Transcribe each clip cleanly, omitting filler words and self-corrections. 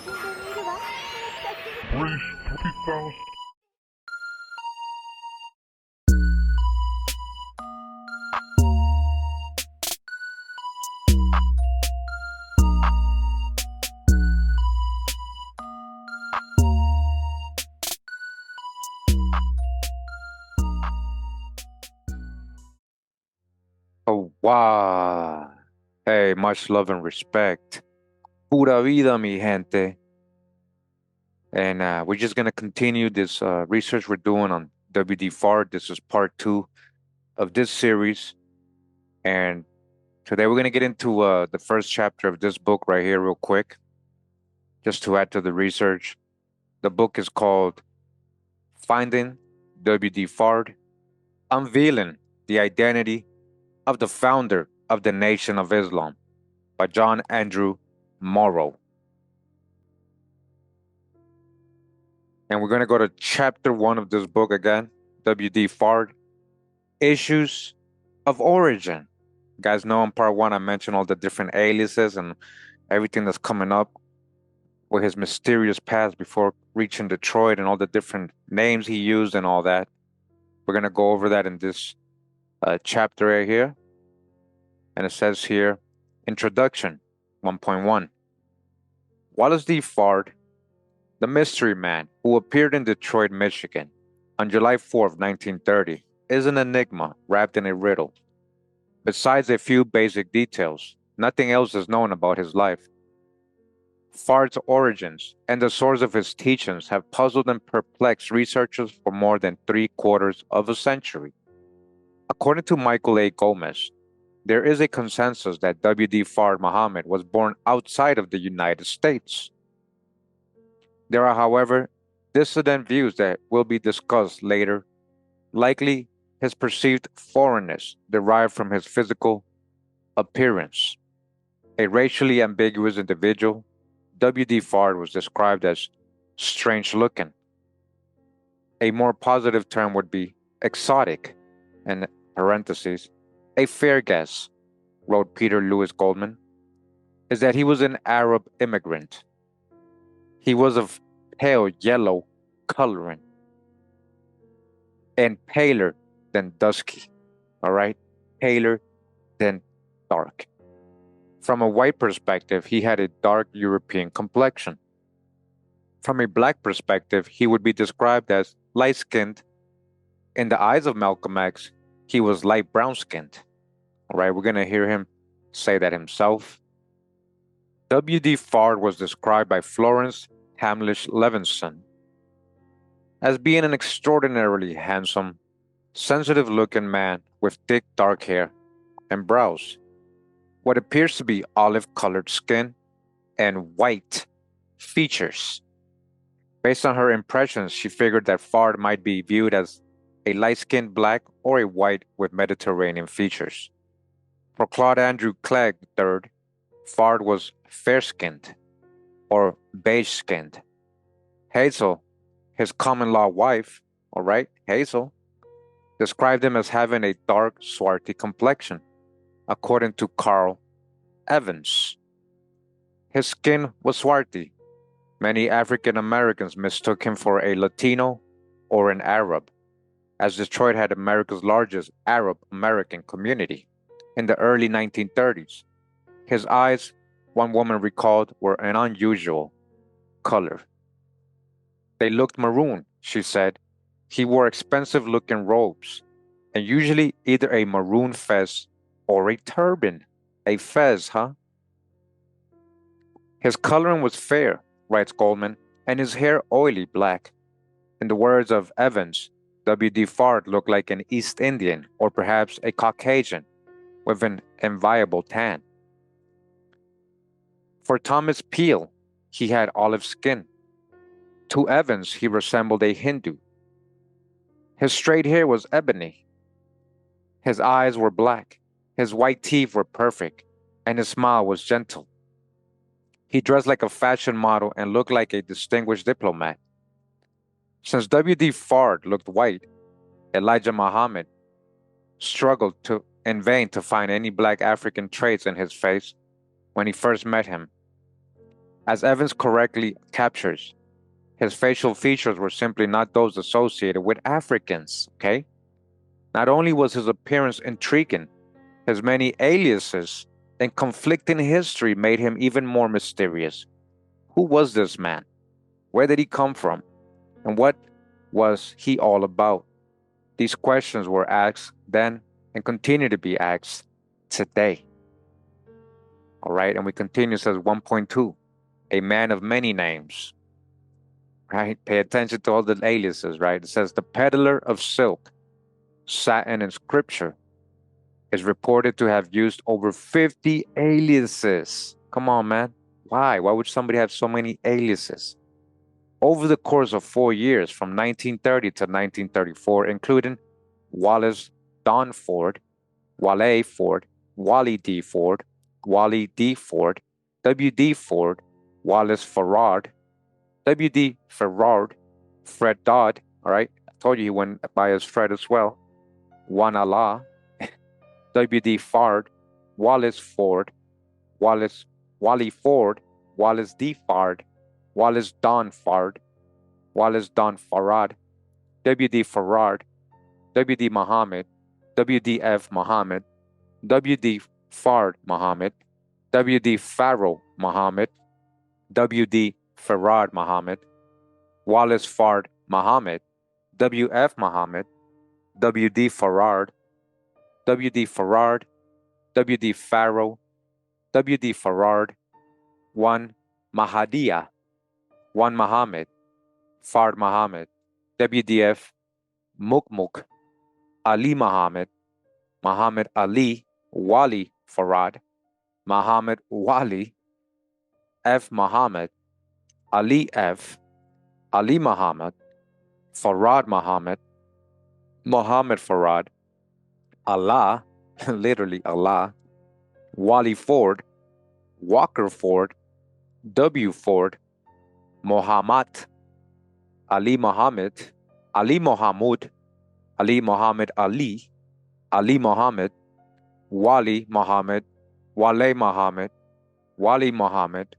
Oh, wow. Hey, much love and respect. Pura vida, mi gente. And we're just going to continue this research we're doing on WD Fard. This is part two of this series. And today we're going to get into the first chapter of this book right here, real quick, just to add to the research. The book is called Finding WD Fard, Unveiling the Identity of the Founder of the Nation of Islam by John Andrew Morrow. And we're going to go to chapter one of this book again, WD Fard, Issues of Origin. You guys know in part one, I mentioned all the different aliases and everything that's coming up with his mysterious past before reaching Detroit and all the different names he used and all that. We're going to go over that in this chapter right here. And it says here, Introduction 1.1. Wallace D Fard, the mystery man who appeared in Detroit, Michigan on July 4th, 1930, is an enigma wrapped in a riddle. Besides a few basic details, nothing else is known about his life. Fard's origins and the source of his teachings have puzzled and perplexed researchers for more than 3/4 of a century. According to Michael A. Gomez, there is a consensus that W.D. Fard Muhammad was born outside of the United States. There are, however, dissident views that will be discussed later, likely his perceived foreignness derived from his physical appearance. A racially ambiguous individual, W.D. Fard was described as strange-looking. A more positive term would be exotic, in parentheses. A fair guess, wrote Peter Lewis Goldman, is that he was an Arab immigrant. He was of pale yellow coloring and paler than dusky, all right? Paler than dark. From a white perspective, he had a dark European complexion. From a black perspective, he would be described as light-skinned. In the eyes of Malcolm X, he was light brown-skinned. All right, we're going to hear him say that himself. W.D. Fard was described by Florence Hamlish Levinson as being an extraordinarily handsome, sensitive-looking man with thick dark hair and brows, what appears to be olive-colored skin, and white features. Based on her impressions, she figured that Fard might be viewed as a light-skinned black or a white with Mediterranean features. For Claude Andrew Clegg III, Fard was fair-skinned or beige-skinned. Hazel, his common-law wife, all right, Hazel, described him as having a dark, swarthy complexion, according to Carl Evans. His skin was swarthy. Many African Americans mistook him for a Latino or an Arab, as Detroit had America's largest Arab American community in the early 1930s. His eyes, one woman recalled, were an unusual color. They looked maroon, she said. He wore expensive-looking robes, and usually either a maroon fez or a turban. A fez, huh? His coloring was fair, writes Goldman, and his hair oily black. In the words of Evans, W.D. Fard looked like an East Indian or perhaps a Caucasian with an enviable tan. For Thomas Peale, he had olive skin. To Evans, he resembled a Hindu. His straight hair was ebony. His eyes were black. His white teeth were perfect, and his smile was gentle. He dressed like a fashion model and looked like a distinguished diplomat. Since W.D. Fard looked white, Elijah Muhammad struggled in vain to find any black African traits in his face when he first met him. As Evans correctly captures, his facial features were simply not those associated with Africans, okay? Not only was his appearance intriguing, his many aliases and conflicting history made him even more mysterious. Who was this man? Where did he come from? And what was he all about? These questions were asked then and continue to be asked today. All right, and we continue, says 1.2, a man of many names. Right? Pay attention to all the aliases, right? It says the peddler of silk, satin, and scripture is reported to have used over 50 aliases. Come on, man. Why? Why would somebody have so many aliases? Over the course of 4 years, from 1930 to 1934, including Wallace Don Fard, Wale Ford, Wally D Ford, Wally D Ford, W.D. Ford, Wallace Farrard, W.D. Farrard, Fred Dodd, all right? I told you he went by as Fred as well. Juan Allah, W.D. Fard, Wallace Ford, Wally Ford, Wallace D Fard, Wallace Don Fard, Wallace Don Farrad, W.D. Farrard, W.D. Muhammad, W.D.F. Muhammad, W.D. Fard Muhammad, W.D. Farrow Muhammad, W.D. Farrad Muhammad, Wallace Fard Muhammad, W.F. Muhammad, W.D. Farrard, W.D. Farrard, W.D. Farrow, W.D. Farrard, one Mahadiya, one Muhammad, Fard Muhammad, W.D.F. Mukmuk, Ali Muhammad, Muhammad Ali, Wali Farad, Muhammad Wali, F. Muhammad, Ali F., Ali Muhammad, Farad Muhammad, Muhammad Farad, Allah, literally Allah, Wali Ford, Walker Ford, W. Ford, Muhammad, Ali Muhammad, Ali Muhammad, Ali Muhammad Ali, Ali Muhammad, Wali Muhammad, Wale Muhammad, Wali Muhammad,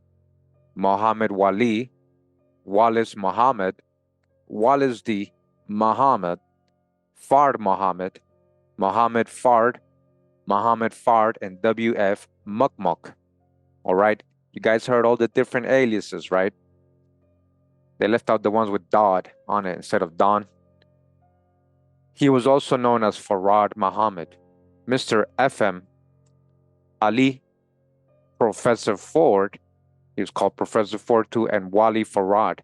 Muhammad Wali, Wallace Muhammad, Wallace D. Muhammad, Fard Muhammad, Muhammad Fard, and W.F. Mukmuk. All right, you guys heard all the different aliases, right? They left out the ones with Dodd on it instead of Don. He was also known as Farad Muhammad, Mr. F.M. Ali, Professor Ford, he was called Professor Ford too, and Wali Farad,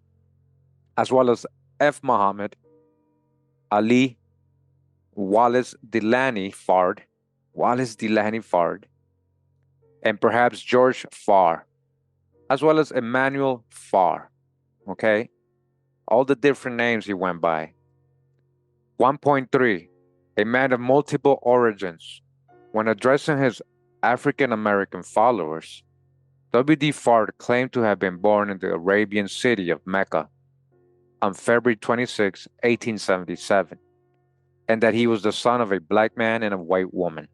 as well as F. Muhammad, Ali, Wallace Delaney Fard, and perhaps George Farr, as well as Emmanuel Farr. Okay? All the different names he went by. 1.3, a man of multiple origins. When addressing his African American followers, W.D. Fard claimed to have been born in the Arabian city of Mecca on February 26, 1877, and that he was the son of a black man and a white woman.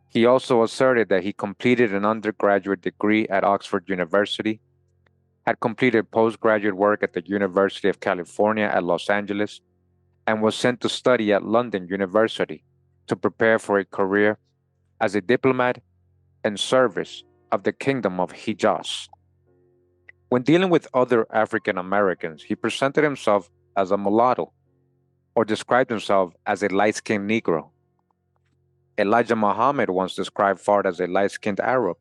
He also asserted that he completed an undergraduate degree at Oxford University, had completed postgraduate work at the University of California at Los Angeles, and was sent to study at London University to prepare for a career as a diplomat in service of the Kingdom of Hijaz. When dealing with other African Americans, he presented himself as a mulatto or described himself as a light-skinned Negro. Elijah Muhammad once described Fard as a light-skinned Arab,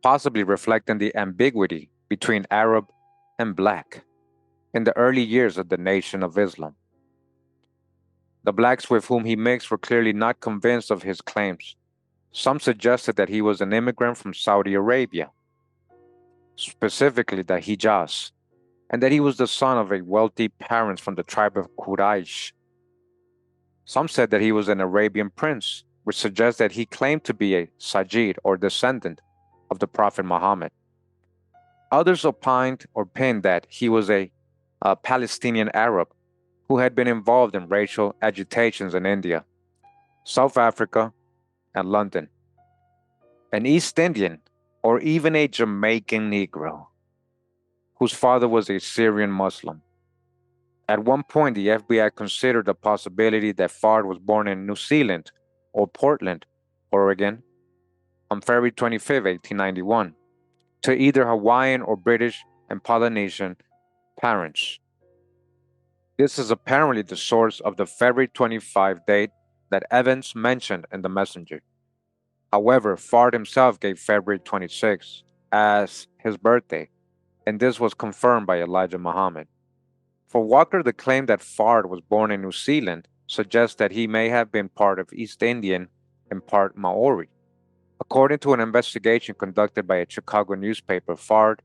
possibly reflecting the ambiguity between Arab and black in the early years of the Nation of Islam. The blacks with whom he mixed were clearly not convinced of his claims. Some suggested that he was an immigrant from Saudi Arabia, specifically the Hijaz, and that he was the son of a wealthy parents from the tribe of Quraysh. Some said that he was an Arabian prince, which suggests that he claimed to be a Sajid or descendant of the Prophet Muhammad. Others opined or pinned that he was a Palestinian Arab who had been involved in racial agitations in India, South Africa, and London. An East Indian or even a Jamaican Negro whose father was a Syrian Muslim. At one point, the FBI considered the possibility that Fard was born in New Zealand or Portland, Oregon, on February 25, 1891, to either Hawaiian or British and Polynesian parents. This is apparently the source of the February 25 date that Evans mentioned in The Messenger. However, Fard himself gave February 26 as his birthday, and this was confirmed by Elijah Muhammad. For Walker, the claim that Fard was born in New Zealand suggests that he may have been part of East Indian and part Maori. According to an investigation conducted by a Chicago newspaper, Fard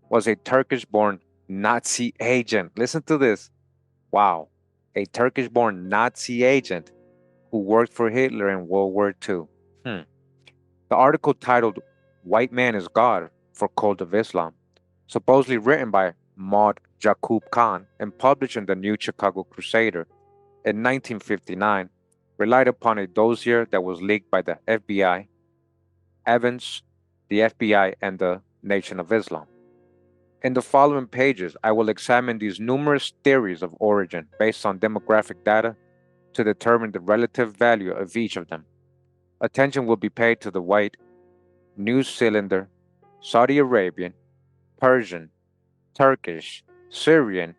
was a Turkish born Nazi agent. Listen to this. Wow. A Turkish born Nazi agent who worked for Hitler in World War II. The article titled White Man is God for Cult of Islam, supposedly written by Maud Jaqub Khan and published in the New Chicago Crusader in 1959, relied upon a dossier that was leaked by the FBI, Evans, the FBI, and the Nation of Islam. In the following pages, I will examine these numerous theories of origin based on demographic data to determine the relative value of each of them. Attention will be paid to the white, New Zealander, Saudi Arabian, Persian, Turkish, Syrian,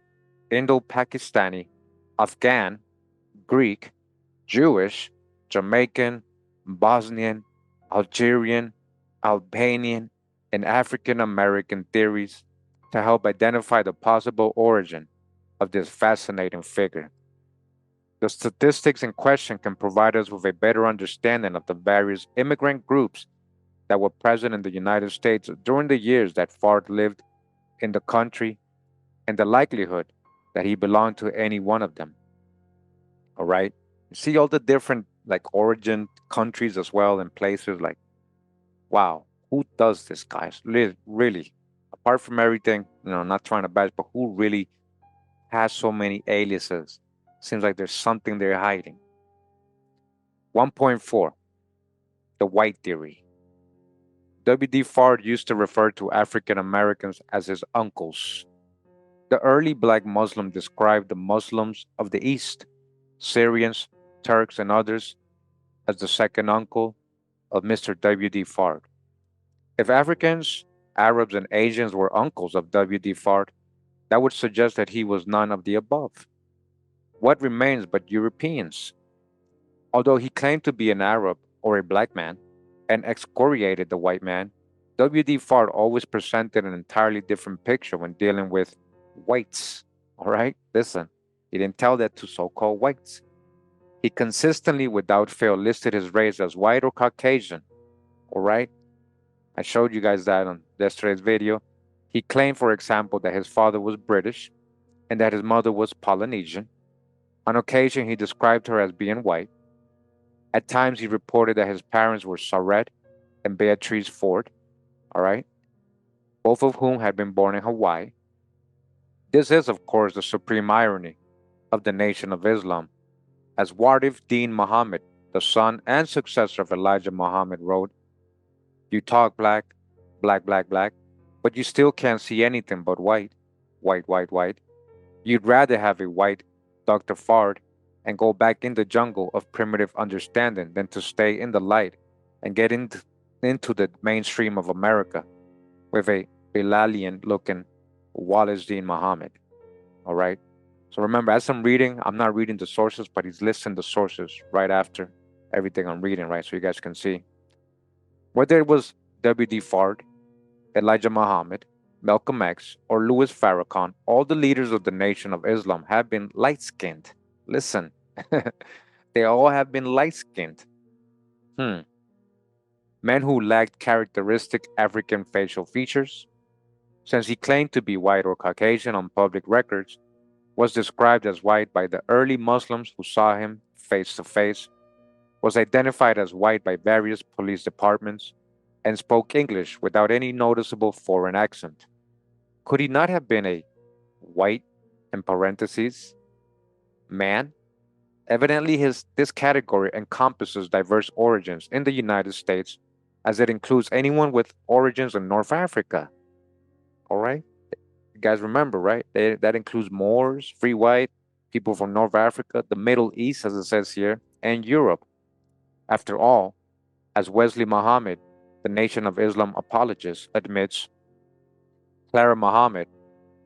Indo-Pakistani, Afghan, Greek, Jewish, Jamaican, Bosnian, Algerian, Albanian, and African American theories to help identify the possible origin of this fascinating figure. The statistics in question can provide us with a better understanding of the various immigrant groups that were present in the United States during the years that Fard lived in the country and the likelihood that he belonged to any one of them. All right. You see all the different like origin countries as well and places like, wow, who does this, guys? Really, apart from everything, not trying to bash, but who really has so many aliases? Seems like there's something they're hiding. 1.4 The White Theory. W.D. Fard used to refer to African Americans as his uncles. The early black Muslim described the Muslims of the East, Syrians, Turks, and others, as the second uncle of Mr. W.D. Fard. If Africans, Arabs, and Asians were uncles of W.D. Fard, that would suggest that he was none of the above. What remains but Europeans? Although he claimed to be an Arab or a black man and excoriated the white man, W.D. Fard always presented an entirely different picture when dealing with whites. All right, listen, he didn't tell that to so called whites. He consistently, without fail, listed his race as white or Caucasian. All right, I showed you guys that on yesterday's video. He claimed, for example, that his father was British and that his mother was Polynesian. On occasion, he described her as being white. At times, he reported that his parents were Saret and Beatrice Ford, all right, both of whom had been born in Hawaii. This is, of course, the supreme irony of the Nation of Islam. As Warif Din Muhammad, the son and successor of Elijah Muhammad, wrote, "You talk black, black, black, black, but you still can't see anything but white, white, white, white. You'd rather have a white Dr. Fard and go back in the jungle of primitive understanding than to stay in the light and get into the mainstream of America with a Bilalian-looking Wallace D Muhammad." All right? So remember, as I'm reading, I'm not reading the sources, but he's listing the sources right after everything I'm reading, right? So you guys can see. Whether it was W.D. Fard, Elijah Muhammad, Malcolm X, or Louis Farrakhan, all the leaders of the Nation of Islam have been light-skinned. Listen, they all have been light-skinned. Men who lacked characteristic African facial features. Since he claimed to be white or Caucasian on public records, was described as white by the early Muslims who saw him face to face, was identified as white by various police departments, and spoke English without any noticeable foreign accent. Could he not have been a white, in parentheses, man? Evidently, this category encompasses diverse origins in the United States as it includes anyone with origins in North Africa. All right? You guys remember, right? That includes Moors, free white, people from North Africa, the Middle East, as it says here, and Europe. After all, as Wesley Muhammad, the Nation of Islam apologist, admits, Clara Muhammad,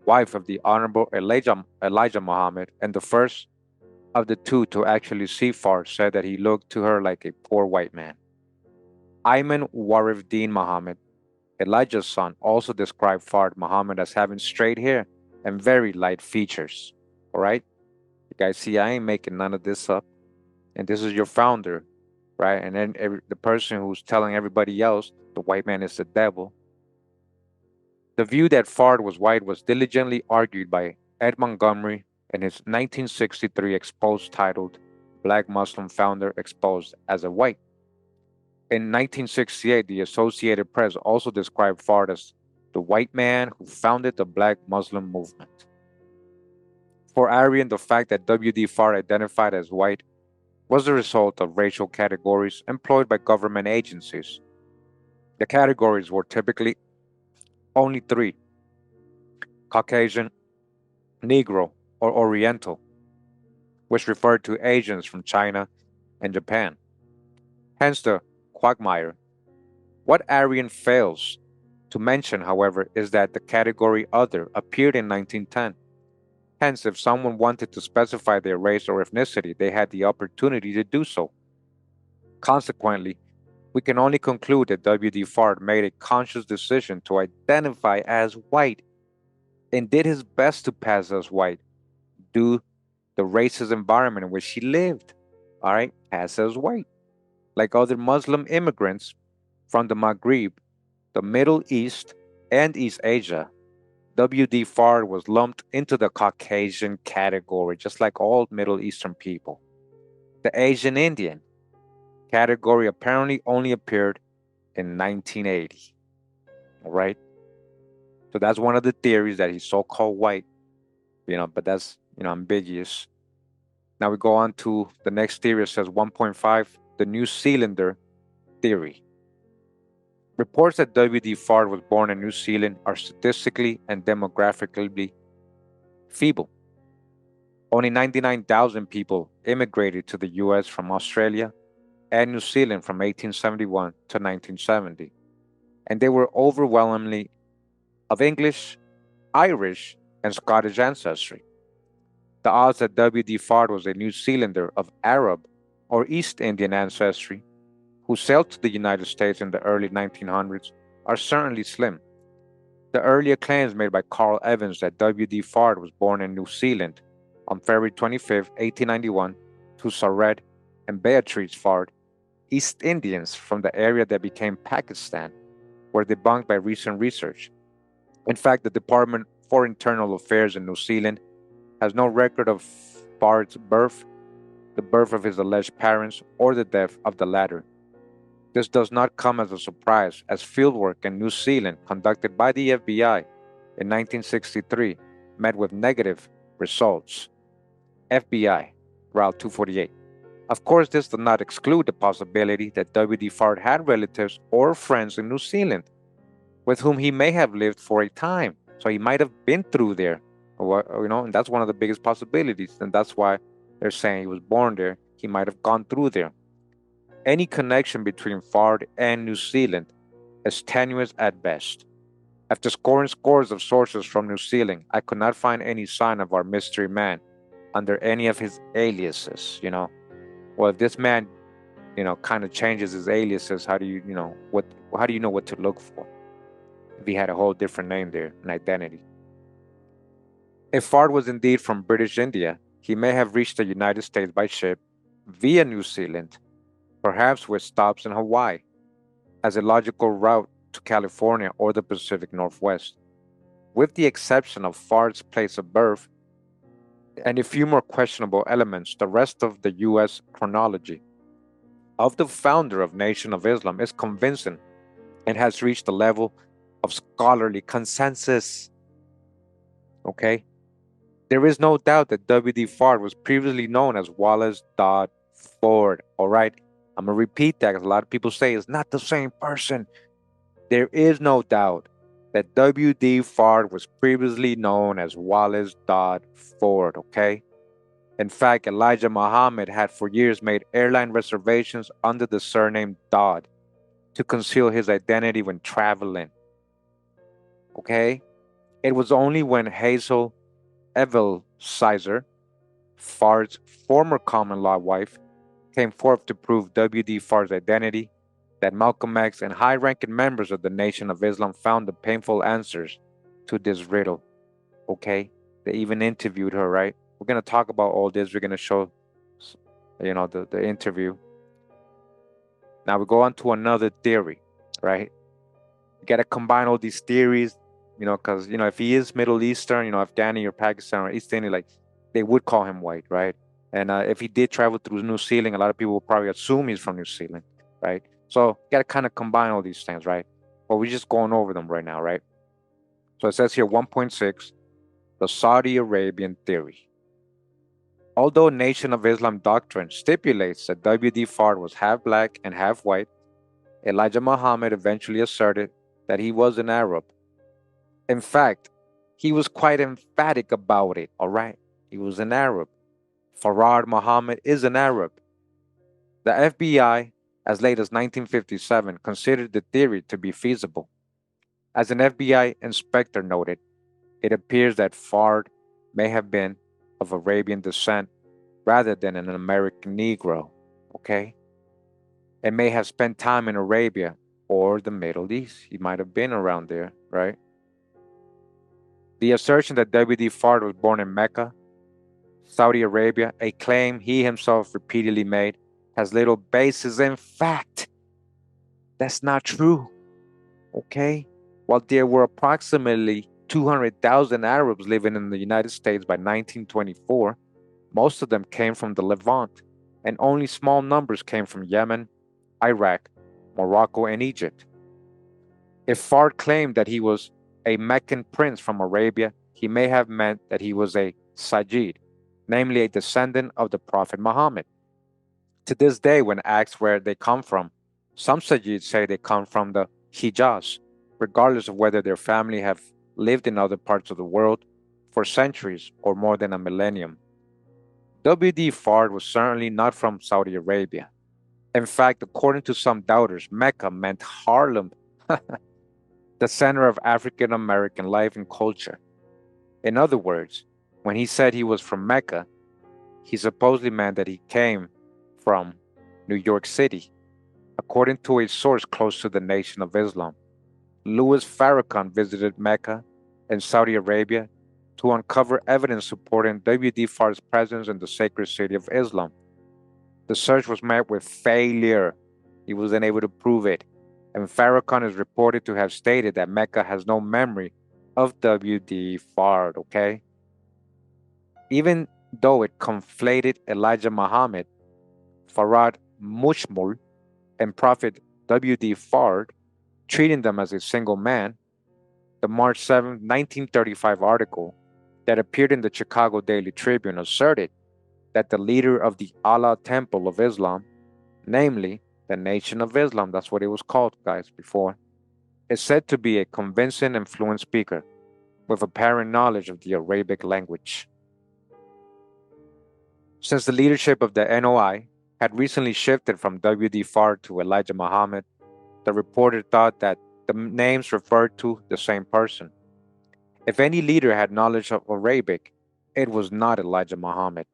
wife of the Honorable Elijah Muhammad, and the first of the two to actually see Fard, said that he looked to her like a poor white man. Ayman Warif Din Muhammad, Elijah's son, also described Fard Muhammad as having straight hair and very light features. All right? You guys see, I ain't making none of this up. And this is your founder, right? And then the person who's telling everybody else the white man is the devil. The view that Fard was white was diligently argued by Ed Montgomery in his 1963 expose titled Black Muslim Founder Exposed as a White. In 1968, the Associated Press also described Fard as the white man who founded the Black Muslim movement. For Aryan, the fact that W.D. Fard identified as white was the result of racial categories employed by government agencies. The categories were typically only three: Caucasian, Negro, or Oriental, which referred to Asians from China and Japan. Hence the quagmire. What Aryan fails to mention, however, is that the category other appeared in 1910. Hence, if someone wanted to specify their race or ethnicity, they had the opportunity to do so. Consequently, we can only conclude that W.D. Fard made a conscious decision to identify as white and did his best to pass as white due to the racist environment in which he lived. All right, pass as white. Like other Muslim immigrants from the Maghreb, the Middle East, and East Asia, W.D. Fard was lumped into the Caucasian category, just like all Middle Eastern people. The Asian Indian category apparently only appeared in 1980. All right? So that's one of the theories, that he's so-called white, but that's, ambiguous. Now we go on to the next theory. It says 1.5, the New Zealander theory. Reports that W.D. Fard was born in New Zealand are statistically and demographically feeble. Only 99,000 people immigrated to the U.S. from Australia and New Zealand from 1871 to 1970, and they were overwhelmingly of English, Irish, and Scottish ancestry. The odds that W.D. Fard was a New Zealander of Arab or East Indian ancestry who sailed to the United States in the early 1900s are certainly slim. The earlier claims made by Carl Evans that W.D. Fard was born in New Zealand on February 25, 1891, to Sared and Beatrice Fard, East Indians from the area that became Pakistan, were debunked by recent research. In fact, the Department for Internal Affairs in New Zealand has no record of Fard's birth, the birth of his alleged parents, or the death of the latter. This does not come as a surprise, as fieldwork in New Zealand conducted by the FBI in 1963 met with negative results. FBI, Route 248. Of course, this does not exclude the possibility that W.D. Fard had relatives or friends in New Zealand with whom he may have lived for a time. So he might have been through there, and that's one of the biggest possibilities. And that's why they're saying he was born there. He might have gone through there. Any connection between Fard and New Zealand is tenuous at best. After scoring scores of sources from New Zealand, I could not find any sign of our mystery man under any of his aliases, Well, if this man, kind of changes his aliases, how do you know what to look for? If he had a whole different name there, an identity. If Fard was indeed from British India, he may have reached the United States by ship via New Zealand, perhaps with stops in Hawaii, as a logical route to California or the Pacific Northwest. With the exception of Fard's place of birth and a few more questionable elements, the rest of the U.S. chronology of the founder of Nation of Islam is convincing and has reached the level of scholarly consensus. Okay? There is no doubt that W.D. Fard was previously known as Wallace D Fard, all right? I'm going to repeat that because a lot of people say it's not the same person. There is no doubt that W.D. Fard was previously known as Wallace D Fard, okay? In fact, Elijah Muhammad had for years made airline reservations under the surname Dodd to conceal his identity when traveling, okay? It was only when Hazel Evelsizer, Fard's former common-law wife, came forth to prove W.D. Fard's identity that Malcolm X and high-ranking members of the Nation of Islam found the painful answers to this riddle, okay? They even interviewed her, right? We're going to talk about all this. We're going to show, the interview. Now we go on to another theory, right? You got to combine all these theories, because, if he is Middle Eastern, Afghani or Pakistan or East Indian, like, they would call him white, right? And if he did travel through New Zealand, a lot of people will probably assume he's from New Zealand, right? So you got to kind of combine all these things, right? But we're just going over them right now, right? So it says here 1.6, the Saudi Arabian theory. Although Nation of Islam doctrine stipulates that W.D. Fard was half black and half white, Elijah Muhammad eventually asserted that he was an Arab. In fact, he was quite emphatic about it, all right? He was an Arab. Fard Muhammad is an Arab. The FBI, as late as 1957, considered the theory to be feasible. As an FBI inspector noted, it appears that Fard may have been of Arabian descent rather than an American Negro, okay? And may have spent time in Arabia or the Middle East. He might have been around there, right? The assertion that W.D. Fard was born in Mecca, Saudi Arabia, a claim he himself repeatedly made, has little basis in fact. That's not true, okay? While there were approximately 200,000 Arabs living in the United States by 1924, most of them came from the Levant, and only small numbers came from Yemen, Iraq, Morocco, and Egypt. If Fard claimed that he was a Meccan prince from Arabia, he may have meant that he was a Sajid, namely a descendant of the Prophet Muhammad. To this day, when asked where they come from, some Sajids say they come from the Hijaz, regardless of whether their family have lived in other parts of the world for centuries or more than a millennium. W.D. Fard was certainly not from Saudi Arabia. In fact, according to some doubters, Mecca meant Harlem, the center of African American life and culture. In other words, when he said he was from Mecca, he supposedly meant that he came from New York City. According to a source close to the Nation of Islam, Louis Farrakhan visited Mecca and Saudi Arabia to uncover evidence supporting W.D. Fard's presence in the sacred city of Islam. The search was met with failure. He wasn't able to prove it. And Farrakhan is reported to have stated that Mecca has no memory of W.D. Fard, okay? Even though it conflated Elijah Muhammad, Farad Mushmul, and Prophet W.D. Fard, treating them as a single man, the March 7, 1935 article that appeared in the Chicago Daily Tribune asserted that the leader of the Allah Temple of Islam, namely the Nation of Islam, that's what it was called, guys, before, is said to be a convincing and fluent speaker with apparent knowledge of the Arabic language. Since the leadership of the NOI had recently shifted from W.D. Fard to Elijah Muhammad, the reporter thought that the names referred to the same person. If any leader had knowledge of Arabic, it was not Elijah Muhammad,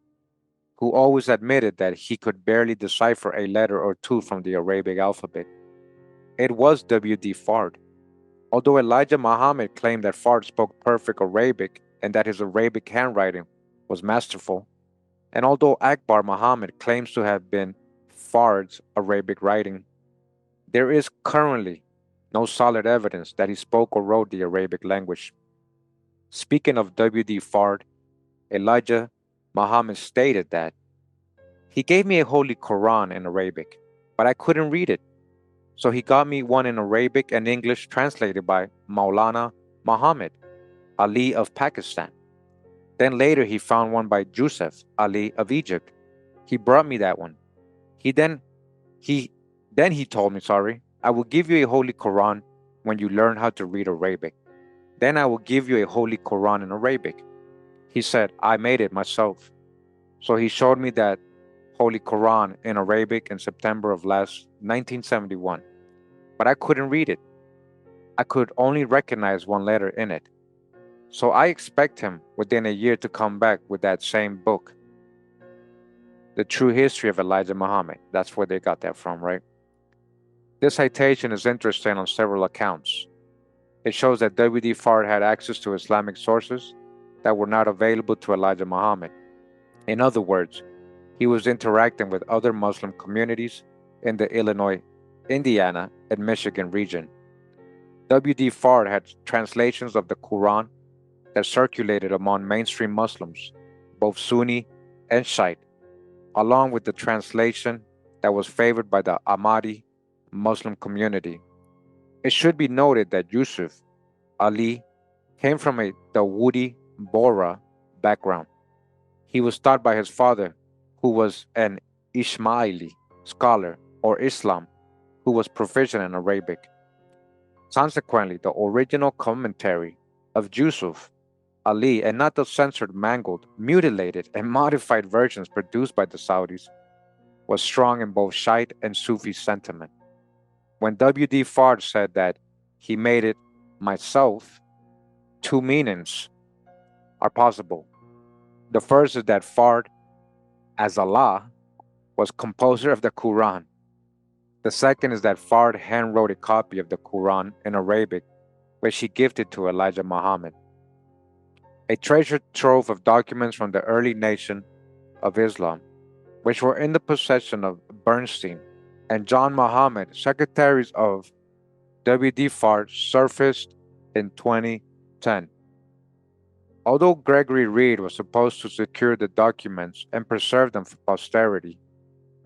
who always admitted that he could barely decipher a letter or two from the Arabic alphabet. It was W.D. Fard. Although Elijah Muhammad claimed that Fard spoke perfect Arabic and that his Arabic handwriting was masterful, and although Akbar Muhammad claims to have been Fard's Arabic writing, there is currently no solid evidence that he spoke or wrote the Arabic language. Speaking of W.D. Fard, Elijah Muhammad stated that he gave me a holy Quran in Arabic, but I couldn't read it. So he got me one in Arabic and English translated by Maulana Muhammad Ali of Pakistan. Then later he found one by Yusuf Ali of Egypt. He brought me that one. He then he told me, sorry, I will give you a holy Quran when you learn how to read Arabic. Then I will give you a holy Quran in Arabic. He said, I made it myself. So he showed me that holy Quran in Arabic in September of last 1971. But I couldn't read it. I could only recognize one letter in it. So I expect him within a year to come back with that same book, The True History of Elijah Muhammad. That's where they got that from, right? This citation is interesting on several accounts. It shows that W.D. Fard had access to Islamic sources that were not available to Elijah Muhammad. In other words, he was interacting with other Muslim communities in the Illinois, Indiana, and Michigan region. W.D. Fard had translations of the Quran that circulated among mainstream Muslims, both Sunni and Shiite, along with the translation that was favored by the Ahmadi Muslim community. It should be noted that Yusuf Ali came from a Dawoodi Bohra background. He was taught by his father, who was an Ismaili scholar, or Islam, who was proficient in Arabic. Consequently, the original commentary of Yusuf Ali, and not the censored, mangled, mutilated, and modified versions produced by the Saudis, was strong in both Shiite and Sufi sentiment. When W.D. Fard said that he made it myself, two meanings are possible. The first is that Fard, as Allah, was composer of the Quran. The second is that Fard handwrote a copy of the Quran in Arabic, which he gifted to Elijah Muhammad. A treasure trove of documents from the early nation of Islam, which were in the possession of Bernstein and John Muhammad, secretaries of W.D. Fard, surfaced in 2010. Although Gregory Reed was supposed to secure the documents and preserve them for posterity,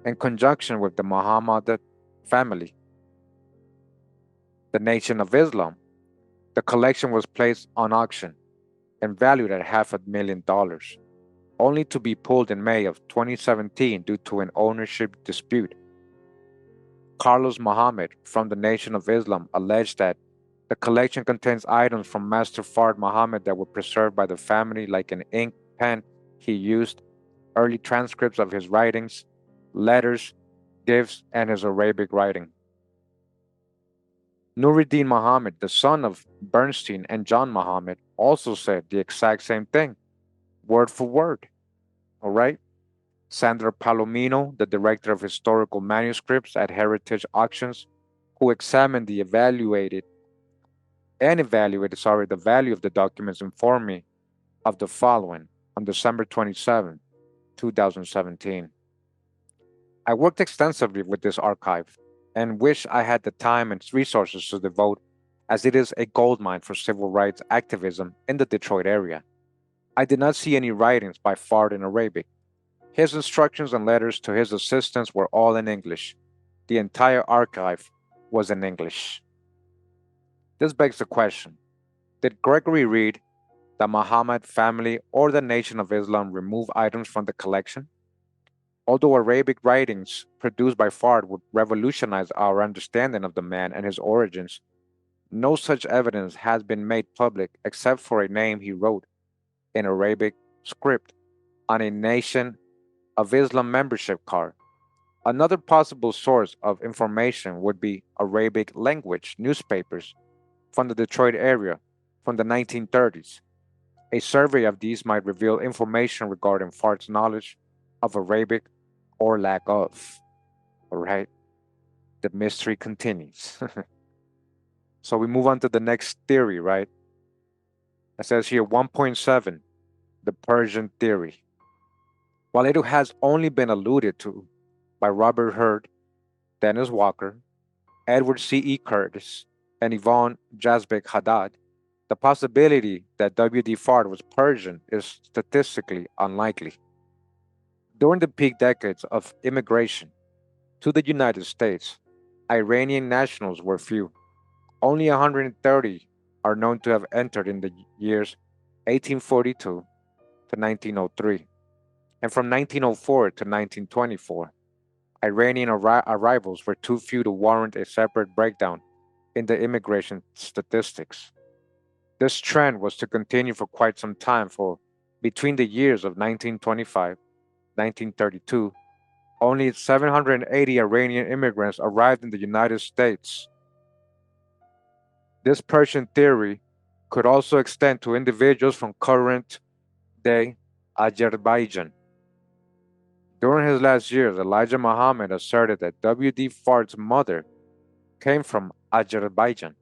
in conjunction with the Muhammadan family, the Nation of Islam, the collection was placed on auction and valued at $500,000, only to be pulled in May of 2017 due to an ownership dispute. Carlos Mohammed from the Nation of Islam alleged that the collection contains items from Master Fard Muhammad that were preserved by the family, like an ink pen he used, early transcripts of his writings, letters, gifts, and his Arabic writing. Nuruddin Muhammad, the son of Bernstein and John Muhammad, also said the exact same thing, word for word. All right? Sandra Palomino, the director of historical manuscripts at Heritage Auctions, who examined the evaluated the value of the documents, informed me of the following on December 27, 2017. I worked extensively with this archive and wish I had the time and resources to devote, as it is a goldmine for civil rights activism in the Detroit area. I did not see any writings by Fard in Arabic. His instructions and letters to his assistants were all in English. The entire archive was in English. This begs the question, did Gregory Reed, the Muhammad family, or the Nation of Islam remove items from the collection? Although Arabic writings produced by Fard would revolutionize our understanding of the man and his origins, no such evidence has been made public except for a name he wrote in Arabic script on a Nation of Islam membership card. Another possible source of information would be Arabic language newspapers from the Detroit area from the 1930s. A survey of these might reveal information regarding Fard's knowledge of Arabic or lack of. All right? The mystery continues. So we move on to the next theory, right? It says here 1.7, the Persian theory. While it has only been alluded to by Robert Hurd, Dennis Walker, Edward C.E. Curtis, and Yvonne Jasbek Haddad, the possibility that W.D. Fard was Persian is statistically unlikely. During the peak decades of immigration to the United States, Iranian nationals were few. Only 130 are known to have entered in the years 1842 to 1903, and from 1904 to 1924, Iranian arrivals were too few to warrant a separate breakdown in the immigration statistics. This trend was to continue for quite some time, for between the years of 1925 1932, only 780 Iranian immigrants arrived in the United States. This Persian theory could also extend to individuals from current day Azerbaijan. During his last years, Elijah Muhammad asserted that W. D. Fard's mother came from Azerbaijan.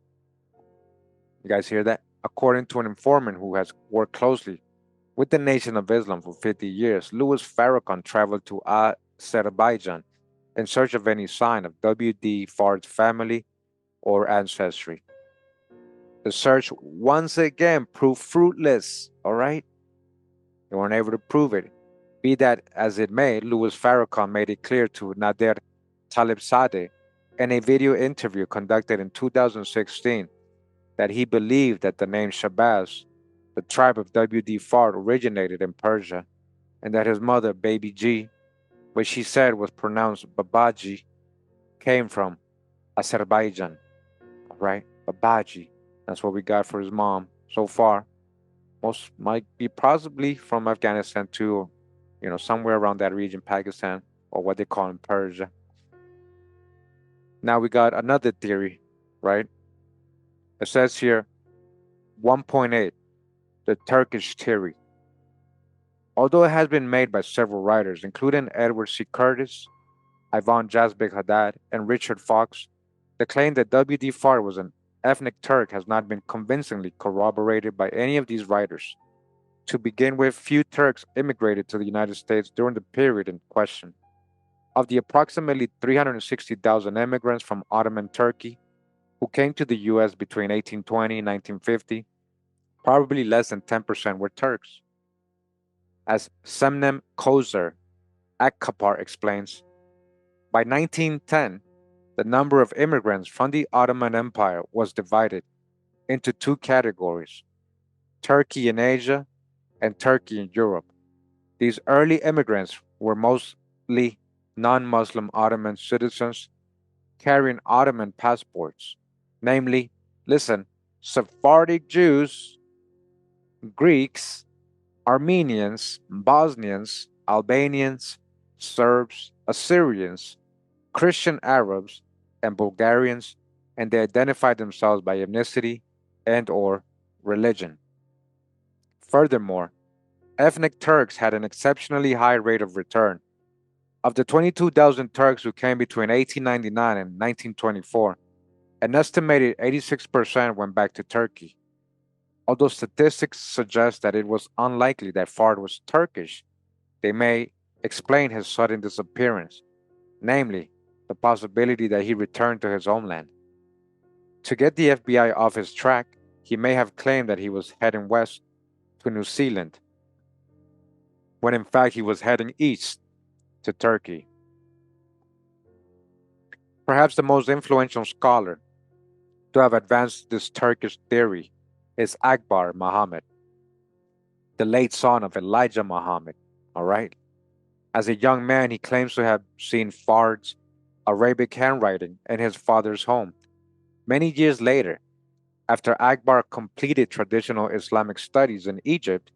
You guys hear that? According to an informant who has worked closely with the Nation of Islam for 50 years, Louis Farrakhan traveled to Azerbaijan in search of any sign of W. D. Fard's family or ancestry. The search once again proved fruitless, all right? They weren't able to prove it. Be that as it may, Louis Farrakhan made it clear to Nader Talibzadeh in a video interview conducted in 2016 that he believed that the name Shabazz, the tribe of W. D. Fard, originated in Persia, and that his mother, Baby G, which he said was pronounced Babaji, came from Azerbaijan. All right, Babaji. That's what we got for his mom so far. Most might be possibly from Afghanistan too, somewhere around that region, Pakistan, or what they call in Persia. Now we got another theory, right? It says here 1.8, the Turkish theory. Although it has been made by several writers, including Edward C. Curtis, Ivan Jasbek Haddad, and Richard Fox, the claim that W. D. Fard was an ethnic Turk has not been convincingly corroborated by any of these writers. To begin with, few Turks immigrated to the United States during the period in question. Of the approximately 360,000 immigrants from Ottoman Turkey who came to the U.S. between 1820 and 1950, probably less than 10% were Turks. As Semnem Kozer Akkapar explains, by 1910, the number of immigrants from the Ottoman Empire was divided into two categories: Turkey in Asia and Turkey in Europe. These early immigrants were mostly non Muslim Ottoman citizens carrying Ottoman passports, namely, listen, Sephardic Jews, Greeks, Armenians, Bosnians, Albanians, Serbs, Assyrians, Christian Arabs, and Bulgarians, and they identified themselves by ethnicity and or religion. Furthermore, ethnic Turks had an exceptionally high rate of return. Of the 22,000 Turks who came between 1899 and 1924, an estimated 86% went back to Turkey. Although statistics suggest that it was unlikely that Fard was Turkish, they may explain his sudden disappearance, namely, the possibility that he returned to his homeland. To get the FBI off his track, he may have claimed that he was heading west to New Zealand, when in fact he was heading east to Turkey. Perhaps the most influential scholar to have advanced this Turkish theory is Akbar Muhammad, the late son of Elijah Muhammad. All right. As a young man, he claims to have seen Fard's Arabic handwriting in his father's home. Many years later, after Akbar completed traditional Islamic studies in Egypt,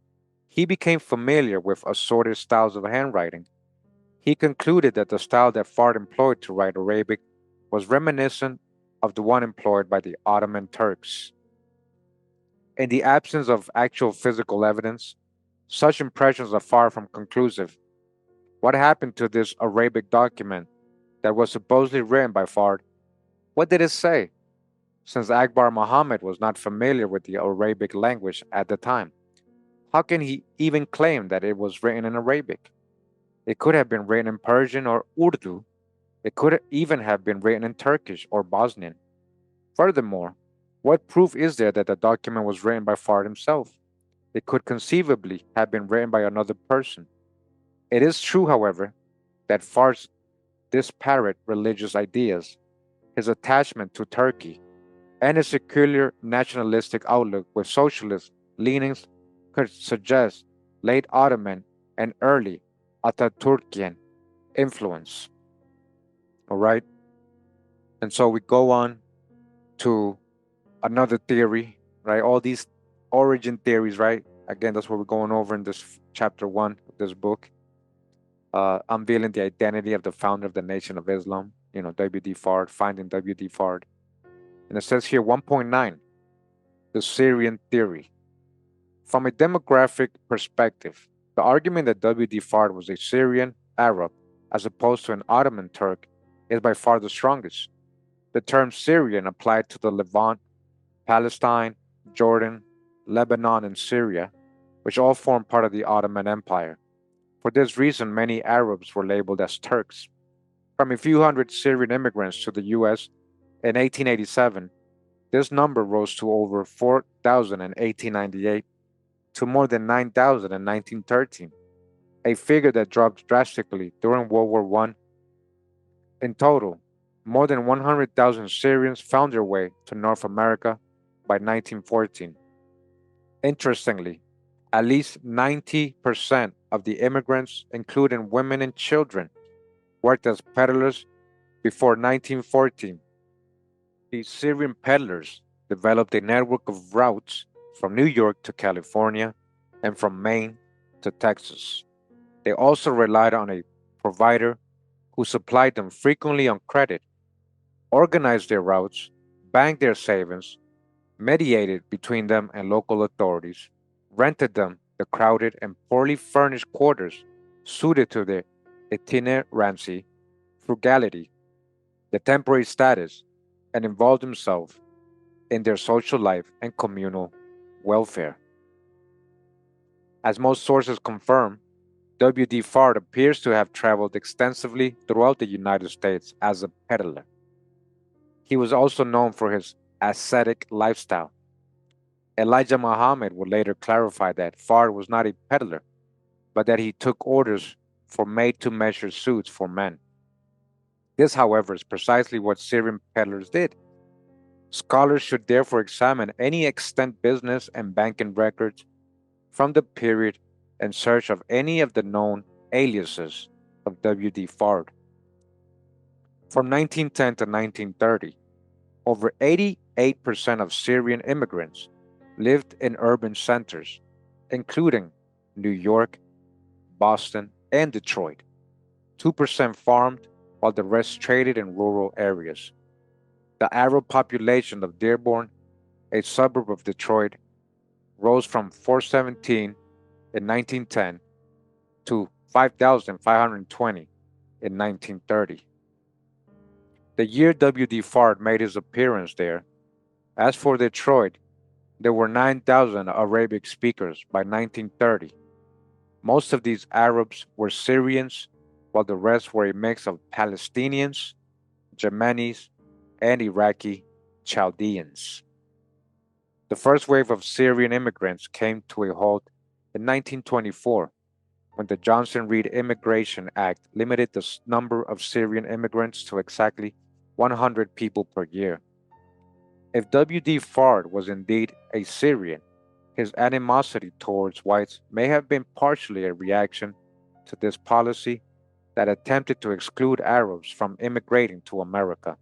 he became familiar with assorted styles of handwriting. He concluded that the style that Fard employed to write Arabic was reminiscent of the one employed by the Ottoman Turks. In the absence of actual physical evidence, such impressions are far from conclusive. What happened to this Arabic document that was supposedly written by Fard? What did it say? Since Akbar Muhammad was not familiar with the Arabic language at the time, how can he even claim that it was written in Arabic? It could have been written in Persian or Urdu. It could even have been written in Turkish or Bosnian. Furthermore, what proof is there that the document was written by Fard himself? It could conceivably have been written by another person. It is true, however, that Fard's disparate religious ideas, his attachment to Turkey, and his secular nationalistic outlook with socialist leanings could suggest late Ottoman and early Ataturkian influence. All right. And so we go on to another theory, right? All these origin theories, right? Again, that's what we're going over in this chapter 1 of this book, Unveiling the Identity of the Founder of the Nation of Islam, W.D. Fard, Finding W.D. Fard. And it says here 1.9, the Syrian theory. From a demographic perspective, the argument that W.D. Fard was a Syrian Arab as opposed to an Ottoman Turk is by far the strongest. The term Syrian applied to the Levant, Palestine, Jordan, Lebanon, and Syria, which all formed part of the Ottoman Empire. For this reason, many Arabs were labeled as Turks. From a few hundred Syrian immigrants to the U.S. in 1887, this number rose to over 4,000 in 1898 to more than 9,000 in 1913, a figure that dropped drastically during World War I. In total, more than 100,000 Syrians found their way to North America by 1914. Interestingly, at least 90% of the immigrants, including women and children, worked as peddlers before 1914. These Syrian peddlers developed a network of routes from New York to California and from Maine to Texas. They also relied on a provider who supplied them frequently on credit, organized their routes, banked their savings, mediated between them and local authorities, rented them the crowded and poorly furnished quarters suited to their itinerancy, frugality, the temporary status, and involved himself in their social life and communal welfare. As most sources confirm, W.D. Fard appears to have traveled extensively throughout the United States as a peddler. He was also known for his ascetic lifestyle. Elijah Muhammad would later clarify that Fard was not a peddler, but that he took orders for made-to-measure suits for men. This, however, is precisely what Syrian peddlers did. Scholars should therefore examine any extant business and banking records from the period in search of any of the known aliases of W.D. Fard. From 1910 to 1930, over 88% of Syrian immigrants lived in urban centers, including New York, Boston, and Detroit. 2% farmed, while the rest traded in rural areas. The Arab population of Dearborn, a suburb of Detroit, rose from 417 in 1910 to 5,520 in 1930. The year W.D. Fard made his appearance there, as for Detroit, there were 9,000 Arabic speakers by 1930. Most of these Arabs were Syrians, while the rest were a mix of Palestinians, Yemenis, and Iraqi Chaldeans. The first wave of Syrian immigrants came to a halt in 1924 when the Johnson-Reed Immigration Act limited the number of Syrian immigrants to exactly 100 people per year. If W.D. Fard was indeed a Syrian, his animosity towards whites may have been partially a reaction to this policy that attempted to exclude Arabs from immigrating to America.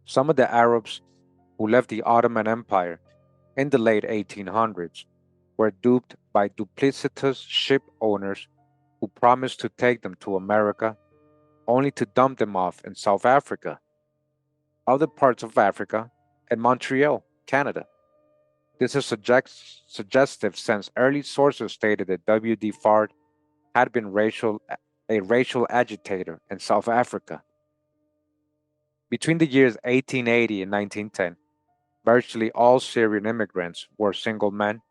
Some of the Arabs who left the Ottoman Empire in the late 1800s were duped by duplicitous ship owners who promised to take them to America only to dump them off in South Africa, other parts of Africa, and Montreal, Canada. This is suggestive since early sources stated that W.D. Fard had been a racial agitator in South Africa. Between the years 1880 and 1910, virtually all Syrian immigrants were single men,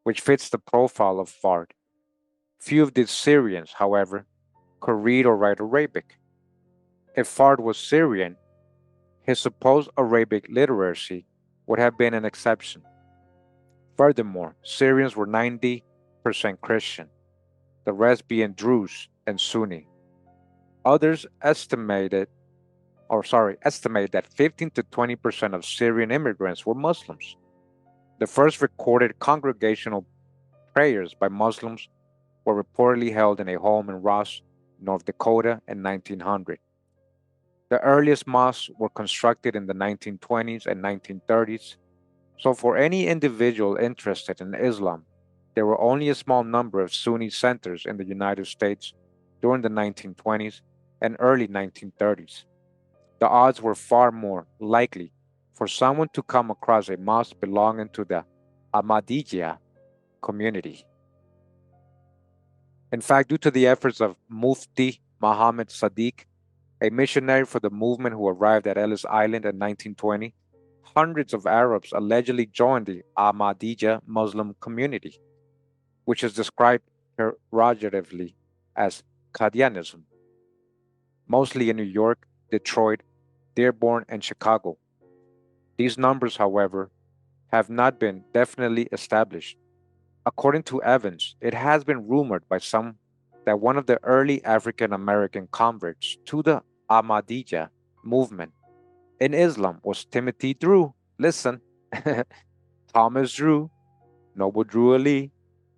which fits the profile of Fard. Few of these Syrians, however, could read or write Arabic. If Fard was Syrian, his supposed Arabic literacy would have been an exception. Furthermore, Syrians were 90% Christian, the rest being Druze and Sunni. Others estimate that 15 to 20% of Syrian immigrants were Muslims. The first recorded congregational prayers by Muslims were reportedly held in a home in Ross, North Dakota in 1900. The earliest mosques were constructed in the 1920s and 1930s, so for any individual interested in Islam, there were only a small number of Sunni centers in the United States during the 1920s and early 1930s. The odds were far more likely for someone to come across a mosque belonging to the Ahmadiyya community. In fact, due to the efforts of Mufti Muhammad Sadiq, a missionary for the movement who arrived at Ellis Island in 1920, hundreds of Arabs allegedly joined the Ahmadiyya Muslim community, which is described pejoratively as Qadianism, mostly in New York, Detroit, Dearborn, and Chicago. These numbers, however, have not been definitely established. According to Evans, it has been rumored by some that one of the early African American converts to the Ahmadiyya movement in Islam was Timothy Drew. Listen, Thomas Drew, Noble Drew Ali,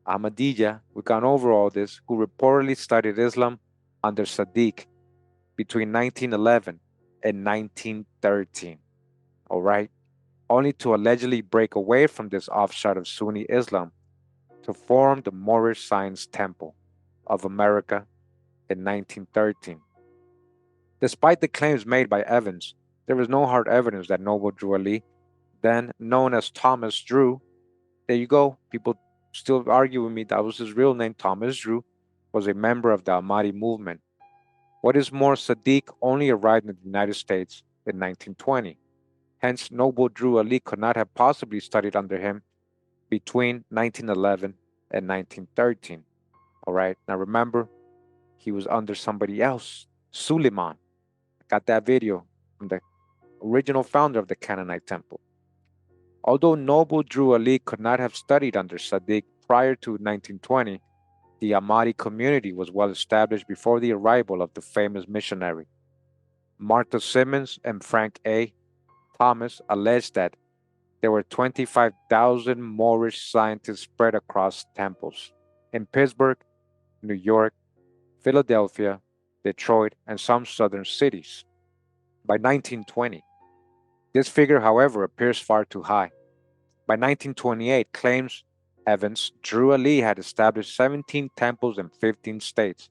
Ahmadiyya, we've gone over all this, who reportedly studied Islam under Sadiq between 1911 and 1913. All right? Only to allegedly break away from this offshoot of Sunni Islam to form the Moorish Science Temple of America in 1913. Despite the claims made by Evans, there was no hard evidence that Noble Drew Ali, then known as Thomas Drew, there you go, people still argue with me that was his real name, Thomas Drew, was a member of the Ahmadi movement. What is more, Sadiq only arrived in the United States in 1920. Hence, Noble Drew Ali could not have possibly studied under him between 1911 and 1913. All right, now remember, he was under somebody else, Suleiman. Got that video from the original founder of the Canaanite Temple. Although Noble Drew Ali could not have studied under Sadiq prior to 1920, the Ahmadi community was well established before the arrival of the famous missionary. Martha Simmons and Frank A. Thomas alleged that there were 25,000 Moorish scientists spread across temples in Pittsburgh, New York, Philadelphia, Detroit, and some southern cities. By 1920, this figure, however, appears far too high. By 1928, claims Evans, Drew Ali had established 17 temples in 15 states,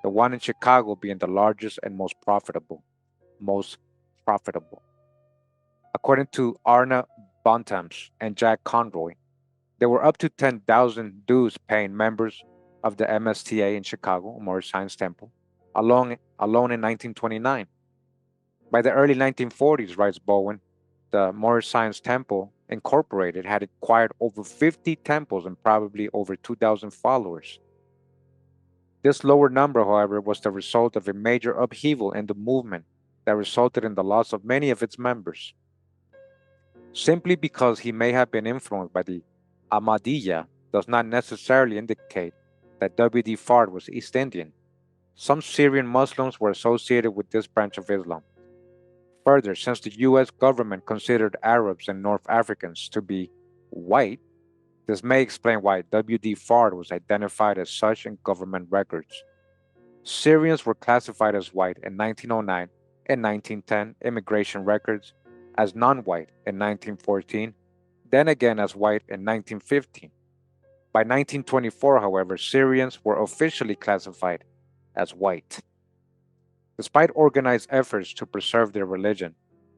the one in Chicago being the largest and most profitable. According to Arna Bontemps and Jack Conroy, there were up to 10,000 dues paying members of the MSTA in Chicago, Moorish Science Temple, alone in 1929. By the early 1940s, writes Bowen, the Moorish Science Temple Incorporated had acquired over 50 temples and probably over 2,000 followers. This lower number, however, was the result of a major upheaval in the movement that resulted in the loss of many of its members. Simply because he may have been influenced by the Ahmadiyya does not necessarily indicate that W. D. Fard was East Indian. Some Syrian Muslims were associated with this branch of Islam. Further, since the US government considered Arabs and North Africans to be white, this may explain why W. D. Fard was identified as such in government records. Syrians were classified as white in 1909 and 1910 immigration records, as non-white in 1914, then again as white in 1915. By 1924, however, Syrians were officially classified as white. Despite organized efforts to preserve their religion,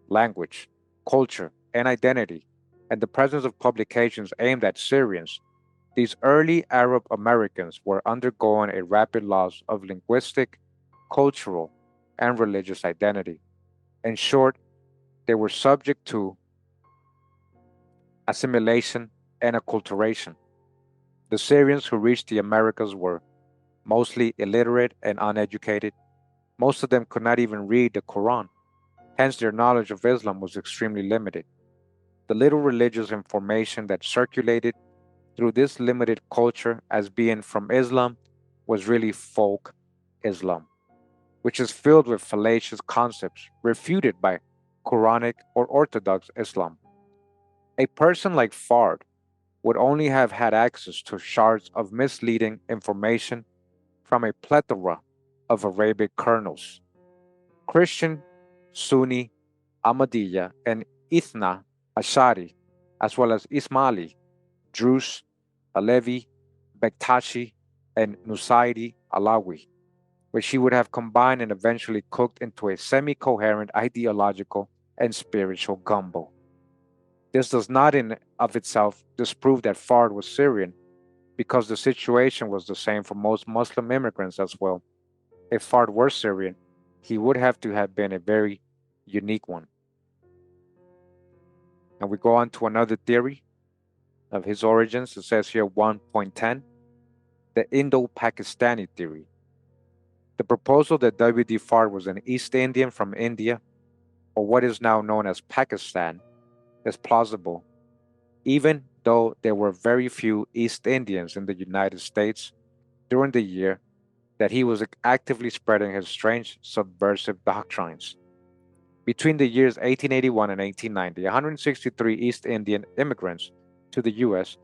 language, culture, and identity, and the presence of publications aimed at Syrians, these early Arab Americans were undergoing a rapid loss of linguistic, cultural, and religious identity. In short, they were subject to assimilation and acculturation. The Syrians who reached the Americas were mostly illiterate and uneducated. Most of them could not even read the Quran, hence their knowledge of Islam was extremely limited. The little religious information that circulated through this limited culture as being from Islam was really folk Islam, which is filled with fallacious concepts refuted by Quranic or Orthodox Islam. A person like Fard would only have had access to shards of misleading information from a plethora of Arabic kernels. Christian Sunni, Ahmadiyya, and Ithna Ashari, as well as Ismaili, Druze, Alevi, Bektashi, and Nusairi Alawi, which he would have combined and eventually cooked into a semi coherent ideological and spiritual gumbo. This does not in of itself disprove that Fard was Syrian, because the situation was the same for most Muslim immigrants as well. If Fard were Syrian, he would have to have been a very unique one. And we go on to another theory of his origins. It says here 1.10, the Indo-Pakistani theory. The proposal that W.D. Fard was an East Indian from India, or what is now known as Pakistan, is plausible, even though there were very few East Indians in the United States during the year that he was actively spreading his strange subversive doctrines. Between the years 1881 and 1890, 163 East Indian immigrants to the U.S.,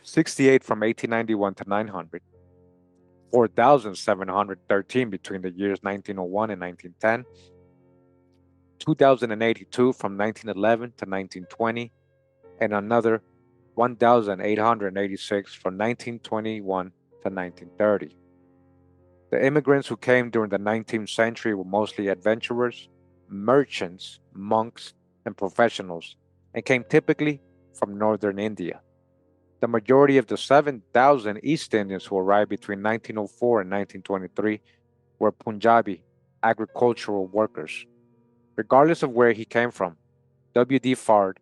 68 from 1891 to 900, 4,713 between the years 1901 and 1910, 2,082 from 1911 to 1920, and another 1,886 from 1921 to 1930. The immigrants who came during the 19th century were mostly adventurers, merchants, monks, and professionals, and came typically from northern India. The majority of the 7,000 East Indians who arrived between 1904 and 1923 were Punjabi agricultural workers. Regardless of where he came from, W.D. Fard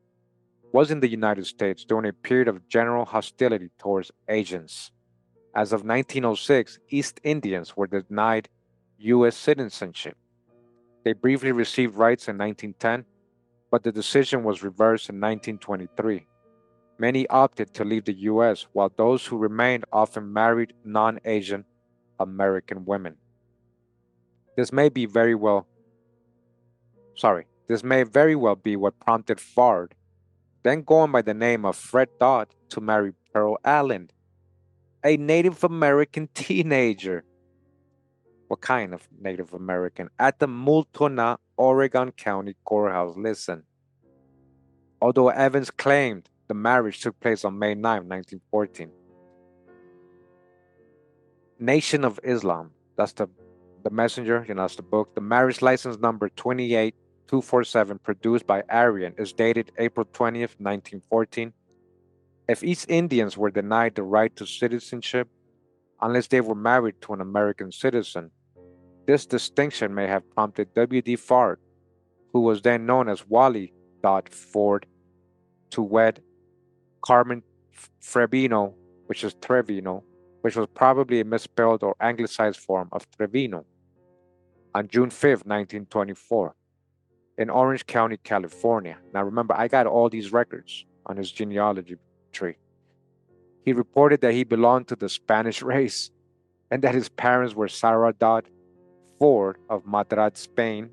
was in the United States during a period of general hostility towards Asians. As of 1906, East Indians were denied U.S. citizenship. They briefly received rights in 1910, but the decision was reversed in 1923. Many opted to leave the U.S., while those who remained often married non-Asian American women. This may very well be what prompted Fard, then going by the name of Fred Dodd, to marry Pearl Allen, a Native American teenager. What kind of Native American? At the Multnomah, Oregon County Courthouse. Listen. Although Evans claimed the marriage took place on May 9, 1914. Nation of Islam, that's the messenger, that's the book. The marriage license number 28247, produced by Arian, is dated April 20th, 1914. If East Indians were denied the right to citizenship unless they were married to an American citizen, this distinction may have prompted W.D. Fard, who was then known as Wallace D Fard, to wed Carmen Trebino, which is Trevino, which was probably a misspelled or anglicized form of Trevino, on June 5th, 1924, in Orange County, California. Now remember, I got all these records on his genealogy tree. He reported that he belonged to the Spanish race and that his parents were Sarah Dodd Ford of Madrid, Spain,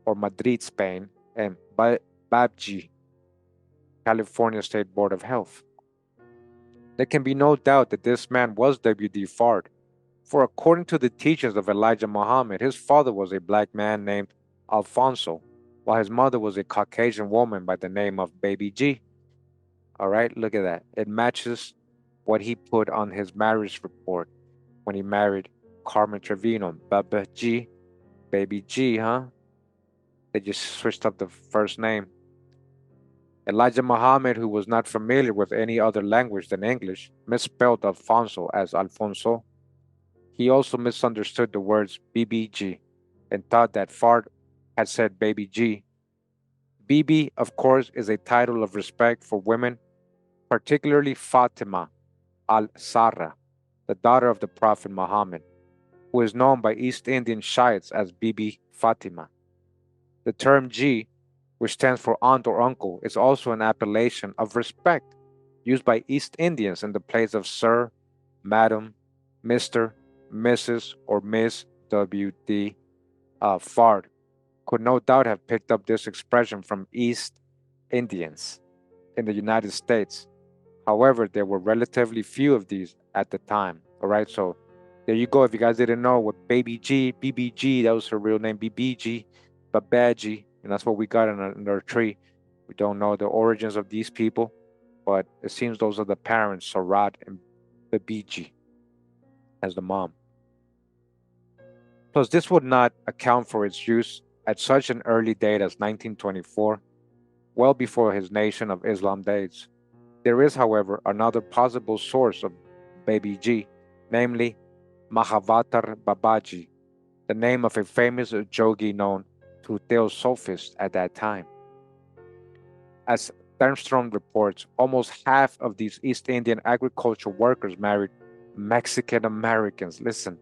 and Babji, California State Board of Health. There can be no doubt that this man was W.D. Fard, for according to the teachings of Elijah Muhammad, his father was a black man named Alfonso, while his mother was a Caucasian woman by the name of Baby G. All right, look at that. It matches what he put on his marriage report when he married Carmen Trevino. Baba G, Baby G, huh? They just switched up the first name. Elijah Muhammad, who was not familiar with any other language than English, misspelled Alfonso as Alfonso. He also misunderstood the words BBG and thought that Fard had said Baby G. Bibi, of course, is a title of respect for women, particularly Fatima al-Sarra, the daughter of the Prophet Muhammad, who is known by East Indian Shiites as Bibi Fatima. The term G, which stands for aunt or uncle, is also an appellation of respect used by East Indians in the place of Sir, Madam, Mr., Mrs., or Miss. W.D. Fard could no doubt have picked up this expression from East Indians in the United States. However, there were relatively few of these at the time. All right, so there you go. If you guys didn't know what Baby G, BBG, that was her real name, BBG. Babaji, and that's what we got in our tree. We don't know the origins of these people, but it seems those are the parents, Sarat and Babiji, as the mom. Plus, this would not account for its use at such an early date as 1924, well before his Nation of Islam days. There is, however, another possible source of Babiji, namely Mahavatar Babaji, the name of a famous jogi known to Theosophists at that time. As Sternstrom reports, almost half of these East Indian agricultural workers married Mexican Americans. Listen,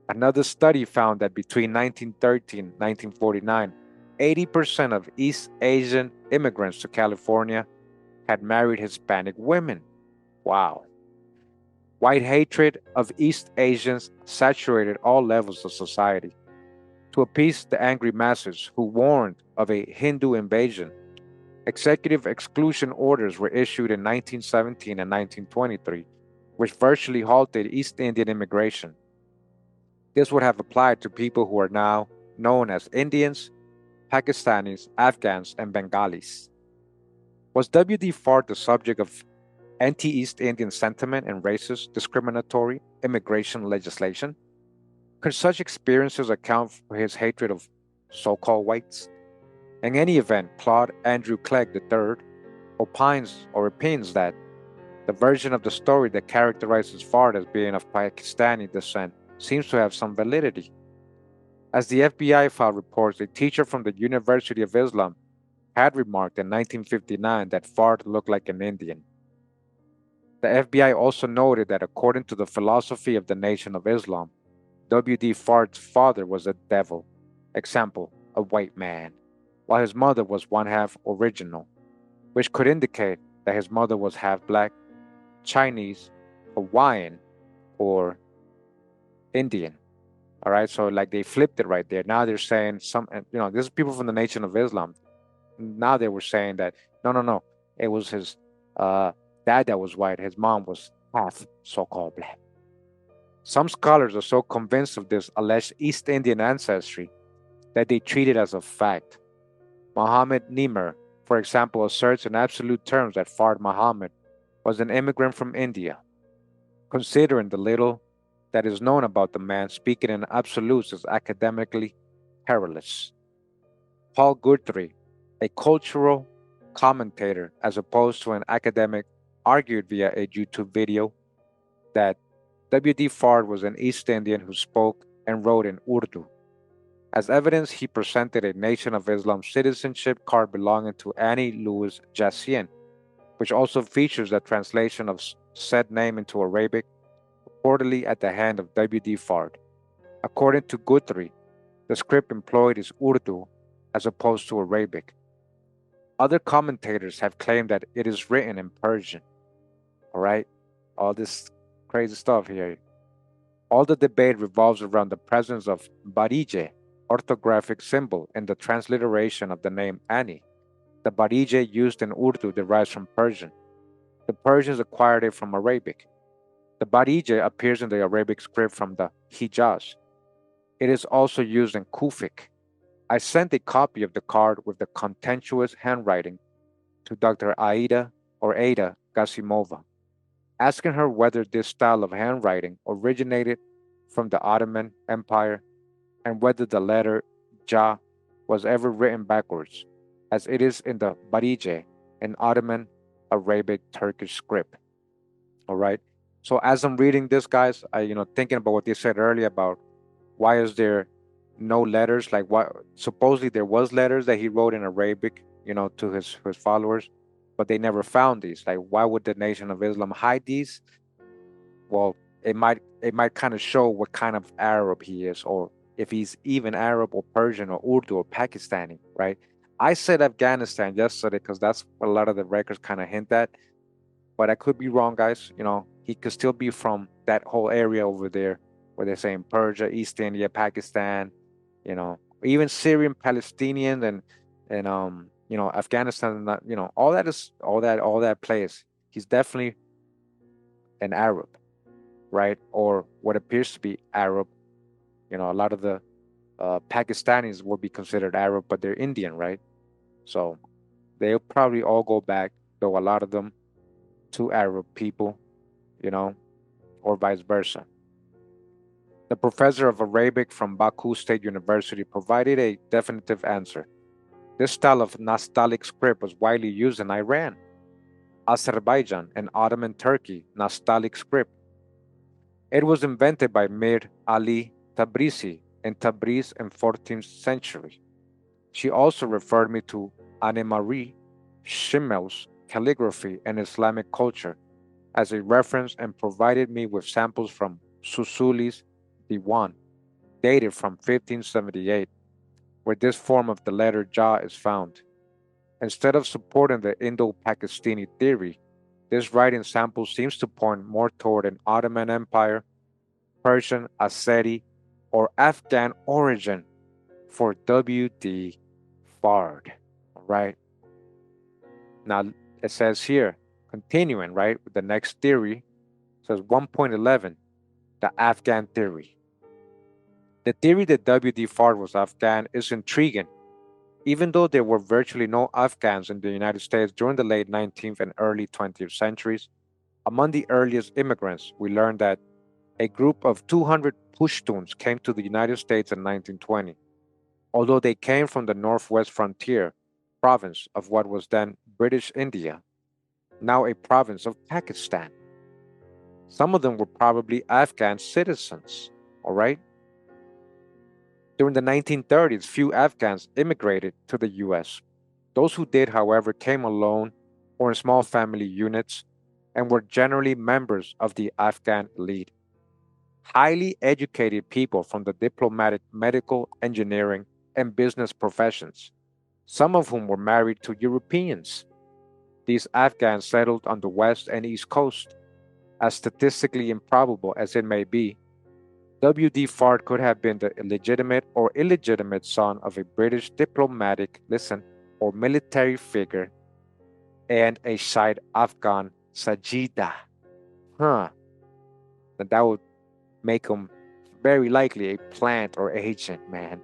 another study found that between 1913 and 1949, 80% of East Asian immigrants to California had married Hispanic women. Wow. White hatred of East Asians saturated all levels of society. To appease the angry masses who warned of a Hindu invasion, executive exclusion orders were issued in 1917 and 1923, which virtually halted East Indian immigration. This would have applied to people who are now known as Indians, Pakistanis, Afghans, and Bengalis. Was W.D. Fard the subject of anti East Indian sentiment and racist, discriminatory immigration legislation? Could such experiences account for his hatred of so called whites? In any event, Claude Andrew Clegg III opines that the version of the story that characterizes Fard as being of Pakistani descent seems to have some validity. As the FBI file reports, a teacher from the University of Islam had remarked in 1959 that Fard looked like an Indian. The FBI also noted that according to the philosophy of the Nation of Islam, W.D. Fard's father was a devil, example, a white man, while his mother was one half original, which could indicate that his mother was half black, Chinese, Hawaiian, or Indian. All right, so like they flipped it right there. Now they're saying this is people from the Nation of Islam. Now they were saying that no, it was his dad that was white. His mom was half so-called black. Some scholars are so convinced of this alleged East Indian ancestry that they treat it as a fact. Muhammad Nimr, for example, asserts in absolute terms that Fard Muhammad was an immigrant from India. Considering the little that is known about the man, speaking in absolutes is academically perilous. Paul Guthrie, a cultural commentator as opposed to an academic, argued via a YouTube video that W.D. Fard was an East Indian who spoke and wrote in Urdu. As evidence, he presented a Nation of Islam citizenship card belonging to Annie Louise Jassien, which also features the translation of said name into Arabic, reportedly at the hand of W.D. Fard. According to Guthrie, the script employed is Urdu as opposed to Arabic. Other commentators have claimed that it is written in Persian. All right, all this crazy stuff here. All the debate revolves around the presence of Barije, orthographic symbol, in the transliteration of the name Annie. The Barije used in Urdu derives from Persian. The Persians acquired it from Arabic. The Barije appears in the Arabic script from the Hijaz. It is also used in Kufic. I sent a copy of the card with the contemptuous handwriting to Dr. Ada Gasimova, asking her whether this style of handwriting originated from the Ottoman Empire and whether the letter Ja was ever written backwards, as it is in the Barije, an Ottoman Arabic Turkish script. All right. So as I'm reading this, guys, thinking about what they said earlier about why is there no letters? Like, why supposedly there was letters that he wrote in Arabic, to his followers, but they never found these. Like, why would the Nation of Islam hide these? Well, it might kind of show what kind of Arab he is, or if he's even Arab or Persian or Urdu or Pakistani, right? I said Afghanistan yesterday because that's what a lot of the records kind of hint at, but I could be wrong, guys. He could still be from that whole area over there where they're saying Persia, East India, Pakistan, even Syrian, Palestinian, and Afghanistan. Not, all that place. He's definitely an Arab, right? Or what appears to be Arab. A lot of the Pakistanis will be considered Arab, but they're Indian, right? So they'll probably all go back, though a lot of them, to Arab people, you know, or vice versa. The professor of Arabic from Baku State University provided a definitive answer. This style of Nastaliq script was widely used in Iran, Azerbaijan, and Ottoman Turkey. Nastaliq script. It was invented by Mir Ali Tabrizi in Tabriz in 14th century. She also referred me to Anne-Marie Schimmel's calligraphy and Islamic culture as a reference and provided me with samples from Susuli's Diwan, dated from 1578, where this form of the letter Ja is found. Instead of supporting the Indo-Pakistani theory, this writing sample seems to point more toward an Ottoman Empire, Persian, Azeri, or Afghan origin for W.D. Fard. All right. Now it says here, continuing, right, with the next theory, it says 1.11, the Afghan theory. The theory that W.D. Fard was Afghan is intriguing. Even though there were virtually no Afghans in the United States during the late 19th and early 20th centuries, among the earliest immigrants, we learned that a group of 200 Pashtuns came to the United States in 1920. Although they came from the northwest frontier province of what was then British India, now a province of Pakistan. Some of them were probably Afghan citizens, all right? During the 1930s, few Afghans immigrated to the US. Those who did, however, came alone or in small family units and were generally members of the Afghan elite. Highly educated people from the diplomatic, medical, engineering, and business professions, some of whom were married to Europeans. These Afghans settled on the west and east coast. As statistically improbable as it may be, W.D. Fard could have been the illegitimate or illegitimate son of a British diplomatic, listen, or military figure and a Shite Afghan Sajida. Huh. And that would make him very likely a plant or agent, man.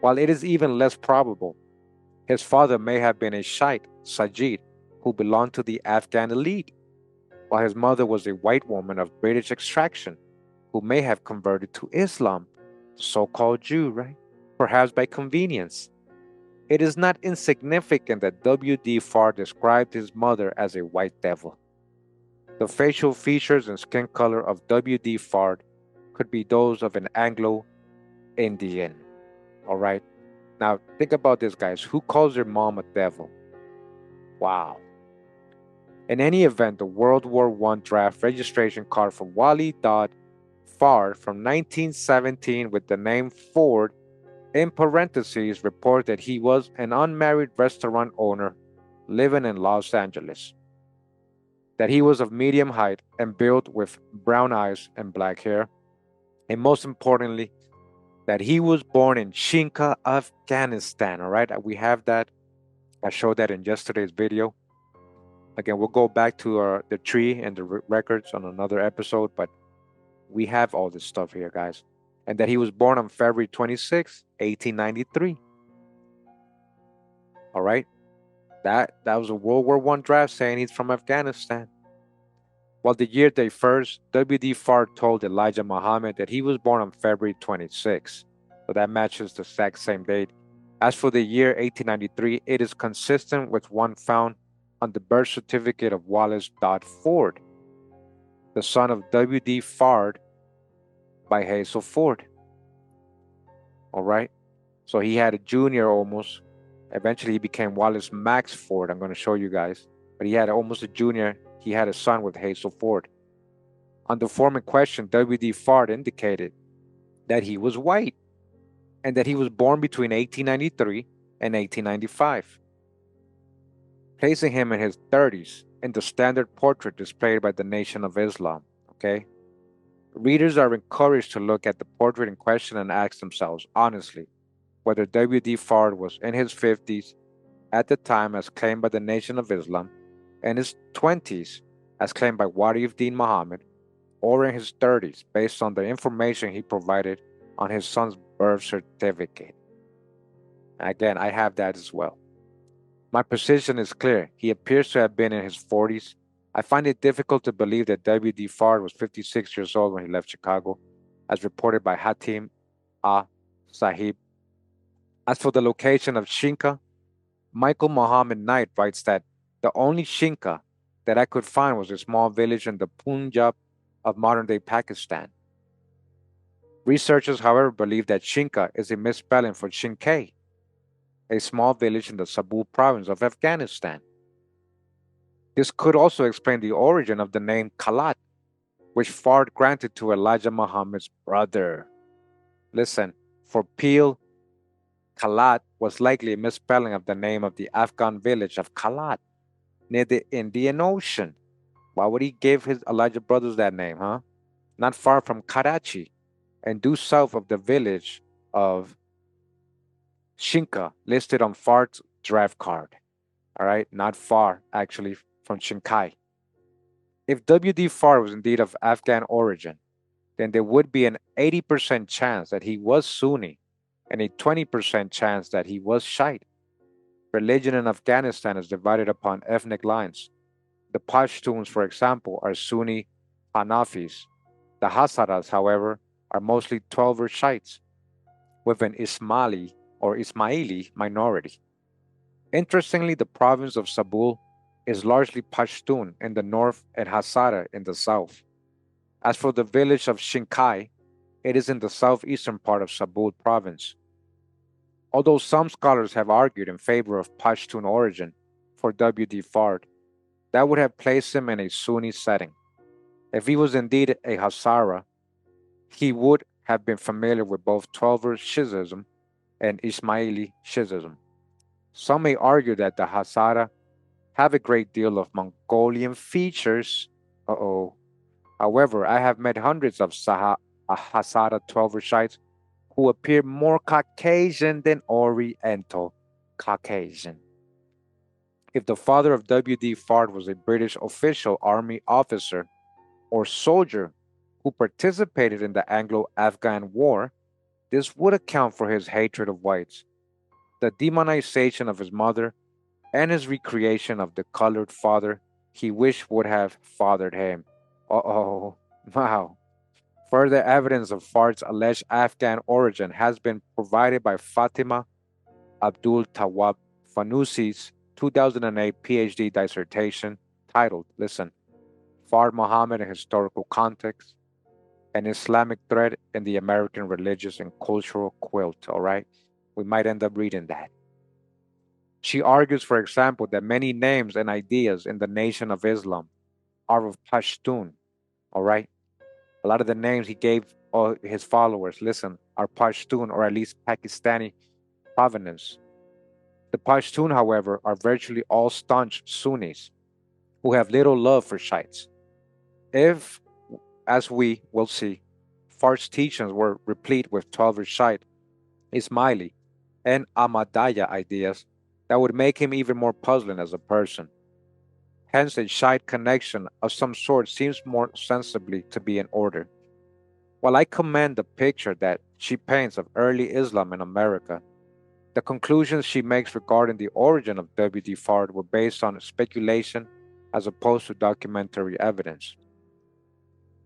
While it is even less probable, his father may have been a Shite Sajid who belonged to the Afghan elite, while his mother was a white woman of British extraction who may have converted to Islam, the so called Jew, right? Perhaps by convenience. It is not insignificant that W.D. Fard described his mother as a white devil. The facial features and skin color of W.D. Fard could be those of an Anglo Indian. All right. Now, think about this, guys. Who calls their mom a devil? Wow. In any event, the World War I draft registration card for Wally Dodd Fard from 1917 with the name Ford in parentheses report that he was an unmarried restaurant owner living in Los Angeles, that he was of medium height and built with brown eyes and black hair, and most importantly, that he was born in Shinka, Afghanistan. All right, we have that. I showed that in yesterday's video. Again, we'll go back to the tree and the records on another episode, but we have all this stuff here, guys. And that he was born on February 26, 1893. All right. That was a World War I draft saying he's from Afghanistan. While the year they first, W.D. Fard told Elijah Muhammad that he was born on February 26. So that matches the exact same date. As for the year 1893, it is consistent with one found on the birth certificate of Wallace D Fard, the son of W.D. Fard by Hazel Ford. All right. So he had a junior almost. Eventually he became Wallace Max Ford. I'm going to show you guys. But he had almost a junior. He had a son with Hazel Ford. On the form in question, W.D. Fard indicated that he was white and that he was born between 1893 and 1895, placing him in his 30s in the standard portrait displayed by the Nation of Islam. Okay? Readers are encouraged to look at the portrait in question and ask themselves honestly whether W.D. Fard was in his 50s at the time as claimed by the Nation of Islam, in his 20s as claimed by Muhammad, or in his 30s based on the information he provided on his son's birth certificate. Again, I have that as well. My position is clear. He appears to have been in his 40s. I find it difficult to believe that W.D. Fard was 56 years old when he left Chicago, as reported by Hatim A. Sahib. As for the location of Shinka, Michael Muhammad Knight writes that the only Shinka that I could find was a small village in the Punjab of modern-day Pakistan. Researchers, however, believe that Shinka is a misspelling for Shinkay, a small village in the Sabul province of Afghanistan. This could also explain the origin of the name Kalat, which Fard granted to Elijah Muhammad's brother. Listen, for Peel, Kalat was likely a misspelling of the name of the Afghan village of Kalat, near the Indian Ocean. Why would he give his Elijah brothers that name, huh? Not far from Karachi, and due south of the village of Shinka, listed on Fard's draft card. All right, not far actually from Shinkai. If W.D. Fard was indeed of Afghan origin, then there would be an 80% chance that he was Sunni and a 20% chance that he was Shiite. Religion in Afghanistan is divided upon ethnic lines. The Pashtuns, for example, are Sunni Hanafis. The Hazaras, however, are mostly Twelver Shiites, with an Ismaili minority. Interestingly, the province of Sabul is largely Pashtun in the north and Hazara in the south. As for the village of Shinkai, it is in the southeastern part of Sabul province. Although some scholars have argued in favor of Pashtun origin for W.D. Fard, that would have placed him in a Sunni setting. If he was indeed a Hazara, he would have been familiar with both Twelver Shiism and Ismaili Shiism. Some may argue that the Hazara have a great deal of Mongolian features. However, I have met hundreds of Hazara Twelver Shiites who appear more Caucasian than Oriental Caucasian. If the father of W.D. Fard was a British official, army officer, or soldier who participated in the Anglo-Afghan War, this would account for his hatred of whites, the demonization of his mother, and his recreation of the colored father he wished would have fathered him. Wow. Further evidence of Fard's alleged Afghan origin has been provided by Fatima Abdul Tawab Fanusi's 2008 PhD dissertation titled, listen, Fard Muhammad in Historical Context, an Islamic Thread in the American Religious and Cultural Quilt, all right? We might end up reading that. She argues, for example, that many names and ideas in the Nation of Islam are of Pashtun, all right? A lot of the names he gave all his followers, listen, are Pashtun or at least Pakistani provenance. The Pashtun, however, are virtually all staunch Sunnis who have little love for Shiites. If, as we will see, Fard's teachings were replete with Twelver Shiite, Ismaili, and Ahmadiyya ideas, that would make him even more puzzling as a person. Hence, a Shiite connection of some sort seems more sensibly to be in order. While I commend the picture that she paints of early Islam in America, the conclusions she makes regarding the origin of W.D. Fard were based on speculation as opposed to documentary evidence.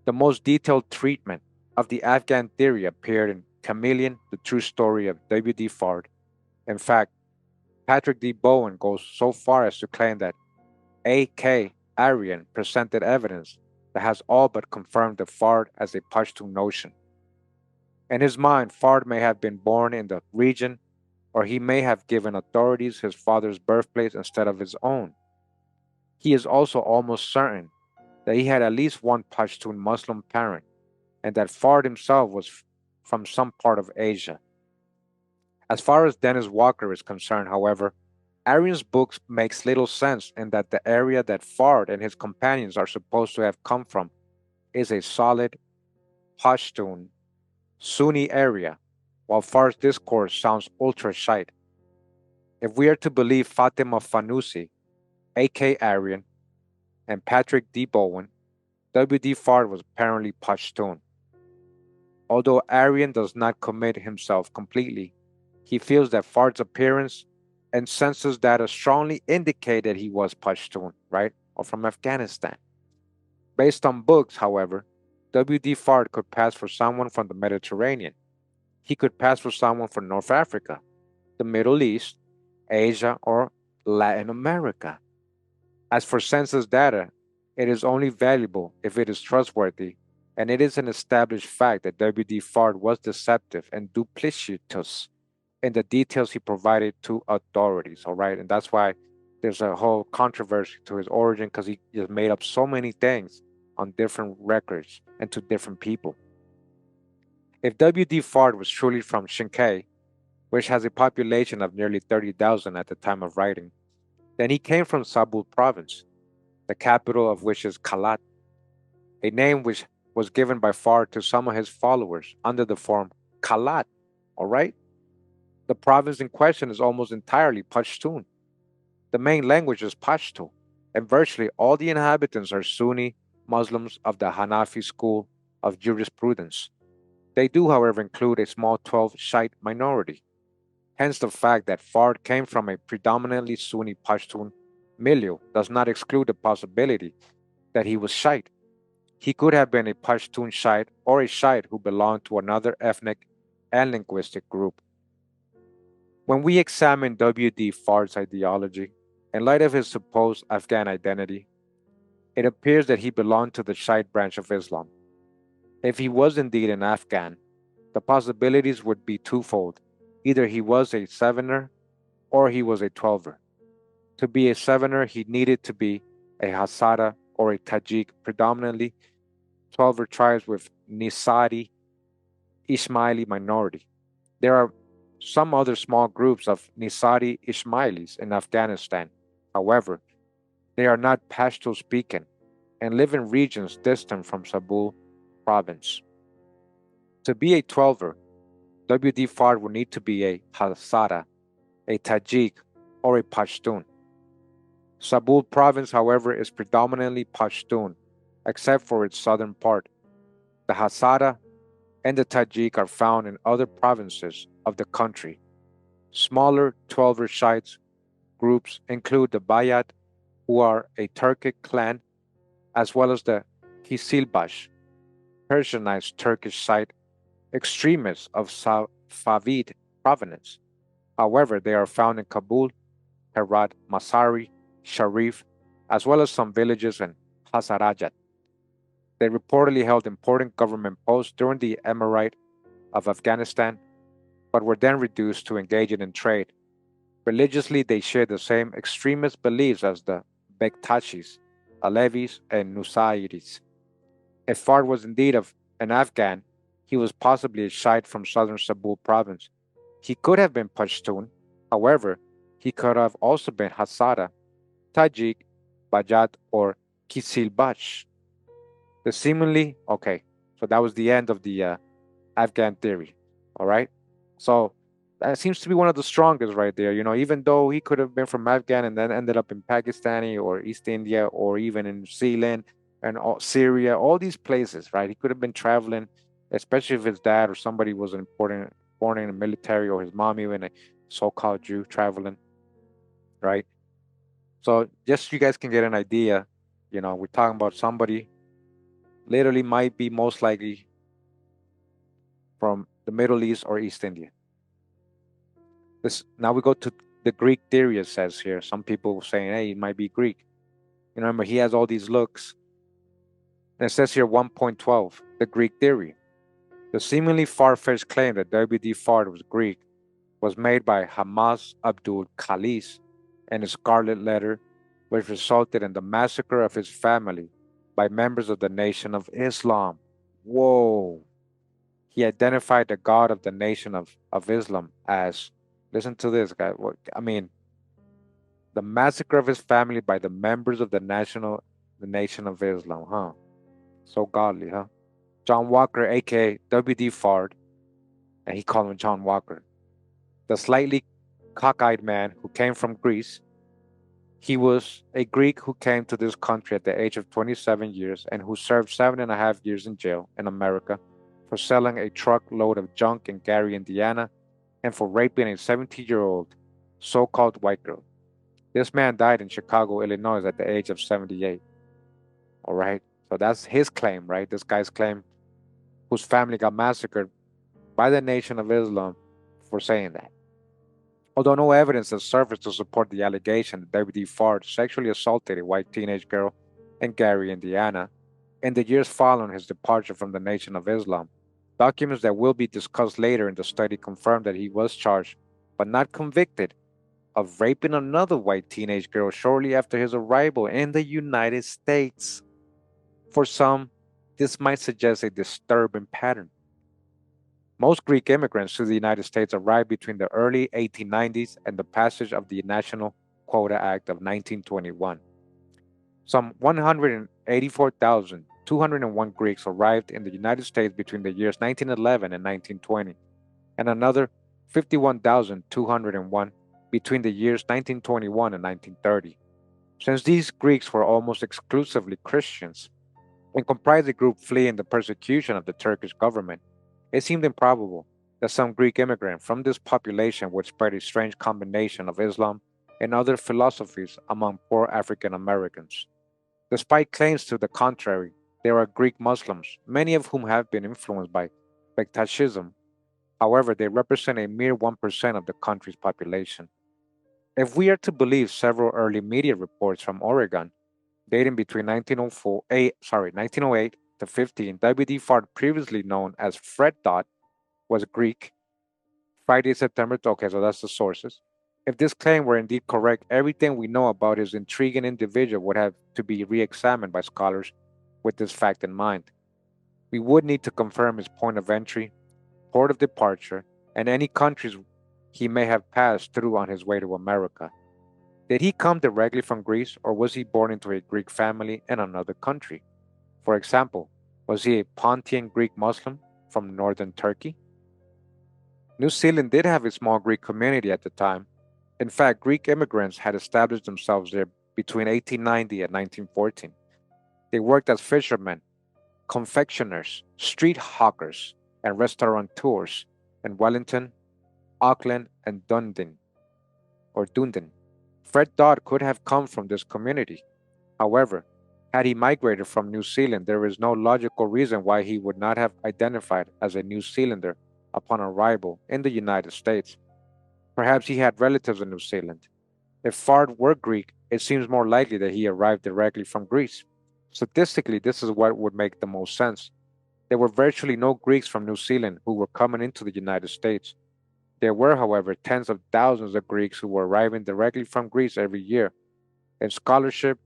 The most detailed treatment of the Afghan theory appeared in Chameleon, the True Story of W.D. Fard. In fact, Patrick D. Bowen goes so far as to claim that A.K. Aryan presented evidence that has all but confirmed the Fard as a Pashtun notion. In his mind, Fard may have been born in the region, or he may have given authorities his father's birthplace instead of his own. He is also almost certain that he had at least one Pashtun Muslim parent, and that Fard himself was from some part of Asia. As far as Dennis Walker is concerned, however, Aryan's book makes little sense in that the area that Fard and his companions are supposed to have come from is a solid Pashtun Sunni area, while Fard's discourse sounds ultra Shiite. If we are to believe Fatima Fanusi, A.K. Aryan, and Patrick D. Bowen, W.D. Fard was apparently Pashtun. Although Aryan does not commit himself completely, he feels that Fard's appearance and census data strongly indicate that he was Pashtun, right, or from Afghanistan. Based on books, however, W.D. Fard could pass for someone from the Mediterranean. He could pass for someone from North Africa, the Middle East, Asia, or Latin America. As for census data, it is only valuable if it is trustworthy, and it is an established fact that W.D. Fard was deceptive and duplicitous in the details he provided to authorities, all right? And that's why there's a whole controversy to his origin because he just made up so many things on different records and to different people. If W.D. Fard was truly from Shinkay, which has a population of nearly 30,000 at the time of writing, then he came from Sabul province, the capital of which is Kalat, a name which was given by Fard to some of his followers under the form Kalat, all right? The province in question is almost entirely Pashtun. The main language is Pashto, and virtually all the inhabitants are Sunni Muslims of the Hanafi school of jurisprudence. They do, however, include a small 12 Shiite minority. Hence, the fact that Fard came from a predominantly Sunni Pashtun milieu does not exclude the possibility that he was Shiite. He could have been a Pashtun Shiite or a Shiite who belonged to another ethnic and linguistic group. When we examine W.D. Fard's ideology, in light of his supposed Afghan identity, it appears that he belonged to the Shiite branch of Islam. If he was indeed an Afghan, the possibilities would be twofold. Either he was a Sevener or he was a Twelver. To be a Sevener, he needed to be a Hazara or a Tajik, predominantly Twelver tribes with Nisari Ismaili minority. There are some other small groups of Nisari Ismailis in Afghanistan. However, they are not Pashto speaking and live in regions distant from Sabul province. To be a Twelver, W.D. Fard would need to be a Hazara, a Tajik, or a Pashtun. Sabul province, however, is predominantly Pashtun, except for its southern part. The Hazara and the Tajik are found in other provinces of the country. Smaller Twelver Shiites groups include the Bayat, who are a Turkic clan, as well as the Kisilbash, Persianized Turkish Shiite extremists of Safavid provenance. However, they are found in Kabul, Herat, Masari, Sharif, as well as some villages in Hazarajat. They reportedly held important government posts during the Emirate of Afghanistan, but were then reduced to engaging in trade. Religiously, they share the same extremist beliefs as the Bektashis, Alevis, and Nusayris. If Fard was indeed an Afghan, he was possibly a Shiite from southern Sabul province. He could have been Pashtun, however, he could have also been Hazara, Tajik, Bajat, or Kisilbash. So that was the end of the Afghan theory, all right? So that seems to be one of the strongest right there. Even though he could have been from Afghan and then ended up in Pakistani or East India or even in New Zealand and Syria, all these places, right? He could have been traveling, especially if his dad or somebody was born in the military, or his mom even a so-called Jew traveling, right? So just so you guys can get an idea, we're talking about somebody literally might be most likely from the Middle East or East India. Now we go to the Greek theory, it says here. Some people saying, hey, he might be Greek. Remember, he has all these looks. And it says here 1.12, the Greek theory. The seemingly far-fetched claim that W.D. Fard was Greek was made by Hamas Abdul Khalis in a scarlet letter, which resulted in the massacre of his family by members of the Nation of Islam. Whoa. He identified the God of the Nation of Islam as, listen to this, guy. The massacre of his family by the members of the Nation of Islam, huh? So godly, huh? John Walker, aka W.D. Fard, and he called him John Walker, the slightly cockeyed man who came from Greece. He was a Greek who came to this country at the age of 27 years and who served 7.5 years in jail in America for selling a truckload of junk in Gary, Indiana, and for raping a 17-year-old so-called white girl. This man died in Chicago, Illinois at the age of 78. All right. So that's his claim, right? This guy's claim, whose family got massacred by the Nation of Islam for saying that. Although no evidence has surfaced to support the allegation that W.D. Fard sexually assaulted a white teenage girl in Gary, Indiana, in the years following his departure from the Nation of Islam, documents that will be discussed later in the study confirm that he was charged, but not convicted, of raping another white teenage girl shortly after his arrival in the United States. For some, this might suggest a disturbing pattern. Most Greek immigrants to the United States arrived between the early 1890s and the passage of the National Quota Act of 1921. Some 184,201 Greeks arrived in the United States between the years 1911 and 1920, and another 51,201 between the years 1921 and 1930. Since these Greeks were almost exclusively Christians and comprised a group fleeing the persecution of the Turkish government, it seemed improbable that some Greek immigrant from this population would spread a strange combination of Islam and other philosophies among poor African Americans. Despite claims to the contrary, there are Greek Muslims, many of whom have been influenced by Bektashism. However, they represent a mere 1% of the country's population. If we are to believe several early media reports from Oregon, dating between 1908 to 15, W.D. Fard, previously known as Fred Dodd, was Greek. Friday, September, okay, so that's the sources. If this claim were indeed correct, everything we know about his intriguing individual would have to be re examined by scholars with this fact in mind. We would need to confirm his point of entry, port of departure, and any countries he may have passed through on his way to America. Did he come directly from Greece, or was he born into a Greek family in another country? For example, was he a Pontian Greek Muslim from northern Turkey? New Zealand did have a small Greek community at the time. In fact, Greek immigrants had established themselves there between 1890 and 1914. They worked as fishermen, confectioners, street hawkers, and restaurateurs in Wellington, Auckland, and Dunedin. Fred Dodd could have come from this community. However, had he migrated from New Zealand, there is no logical reason why he would not have identified as a New Zealander upon arrival in the United States. Perhaps he had relatives in New Zealand. If Fard were Greek, it seems more likely that he arrived directly from Greece. Statistically, this is what would make the most sense. There were virtually no Greeks from New Zealand who were coming into the United States. There were, however, tens of thousands of Greeks who were arriving directly from Greece every year. In scholarship,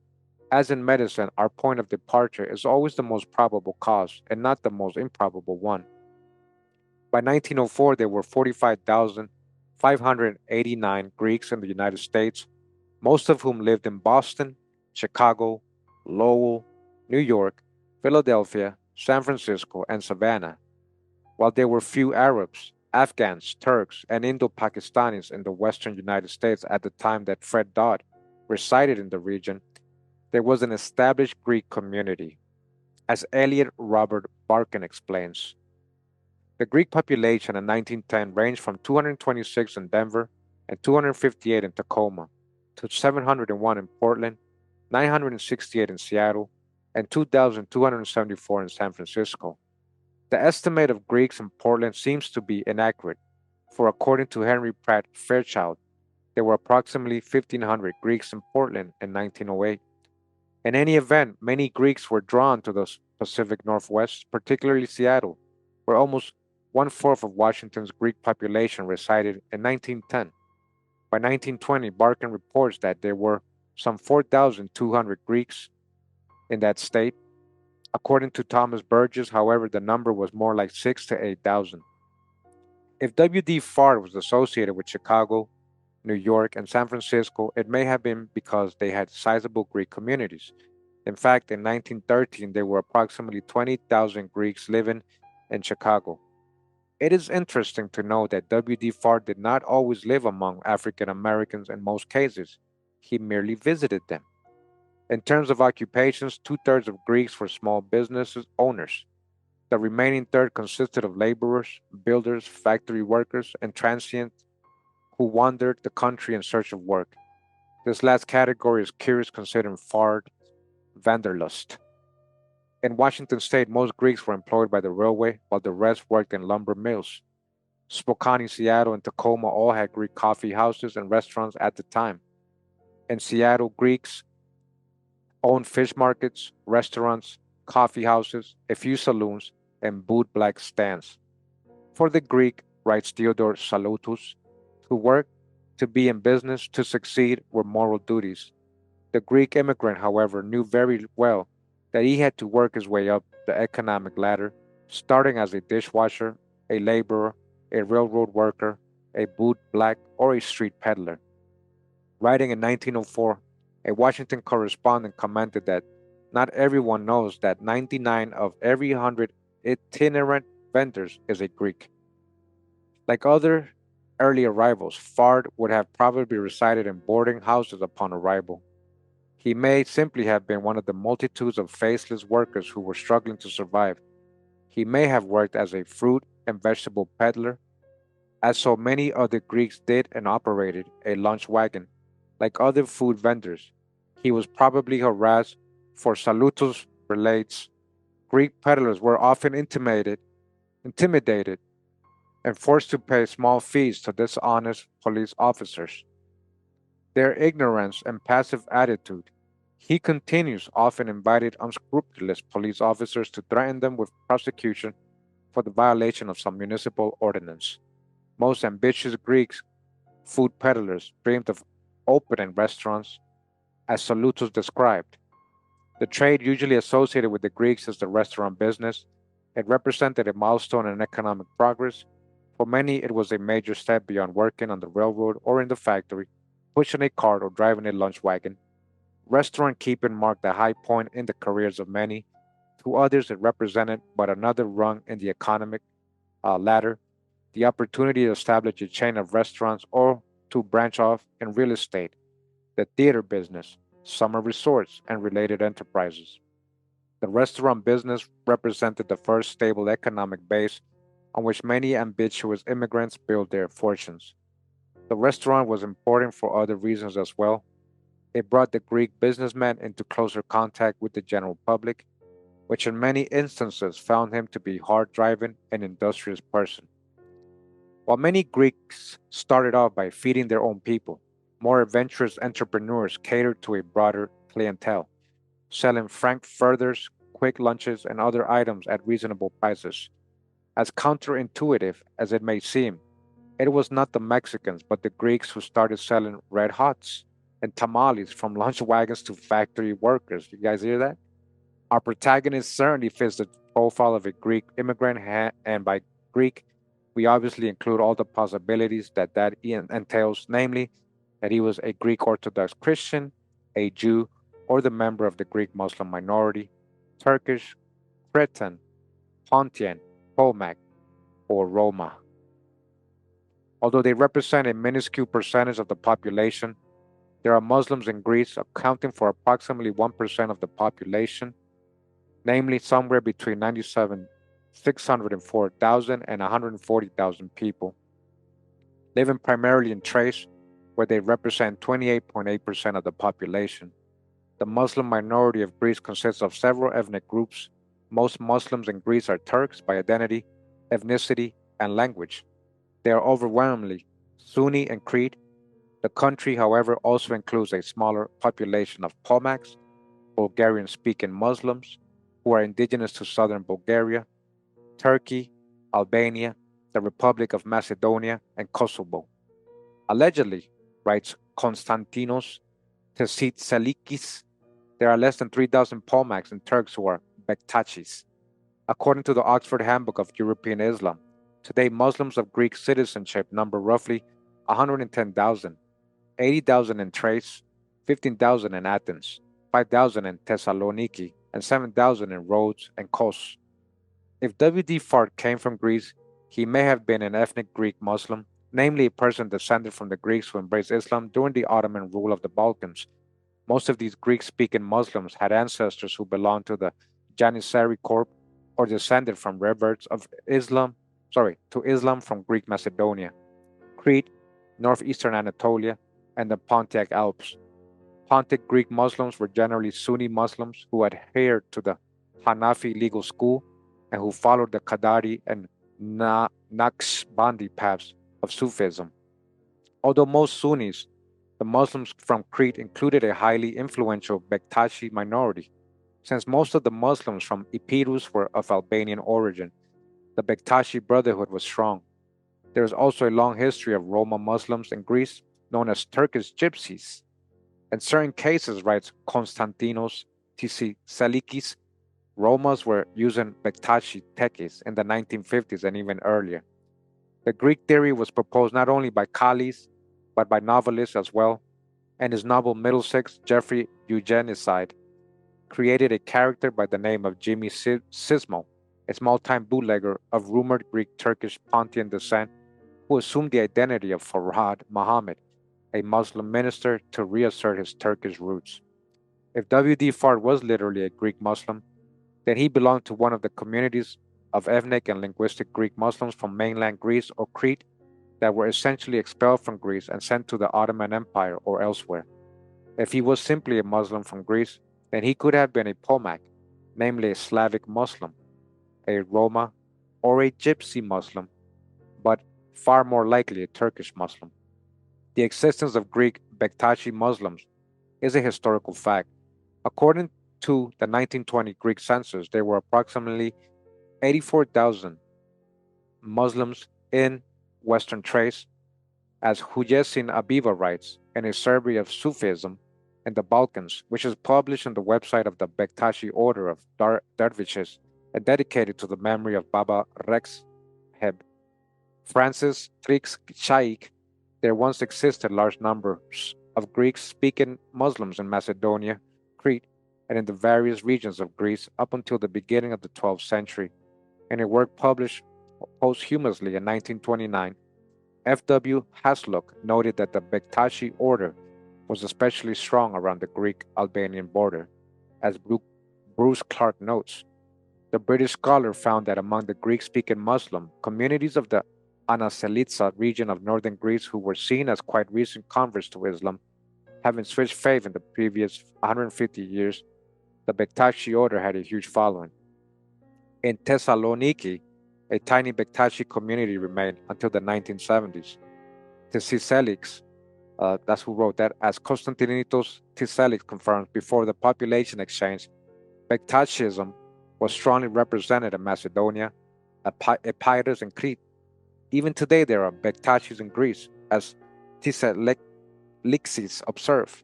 as in medicine, our point of departure is always the most probable cause and not the most improbable one. By 1904, there were 45,589 Greeks in the United States, most of whom lived in Boston, Chicago, Lowell, New York, Philadelphia, San Francisco, and Savannah. While there were few Arabs, Afghans, Turks, and Indo-Pakistanis in the western United States at the time that Fred Dodd resided in the region, there was an established Greek community. As Elliot Robert Barkin explains, the Greek population in 1910 ranged from 226 in Denver and 258 in Tacoma to 701 in Portland, 968 in Seattle, and 2,274 in San Francisco. The estimate of Greeks in Portland seems to be inaccurate, for according to Henry Pratt Fairchild, there were approximately 1,500 Greeks in Portland in 1908. In any event, many Greeks were drawn to the Pacific Northwest, particularly Seattle, where almost one-fourth of Washington's Greek population resided in 1910. By 1920, Barkin reports that there were some 4,200 Greeks in that state. According to Thomas Burgess, however, the number was more like 6,000 to 8,000. If W.D. Fard was associated with Chicago, New York, and San Francisco, it may have been because they had sizable Greek communities. In fact, in 1913, there were approximately 20,000 Greeks living in Chicago. It is interesting to note that W.D. Fard did not always live among African Americans in most cases. He merely visited them. In terms of occupations, two-thirds of Greeks were small business owners. The remaining third consisted of laborers, builders, factory workers, and transients who wandered the country in search of work. This last category is curious considering Fard Vanderlust. In Washington state, most Greeks were employed by the railway, while the rest worked in lumber mills. Spokane, Seattle, and Tacoma all had Greek coffee houses and restaurants at the time. In Seattle, Greeks owned fish markets, restaurants, coffee houses, a few saloons, and bootblack stands. For the Greek, writes Theodore Salutus, to work, to be in business, to succeed were moral duties. The Greek immigrant, however, knew very well that he had to work his way up the economic ladder, starting as a dishwasher, a laborer, a railroad worker, a boot black, or a street peddler. Writing in 1904, a Washington correspondent commented that not everyone knows that 99 of every 100 itinerant vendors is a Greek. Like other early arrivals, Fard would have probably resided in boarding houses upon arrival. He may simply have been one of the multitudes of faceless workers who were struggling to survive. He may have worked as a fruit and vegetable peddler, as so many other Greeks did, and operated a lunch wagon. Like other food vendors, he was probably harassed, for Salutus relates Greek peddlers were often intimidated, and forced to pay small fees to dishonest police officers. Their ignorance and passive attitude, he continues, often invited unscrupulous police officers to threaten them with prosecution for the violation of some municipal ordinance. Most ambitious Greeks, food peddlers, dreamed of opening restaurants, as Salutus described. The trade usually associated with the Greeks is the restaurant business. It represented a milestone in economic progress. For many, it was a major step beyond working on the railroad or in the factory, pushing a cart or driving a lunch wagon. Restaurant keeping marked a high point in the careers of many. To others, it represented but another rung in the economic ladder, the opportunity to establish a chain of restaurants or to branch off in real estate, the theater business, summer resorts, and related enterprises. The restaurant business represented the first stable economic base on which many ambitious immigrants built their fortunes. The restaurant was important for other reasons as well. It brought the Greek businessman into closer contact with the general public, which in many instances found him to be hard driving and industrious person. While many Greeks started off by feeding their own people, more adventurous entrepreneurs catered to a broader clientele, selling frankfurters, quick lunches, and other items at reasonable prices. As counterintuitive as it may seem, it was not the Mexicans but the Greeks who started selling red hots and tamales from lunch wagons to factory workers. You guys hear that? Our protagonist certainly fits the profile of a Greek immigrant, and by Greek, we obviously include all the possibilities that entails, namely, that he was a Greek Orthodox Christian, a Jew, or the member of the Greek Muslim minority, Turkish, Cretan, Pontian, Pomac, or Roma. Although they represent a minuscule percentage of the population, there are Muslims in Greece accounting for approximately 1% of the population, namely somewhere between 604,000 and 140,000 people, living primarily in Thrace, where they represent 28.8% of the population. The Muslim minority of Greece consists of several ethnic groups. Most Muslims in Greece are Turks by identity, ethnicity, and language. They are overwhelmingly Sunni and Crete. The country, however, also includes a smaller population of Pomaks, Bulgarian speaking Muslims, who are indigenous to southern Bulgaria, Turkey, Albania, the Republic of Macedonia, and Kosovo. Allegedly, writes Konstantinos Tesitsalikis, there are less than 3,000 Pomaks and Turks who are Bektachis. According to the Oxford Handbook of European Islam, today Muslims of Greek citizenship number roughly 110,000, 80,000 in Thrace, 15,000 in Athens, 5,000 in Thessaloniki, and 7,000 in Rhodes and Kos. If W.D. Fard came from Greece, he may have been an ethnic Greek Muslim, namely a person descended from the Greeks who embraced Islam during the Ottoman rule of the Balkans. Most of these Greek speaking Muslims had ancestors who belonged to the Janissary Corps, or descended from reverts of Islam from Greek Macedonia, Crete, northeastern Anatolia, and the Pontic Alps. Pontic Greek Muslims were generally Sunni Muslims who adhered to the Hanafi legal school and who followed the Qadari and Naqshbandi paths of Sufism. Although most Sunnis, the Muslims from Crete included a highly influential Bektashi minority. Since most of the Muslims from Epirus were of Albanian origin, the Bektashi Brotherhood was strong. There is also a long history of Roma Muslims in Greece, known as Turkish Gypsies. In certain cases, writes Konstantinos Tisalikis, Romas were using Bektashi tekes in the 1950s and even earlier. The Greek theory was proposed not only by Callis, but by novelists as well, and his novel Middlesex, Geoffrey Eugenicide, created a character by the name of Jimmy Sismo, a small-time bootlegger of rumored Greek-Turkish Pontian descent who assumed the identity of Farhad Muhammad, a Muslim minister, to reassert his Turkish roots. If W.D. Fard was literally a Greek Muslim, then he belonged to one of the communities of ethnic and linguistic Greek Muslims from mainland Greece or Crete that were essentially expelled from Greece and sent to the Ottoman Empire or elsewhere. If he was simply a Muslim from Greece, then he could have been a Pomak, namely a Slavic Muslim, a Roma, or a Gypsy Muslim, but far more likely a Turkish Muslim. The existence of Greek Bektashi Muslims is a historical fact. According to the 1920 Greek census, there were approximately 84,000 Muslims in Western Thrace, as Huyesin Abiva writes in a survey of Sufism in the Balkans, which is published on the website of the Bektashi Order of Dervishes and dedicated to the memory of Baba Rexheb Francis Trix Shaikh. There once existed large numbers of Greek-speaking Muslims in Macedonia, Crete, and in the various regions of Greece up until the beginning of the 12th century. In a work published posthumously in 1929, F.W. Hasluck noted that the Bektashi order was especially strong around the Greek-Albanian border. As Bruce Clark notes, the British scholar found that among the Greek-speaking Muslim communities of the Anaselitsa region of northern Greece who were seen as quite recent converts to Islam, having switched faith in the previous 150 years, the Bektashi order had a huge following. In Thessaloniki, a tiny Bektashi community remained until the 1970s. Thessalix, that's who wrote that, as Konstantinitos Thessalix confirms before the population exchange, Bektashism was strongly represented in Macedonia, Epirus, and Crete. Even today, there are Bektashis in Greece, as Tisalikis observe.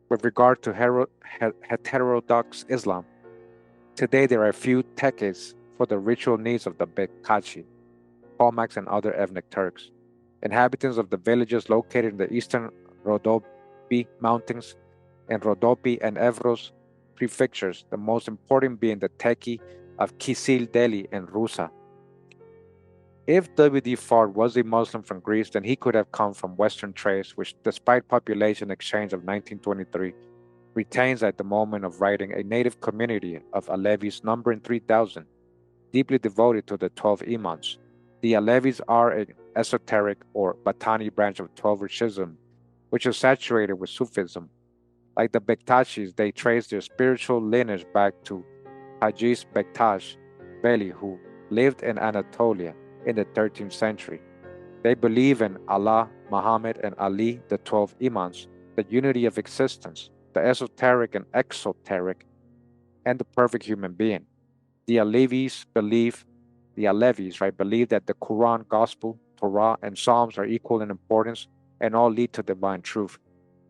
With regard to heterodox Islam, today there are few tekes for the ritual needs of the Bektashi, Pomaks, and other ethnic Turks. Inhabitants of the villages located in the eastern Rhodope Mountains and Rhodope and Evros prefectures, the most important being the teki of Kisil Deli and Rusa. If W.D. Fard was a Muslim from Greece, then he could have come from Western Thrace, which, despite population exchange of 1923, retains at the moment of writing a native community of Alevis numbering 3,000, deeply devoted to the 12 Imams. The Alevis are an esoteric or Batani branch of 12 Rishism, which is saturated with Sufism. Like the Bektashis, they trace their spiritual lineage back to Hajiz Bektash Veli, who lived in Anatolia in the 13th century. They believe in Allah, Muhammad, and Ali, the 12 Imams, the unity of existence, the esoteric and exoteric, and the perfect human being. The Alevis believe that the Quran, Gospel, Torah, and Psalms are equal in importance and all lead to divine truth.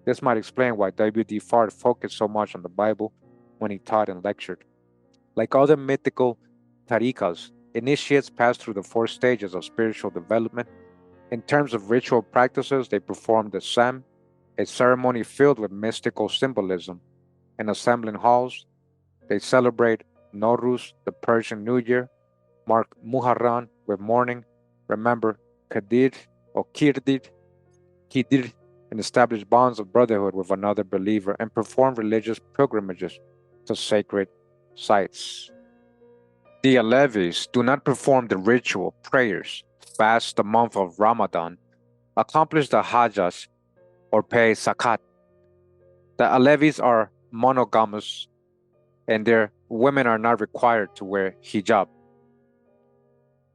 This might explain why W.D. Fard focused so much on the Bible when he taught and lectured. Like other mythical tariqas, initiates pass through the 4 stages of spiritual development. In terms of ritual practices, they perform the Sam, a ceremony filled with mystical symbolism. In assembling halls, they celebrate Nowruz, the Persian New Year, mark Muharram with mourning, remember Kadir or Kidir, and establish bonds of brotherhood with another believer, and perform religious pilgrimages to sacred sites. The Alevis do not perform the ritual prayers, fast the month of Ramadan, accomplish the Hajjs, or pay zakat. The Alevis are monogamous and their women are not required to wear hijab.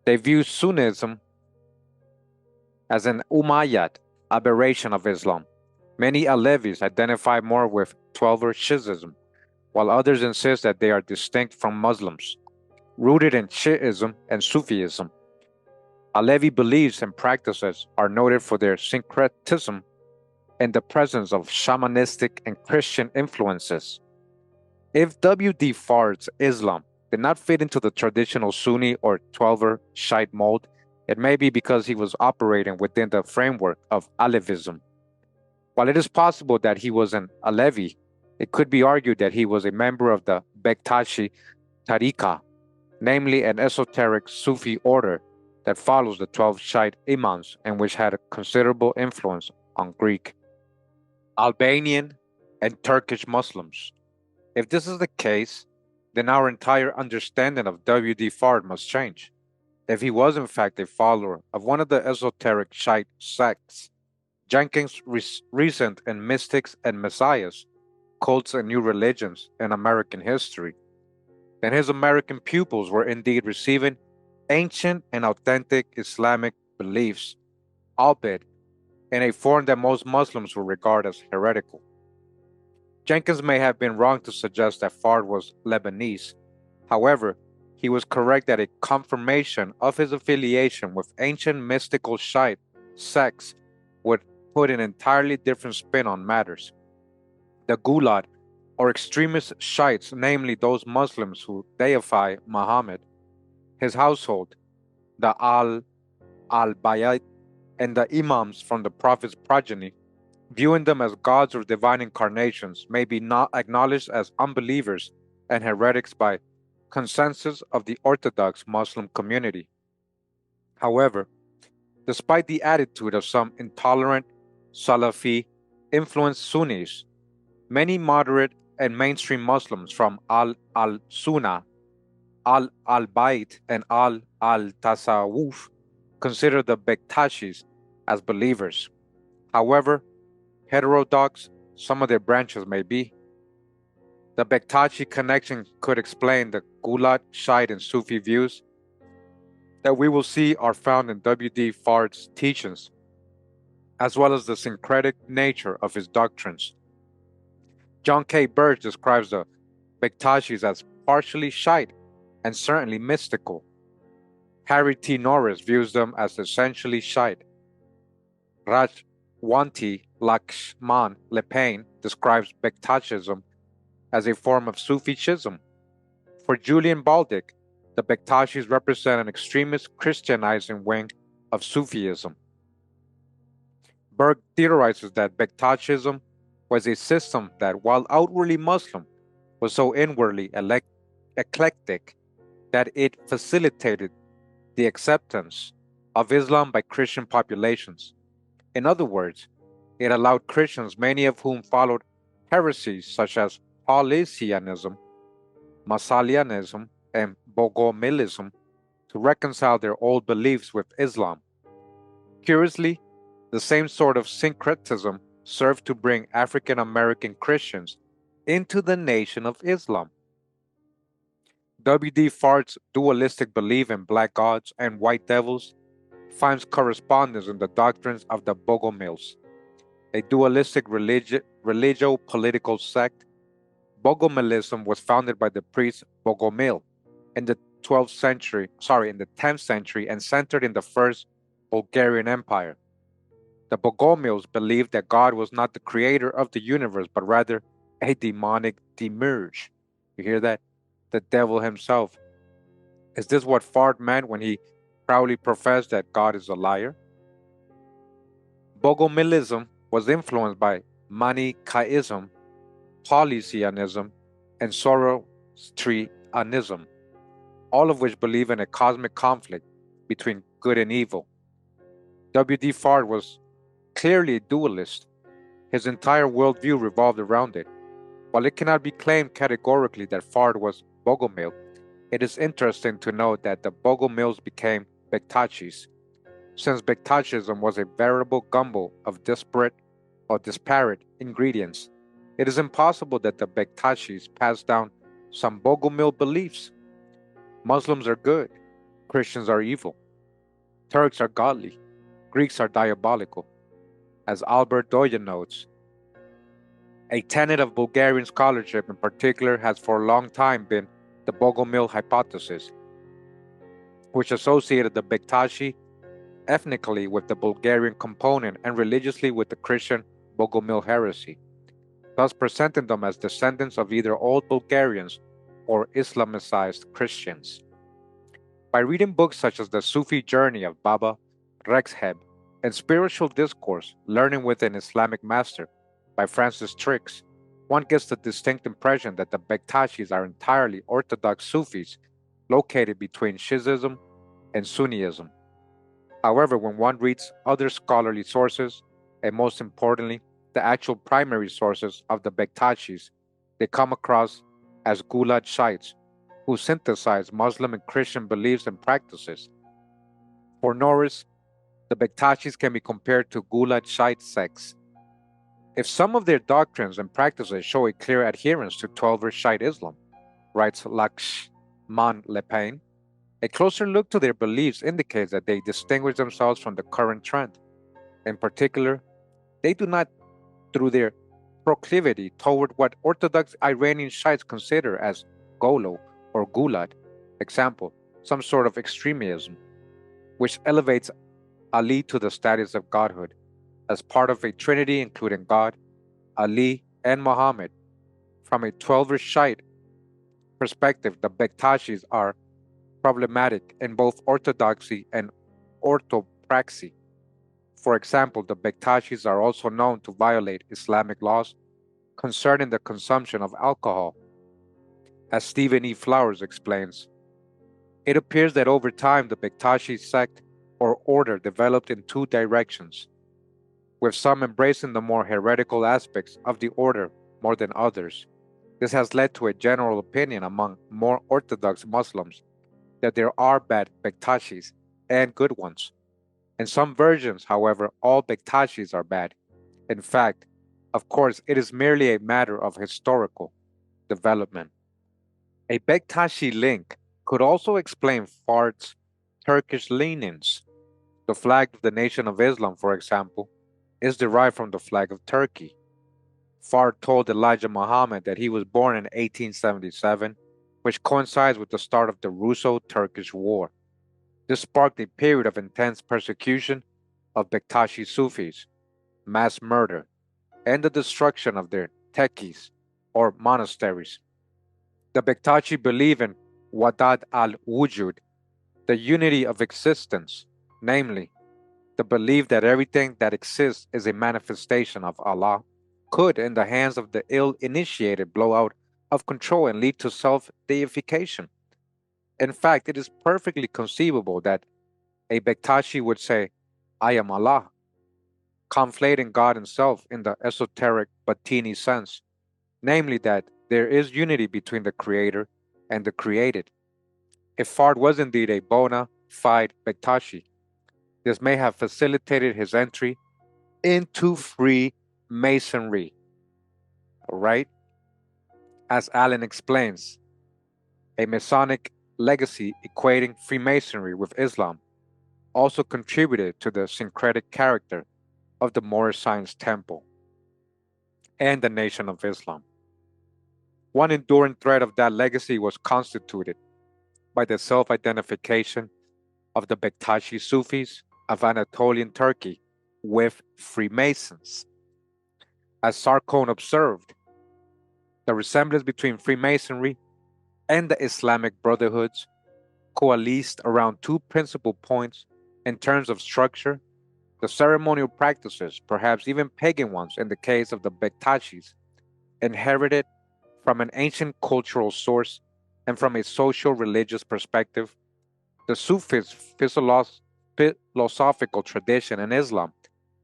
They view Sunnism as an Umayyad aberration of Islam. Many Alevis identify more with Twelver Shi'ism, while others insist that they are distinct from Muslims, rooted in Shi'ism and Sufism. Alevi beliefs and practices are noted for their syncretism and the presence of shamanistic and Christian influences. If W.D. Fard's Islam did not fit into the traditional Sunni or Twelver Shiite mold, it may be because he was operating within the framework of Alevism. While it is possible that he was an Alevi, it could be argued that he was a member of the Bektashi Tariqa, namely an esoteric Sufi order that follows the 12 Shiite Imams and which had a considerable influence on Greek, Albanian, and Turkish Muslims. If this is the case, then our entire understanding of W.D. Fard must change. If he was in fact a follower of one of the esoteric Shiite sects, Jenkins' recent in Mystics and Messiahs, Cults and New Religions in American History, then his American pupils were indeed receiving ancient and authentic Islamic beliefs, albeit in a form that most Muslims would regard as heretical. Jenkins may have been wrong to suggest that Fard was Lebanese. However, he was correct that a confirmation of his affiliation with ancient mystical Shiite sects would put an entirely different spin on matters. The Gulad, or extremist Shiites, namely those Muslims who deify Muhammad, his household, the al-Bayt, and the Imams from the Prophet's progeny, viewing them as gods or divine incarnations, may be not acknowledged as unbelievers and heretics by consensus of the Orthodox Muslim community. However, despite the attitude of some intolerant Salafi influenced Sunnis, many moderate and mainstream Muslims from al-Sunnah, al-Bayt, and al-Tasawwuf consider the Bektashis as believers. However heterodox some of their branches may be, the Bektashi connection could explain the Gulad, Shiite, and Sufi views that we will see are found in W.D. Fard's teachings, as well as the syncretic nature of his doctrines. John K. Birch describes the Bektashis as partially Shiite and certainly mystical. Harry T. Norris views them as essentially Shiite. Rajwanti Lakshman Lepane describes Bektashism as a form of Sufi schism. For Julian Baldick, the Bektashis represent an extremist Christianizing wing of Sufism. Berg theorizes that Bektashism was a system that, while outwardly Muslim, was so inwardly eclectic that it facilitated the acceptance of Islam by Christian populations. In other words, it allowed Christians, many of whom followed heresies such as Paulicianism, Massalianism, and Bogomilism, to reconcile their old beliefs with Islam. Curiously, the same sort of syncretism served to bring African American Christians into the Nation of Islam. W.D. Fard's dualistic belief in black gods and white devils finds correspondence in the doctrines of the Bogomils, a dualistic religio-political sect. Bogomilism was founded by the priest Bogomil in the 10th century and centered in the First Bulgarian Empire. The Bogomils believed that God was not the creator of the universe, but rather a demonic demiurge. You hear that? The devil himself. Is this what Fard meant when he proudly professed that God is a liar? Bogomilism was influenced by Manichaeism, Paulicianism, and Zoroastrianism, all of which believe in a cosmic conflict between good and evil. W.D. Fard was clearly a dualist. His entire worldview revolved around it. While it cannot be claimed categorically that Fard was Bogomil, It is interesting to note that the Bogomils became Bektachis, since Bektachism was a veritable gumbo of disparate ingredients. It is impossible that the Bektachis passed down some Bogomil beliefs. Muslims are good, Christians are evil, Turks are godly, Greeks are diabolical. As Albert Doyen notes, a tenet of Bulgarian scholarship in particular has for a long time been the Bogomil hypothesis, which associated the Bektashi ethnically with the Bulgarian component and religiously with the Christian Bogomil heresy, thus presenting them as descendants of either old Bulgarians or Islamicized Christians. By reading books such as The Sufi Journey of Baba Rexheb and Spiritual Discourse, Learning with an Islamic Master by Francis Triggs, one gets the distinct impression that the Bektashis are entirely Orthodox Sufis located between Shi'ism and Sunniism. However, when one reads other scholarly sources, and most importantly, the actual primary sources of the Bektashis, they come across as Gulad Shiites, who synthesize Muslim and Christian beliefs and practices. For Norris, the Bektashis can be compared to Gulad Shiite sects. If some of their doctrines and practices show a clear adherence to 12-verse Shiite Islam, writes Lakshman Lepain, a closer look to their beliefs indicates that they distinguish themselves from the current trend. In particular, they do not, through their proclivity toward what Orthodox Iranian Shiites consider as Golo or Gulad, example, some sort of extremism, which elevates Ali to the status of godhood, as part of a trinity including God, Ali, and Muhammad. From a 12-verse Shiite perspective, the Bektashis are problematic in both orthodoxy and orthopraxy. For example, the Bektashis are also known to violate Islamic laws concerning the consumption of alcohol. As Stephen E. Flowers explains, it appears that over time the Bektashi sect or order developed in two directions, with some embracing the more heretical aspects of the order more than others. This has led to a general opinion among more Orthodox Muslims that there are bad Bektashis and good ones. In some versions, however, all Bektashis are bad. In fact, of course, it is merely a matter of historical development. A Bektashi link could also explain Fard's Turkish leanings. The flag of the Nation of Islam, for example, is derived from the flag of Turkey. Fard told Elijah Muhammad that he was born in 1877, which coincides with the start of the Russo-Turkish War. This sparked a period of intense persecution of Bektashi Sufis, mass murder, and the destruction of their tekkes, or monasteries. The Bektashi believe in Wadad al-Wujud, the unity of existence, namely, the belief that everything that exists is a manifestation of Allah, could, in the hands of the ill-initiated, blow out of control and lead to self-deification. In fact, it is perfectly conceivable that a Bektashi would say, I am Allah, conflating God and self in the esoteric Batini sense, namely that there is unity between the Creator and the created. If Fard was indeed a bona fide Bektashi, this may have facilitated his entry into Freemasonry. All right? As Allen explains, a Masonic legacy equating Freemasonry with Islam also contributed to the syncretic character of the Moorish Science Temple and the Nation of Islam. One enduring thread of that legacy was constituted by the self-identification of the Bektashi Sufis of Anatolian Turkey with Freemasons. As Sarkon observed, the resemblance between Freemasonry and the Islamic Brotherhoods coalesced around two principal points in terms of structure, the ceremonial practices, perhaps even pagan ones in the case of the Bektashis, inherited from an ancient cultural source and from a social religious perspective, the Sufist philosophical tradition in Islam,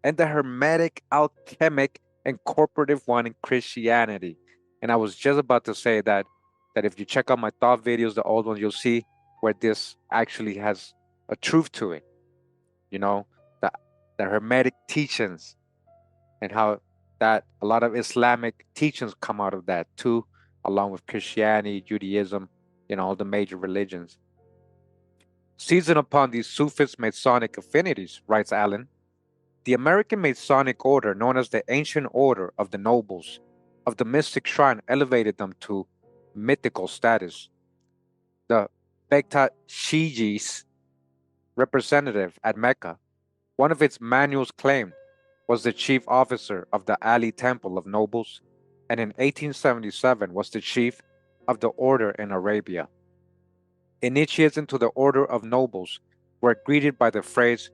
and the Hermetic, alchemic, and corporative one in Christianity. And I was just about to say that that if you check out my thought videos, the old ones, you'll see where this actually has a truth to it. You know, the, the Hermetic teachings and how that a lot of Islamic teachings come out of that too, along with Christianity, Judaism, all the major religions. Seizing upon these Sufist Masonic affinities, writes Allen, the American Masonic order, known as the Ancient Order of the Nobles of the Mystic Shrine, elevated them to mythical status. The Bektashi's representative at Mecca, one of its manuals claimed, was the chief officer of the Ali Temple of Nobles, and in 1877 was the chief of the order in Arabia. Initiates into the order of nobles were greeted by the phrase,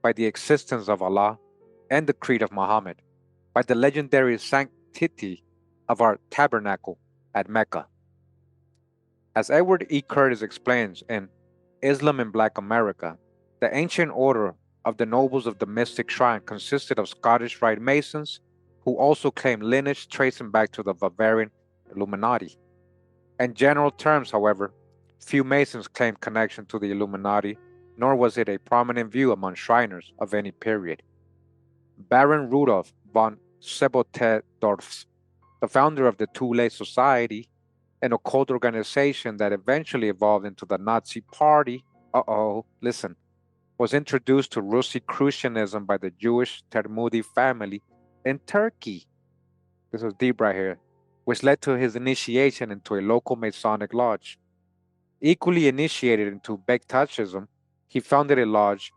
by the existence of Allah, and the creed of Muhammad, by the legendary sanctity of our tabernacle at Mecca. As Edward E. Curtis explains in Islam in Black America, the ancient order of the nobles of the mystic shrine consisted of Scottish Rite Masons who also claimed lineage tracing back to the Bavarian Illuminati. In general terms, however, few Masons claimed connection to the Illuminati, nor was it a prominent view among Shriners of any period. Baron Rudolf von Sebotedorf, the founder of the Thule Society, an occult organization that eventually evolved into the Nazi Party, was introduced to Rosicrucianism by the Jewish Termudi family in Turkey. This was deep right here, which led to his initiation into a local Masonic lodge. Equally initiated into Bektashism, he founded a lodge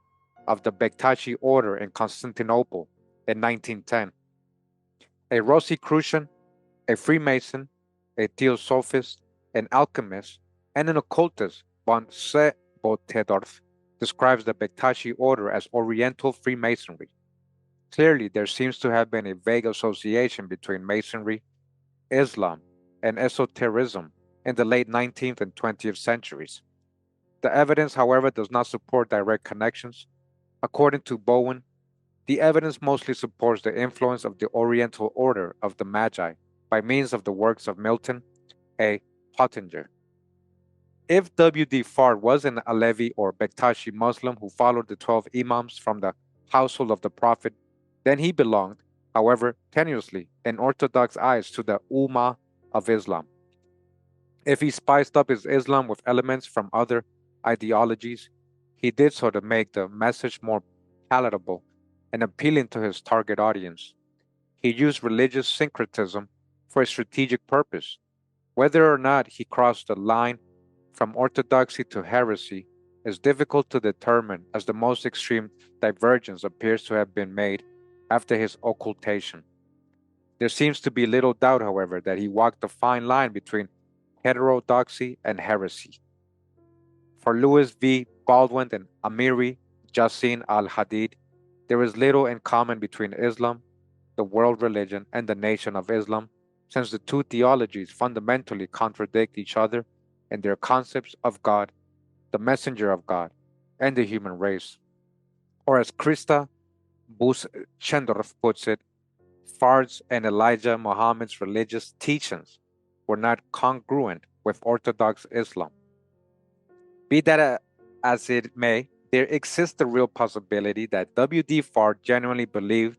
of the Bektashi order in Constantinople in 1910. A Rosicrucian, a Freemason, a Theosophist, an alchemist, and an occultist, von Sebotedorf describes the Bektashi order as Oriental Freemasonry. Clearly, there seems to have been a vague association between Masonry, Islam, and esotericism in the late 19th and 20th centuries. The evidence, however, does not support direct connections. According to Bowen, the evidence mostly supports the influence of the Oriental order of the Magi by means of the works of Milton A. Pottinger. If W. D. Fard was an Alevi or Bektashi Muslim who followed the 12 Imams from the household of the Prophet, then he belonged, however tenuously, in Orthodox eyes to the Ummah of Islam. If he spiced up his Islam with elements from other ideologies, he did so to make the message more palatable and appealing to his target audience. He used religious syncretism for a strategic purpose. Whether or not he crossed the line from orthodoxy to heresy is difficult to determine, as the most extreme divergence appears to have been made after his occultation. There seems to be little doubt, however, that he walked the fine line between heterodoxy and heresy. For Louis V. Baldwin and Amiri Yassin al-Hadid, there is little in common between Islam, the world religion, and the Nation of Islam, since the two theologies fundamentally contradict each other in their concepts of God, the messenger of God, and the human race. Or as Krista Busch-Chendorf puts it, Fard's and Elijah Muhammad's religious teachings were not congruent with Orthodox Islam. Be that as it may, there exists the real possibility that W. D. Fard genuinely believed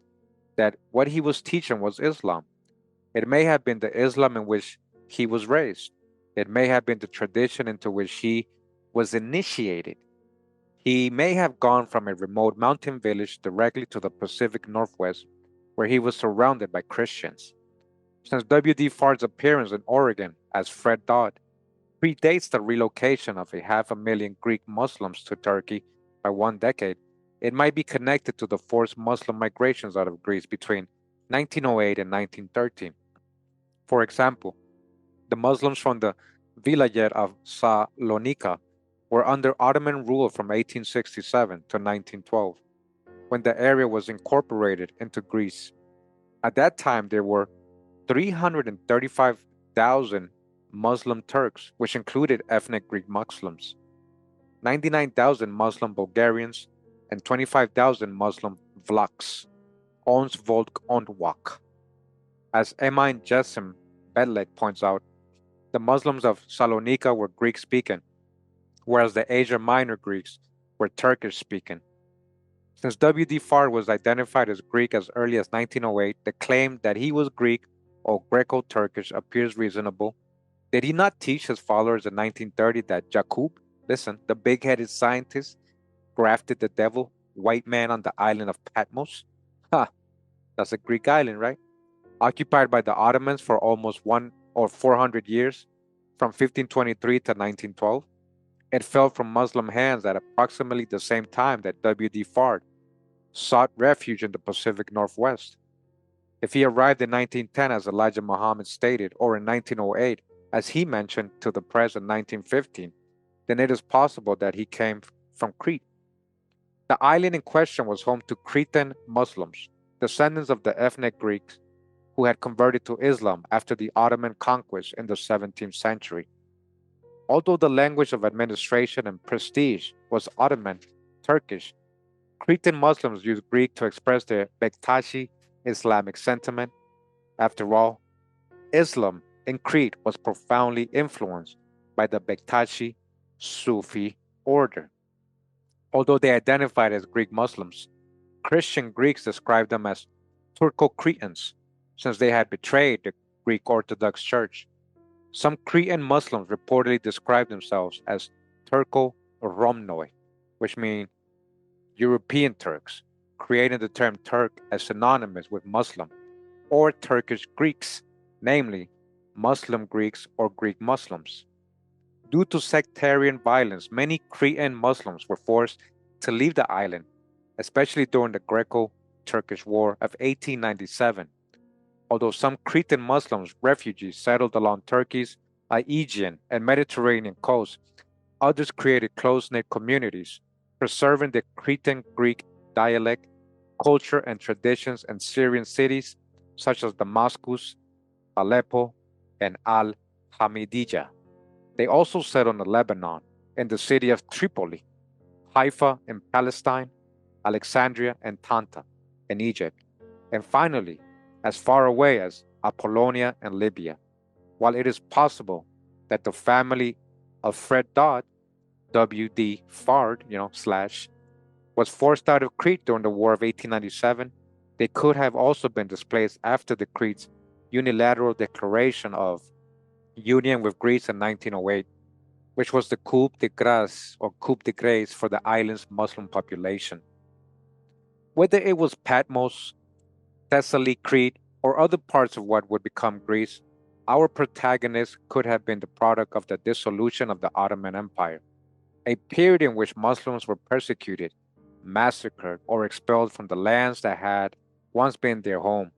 that what he was teaching was Islam. It may have been the Islam in which he was raised. It may have been the tradition into which he was initiated. He may have gone from a remote mountain village directly to the Pacific Northwest, where he was surrounded by Christians. Since W. D. Fard's appearance in Oregon as Fred Dodd predates the relocation of 500,000 Greek Muslims to Turkey by 1 decade, it might be connected to the forced Muslim migrations out of Greece between 1908 and 1913. For example, the Muslims from the Vilayet of Salonika were under Ottoman rule from 1867 to 1912, when the area was incorporated into Greece. At that time, there were 335,000 Muslim Turks, which included ethnic Greek Muslims, 99,000 Muslim Bulgarians, and 25,000 Muslim Vlachs, ons Volk und Wak. As Emin Jessim Bedlek points out, The Muslims of Salonika were Greek speaking, whereas the Asia Minor Greeks were Turkish speaking. Since W.D. Fard was identified as Greek as early as 1908, the claim that he was Greek or Greco-Turkish appears reasonable. Did he not teach his followers in 1930 that Jakub, listen, the big-headed scientist, grafted the devil, white man on the island of Patmos? Ha, that's a Greek island, right? Occupied by the Ottomans for almost 400 years, from 1523 to 1912. It fell from Muslim hands at approximately the same time that W.D. Fard sought refuge in the Pacific Northwest. If he arrived in 1910, as Elijah Muhammad stated, or in 1908, as he mentioned to the press in 1915, then it is possible that he came from Crete. The island in question was home to Cretan Muslims, descendants of the ethnic Greeks who had converted to Islam after the Ottoman conquest in the 17th century. Although the language of administration and prestige was Ottoman, Turkish, Cretan Muslims used Greek to express their Bektashi Islamic sentiment. After all, Islam in Crete was profoundly influenced by the Bektashi Sufi order. Although they identified as Greek Muslims, Christian Greeks described them as Turco-Cretans, since they had betrayed the Greek Orthodox Church. Some Cretan Muslims reportedly described themselves as Turco-Romnoi, which means European Turks, creating the term Turk as synonymous with Muslim, or Turkish Greeks, namely Muslim Greeks or Greek Muslims. Due to sectarian violence, many Cretan Muslims were forced to leave the island, especially during the Greco-Turkish War of 1897. Although some Cretan Muslims refugees settled along Turkey's Aegean and Mediterranean coast, others created close-knit communities, preserving the Cretan Greek dialect, culture, and traditions in Syrian cities such as Damascus, Aleppo, and Al-Hamidiyya. They also settled in Lebanon, in the city of Tripoli, Haifa in Palestine, Alexandria and Tanta in Egypt, and finally, as far away as Apollonia and Libya. While it is possible that the family of Fred Dodd, W.D. Fard, was forced out of Crete during the War of 1897, they could have also been displaced after the Crete's unilateral declaration of union with Greece in 1908, which was the coup de grace or coup de grace for the island's Muslim population. Whether it was Patmos, Thessaly, Crete, or other parts of what would become Greece, our protagonist could have been the product of the dissolution of the Ottoman Empire, a period in which Muslims were persecuted, massacred, or expelled from the lands that had once been their home.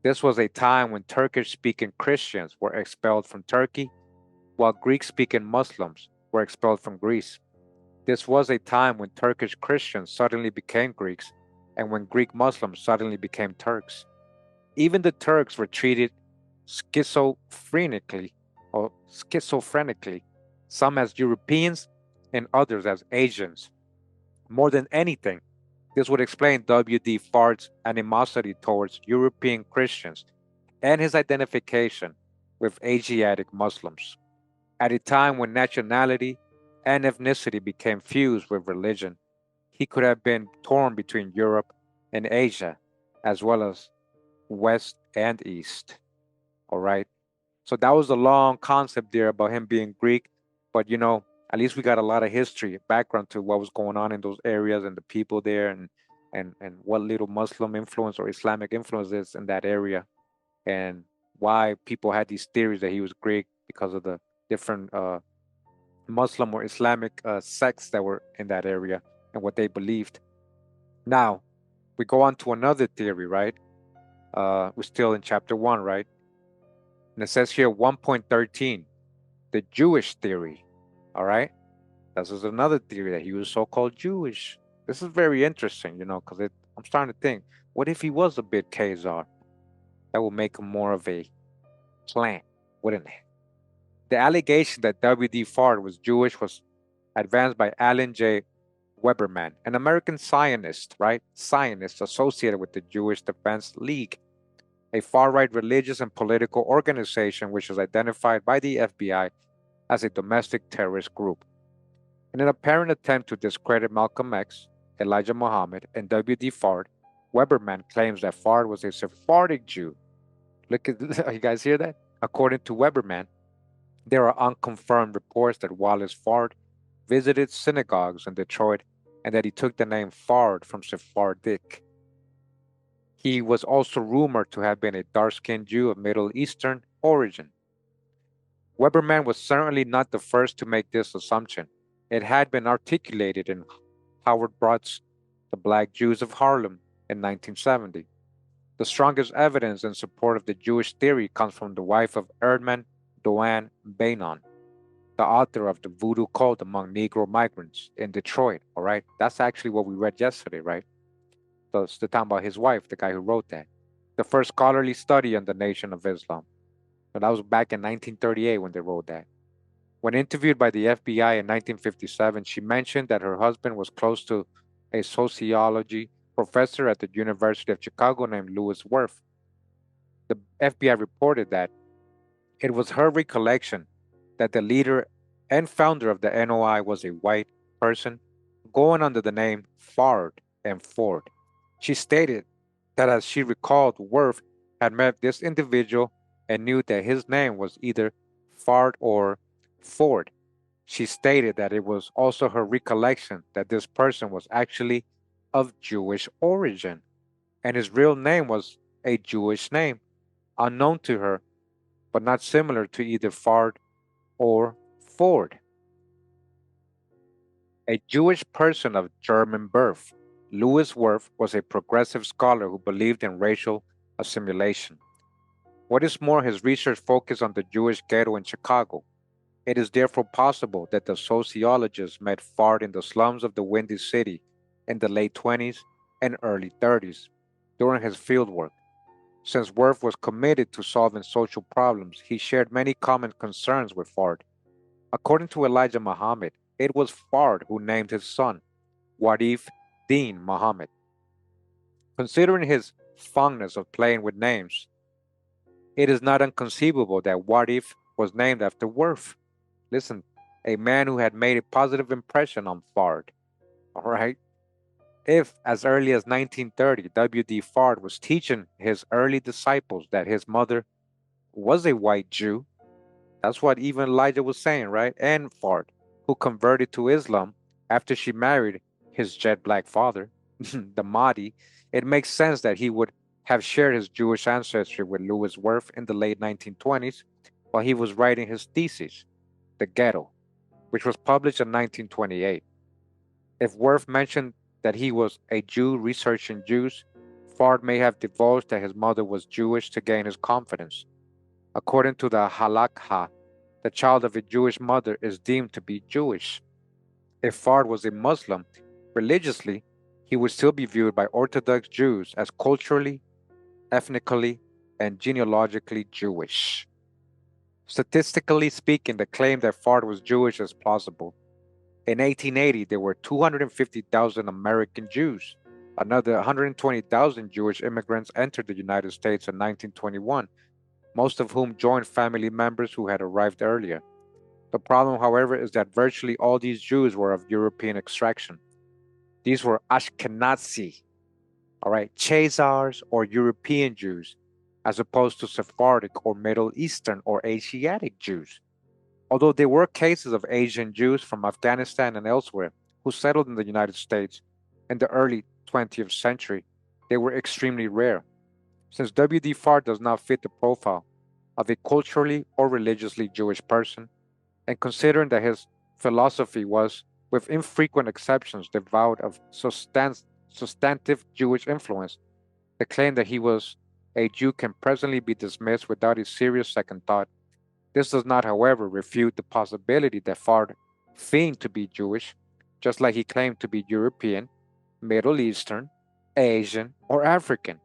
This was a time when Turkish-speaking Christians were expelled from Turkey, while Greek-speaking Muslims were expelled from Greece. This was a time when Turkish Christians suddenly became Greeks, and when Greek Muslims suddenly became Turks. Even the Turks were treated schizophrenically, some as Europeans and others as Asians. More than anything, this would explain W.D. Fard's animosity towards European Christians and his identification with Asiatic Muslims. At a time when nationality and ethnicity became fused with religion, he could have been torn between Europe and Asia, as well as West and East. All right. So that was a long concept there about him being Greek, but at least we got a lot of history, background to what was going on in those areas and the people there, and what little Muslim influence or Islamic influence is in that area, and why people had these theories that he was Greek because of the different Muslim or Islamic sects that were in that area and what they believed. Now, we go on to another theory, right? We're still in chapter 1, right? And it says here 1.13, the Jewish theory. All right? This is another theory that he was so-called Jewish. This is very interesting, because I'm starting to think, what if he was a bit Khazar? That would make him more of a plant, wouldn't it? The allegation that W.D. Fard was Jewish was advanced by Alan J. Weberman, an American Zionist, right? Zionist associated with the Jewish Defense League. a far-right religious and political organization which was identified by the FBI as a domestic terrorist group. In an apparent attempt to discredit Malcolm X, Elijah Muhammad, and W. D. Fard, Weberman claims that Fard was a Sephardic Jew. Look at you guys hear that? According to Weberman, there are unconfirmed reports that Wallace Fard visited synagogues in Detroit and that he took the name Fard from Sephardic. He was also rumored to have been a dark-skinned Jew of Middle Eastern origin. Weberman was certainly not the first to make this assumption. It had been articulated in Howard Broad's The Black Jews of Harlem in 1970. The strongest evidence in support of the Jewish theory comes from the wife of Erdman Doan Bainon, the author of The Voodoo Cult Among Negro Migrants in Detroit, all right? That's actually what we read yesterday, right? So it's the time about his wife, the guy who wrote that. The first scholarly study on the Nation of Islam. And that was back in 1938 when they wrote that. When interviewed by the FBI in 1957, she mentioned that her husband was close to a sociology professor at the University of Chicago named Louis Wirth. The FBI reported that it was her recollection that the leader and founder of the NOI was a white person going under the name Fard and Ford. She stated that as she recalled, Wirth had met this individual and knew that his name was either Fard or Ford. She stated that it was also her recollection that this person was actually of Jewish origin, and his real name was a Jewish name, unknown to her, but not similar to either Fard or Ford. A Jewish person of German birth, Louis Wirth was a progressive scholar who believed in racial assimilation. What is more, his research focused on the Jewish ghetto in Chicago. It is therefore possible that the sociologist met Fard in the slums of the Windy City in the late 20s and early 30s during his fieldwork. Since Wirth was committed to solving social problems, he shared many common concerns with Fard. According to Elijah Muhammad, it was Fard who named his son Warif Din Muhammad. Considering his fondness of playing with names, it is not inconceivable that Warif was named after Wirth. Listen, a man who had made a positive impression on Fard. All right? If, as early as 1930, W. D. Fard was teaching his early disciples that his mother was a white Jew, that's what even Elijah was saying, right? And Fard, who converted to Islam after she married his jet black father, the Mahdi, it makes sense that he would have shared his Jewish ancestry with Louis Wirth in the late 1920s while he was writing his thesis, The Ghetto, which was published in 1928. If Wirth mentioned that he was a Jew researching Jews, Fard may have divulged that his mother was Jewish to gain his confidence. According to the halakha, the child of a Jewish mother is deemed to be Jewish. If Fard was a Muslim, religiously, he would still be viewed by Orthodox Jews as culturally, ethnically, and genealogically Jewish. Statistically speaking, the claim that Fard was Jewish is plausible. In 1880, there were 250,000 American Jews. Another 120,000 Jewish immigrants entered the United States in 1921, most of whom joined family members who had arrived earlier. The problem, however, is that virtually all these Jews were of European extraction. These were Ashkenazi, all right, Chazars or European Jews, as opposed to Sephardic or Middle Eastern or Asiatic Jews. Although there were cases of Asian Jews from Afghanistan and elsewhere who settled in the United States in the early 20th century, they were extremely rare. Since W. D. Fard does not fit the profile of a culturally or religiously Jewish person, and considering that his philosophy was, with infrequent exceptions, devoid of substantive Jewish influence, the claim that he was a Jew can presently be dismissed without a serious second thought. This does not, however, refute the possibility that Fard feigned to be Jewish, just like he claimed to be European, Middle Eastern, Asian, or African.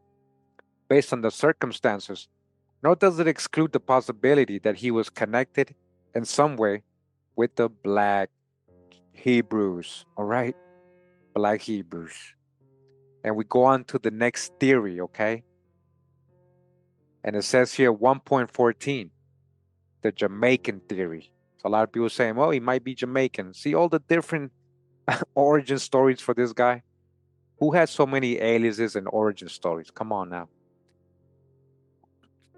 Based on the circumstances, nor does it exclude the possibility that he was connected in some way with the Black Hebrews, all right? Black Hebrews. And we go on to the next theory, okay? And it says here 1.14, the Jamaican theory. So a lot of people saying, well, he might be Jamaican. See all the different origin stories for this guy? Who has so many aliases and origin stories? Come on now.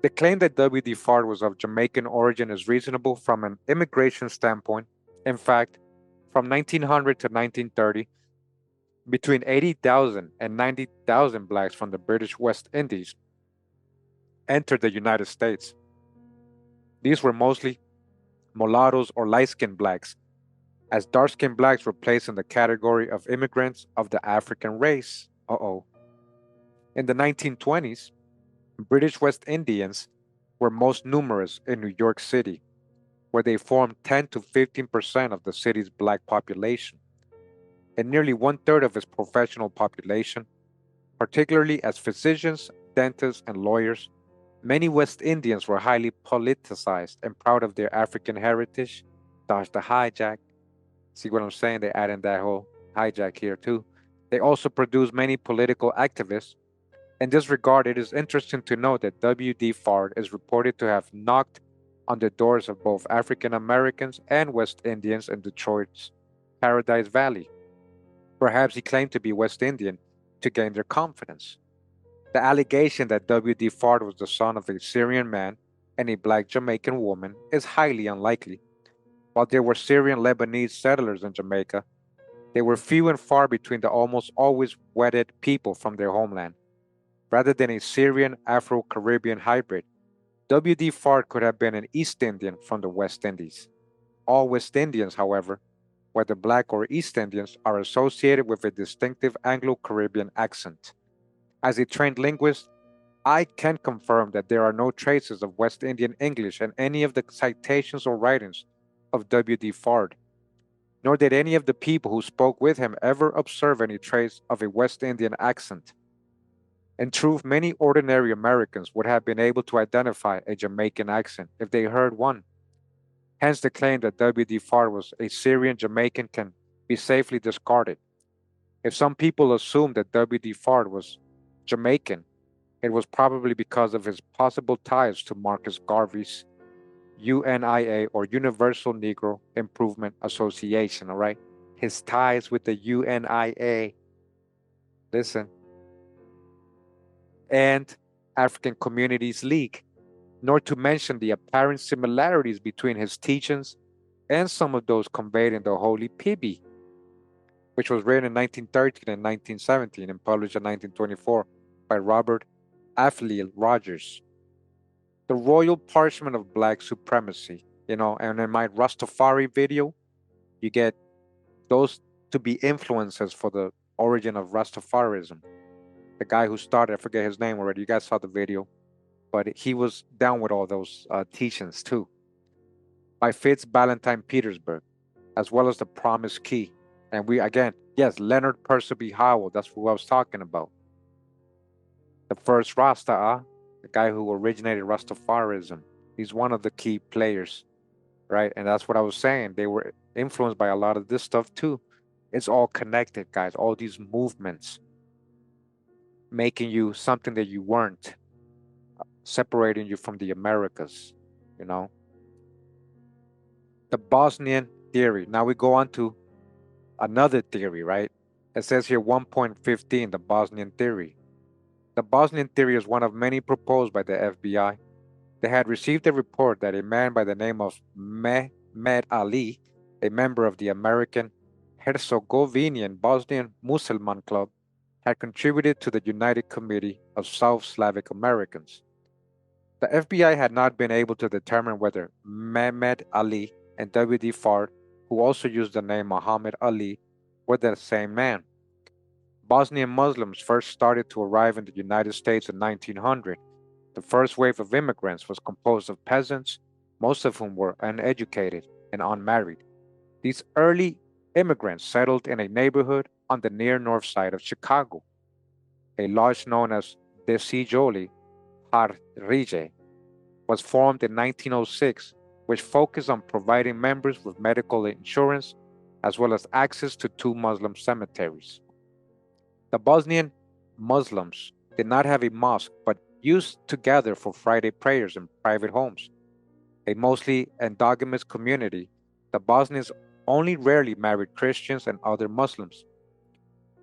The claim that W.D. Fard was of Jamaican origin is reasonable from an immigration standpoint. In fact, from 1900 to 1930, between 80,000 and 90,000 blacks from the British West Indies entered the United States. These were mostly mulattoes or light-skinned blacks, as dark-skinned blacks were placed in the category of immigrants of the African race. In the 1920s, British West Indians were most numerous in New York City, where they formed 10 to 15% of the city's black population, and nearly one-third of its professional population, particularly as physicians, dentists, and lawyers. Many West Indians were highly politicized and proud of their African heritage. Dodge the hijack. See what I'm saying? They add in that whole hijack here too. They also produced many political activists. In this regard, it is interesting to note that W.D. Fard is reported to have knocked on the doors of both African Americans and West Indians in Detroit's Paradise Valley. Perhaps he claimed to be West Indian to gain their confidence. The allegation that W.D. Fard was the son of a Syrian man and a black Jamaican woman is highly unlikely. While there were Syrian Lebanese settlers in Jamaica, they were few and far between the almost always wedded people from their homeland. Rather than a Syrian Afro-Caribbean hybrid, W.D. Fard could have been an East Indian from the West Indies. All West Indians, however, whether black or East Indians, are associated with a distinctive Anglo-Caribbean accent. As a trained linguist, I can confirm that there are no traces of West Indian English in any of the citations or writings of W.D. Fard, nor did any of the people who spoke with him ever observe any trace of a West Indian accent. In truth, many ordinary Americans would have been able to identify a Jamaican accent if they heard one. Hence, the claim that W.D. Fard was a Syrian Jamaican can be safely discarded. If some people assumed that W.D. Fard was Jamaican, it was probably because of his possible ties to Marcus Garvey's UNIA, or Universal Negro Improvement Association, all right? His ties with the UNIA. Listen. And African Communities League, nor to mention the apparent similarities between his teachings and some of those conveyed in the Holy Pibi, which was written in 1913 and 1917 and published in 1924 by Robert Athleel Rogers. The Royal Parchment of Black Supremacy, and in my Rastafari video, you get those to be influences for the origin of Rastafarism. The guy who started, I forget his name already, you guys saw the video, but he was down with all those teachings too. By Fitz Ballantyne Petersburg, as well as the Promise Key. And Leonard Percival Howell, that's who I was talking about. The first Rasta, the guy who originated Rastafarism. He's one of the key players, right? And that's what I was saying. They were influenced by a lot of this stuff too. It's all connected, guys. All these movements making you something that you weren't, separating you from the Americas, The Bosnian theory. Now we go on to another theory, right? It says here 1.15, the Bosnian theory. The Bosnian theory is one of many proposed by the FBI. They had received a report that a man by the name of Mehmed Ali, a member of the American Herzegovinian Bosnian Musliman Club, had contributed to the United Committee of South Slavic Americans. The FBI had not been able to determine whether Mehmed Ali and W.D. Fard, who also used the name Muhammad Ali, were the same man. Bosnian Muslims first started to arrive in the United States in 1900. The first wave of immigrants was composed of peasants, most of whom were uneducated and unmarried. These early immigrants settled in a neighborhood on the near north side of Chicago. A lodge known as Desijoli Harrije was formed in 1906, which focused on providing members with medical insurance as well as access to 2 Muslim cemeteries. The Bosnian Muslims did not have a mosque, but used to gather for Friday prayers in private homes. A mostly endogamous community, the Bosnians only rarely married Christians and other Muslims.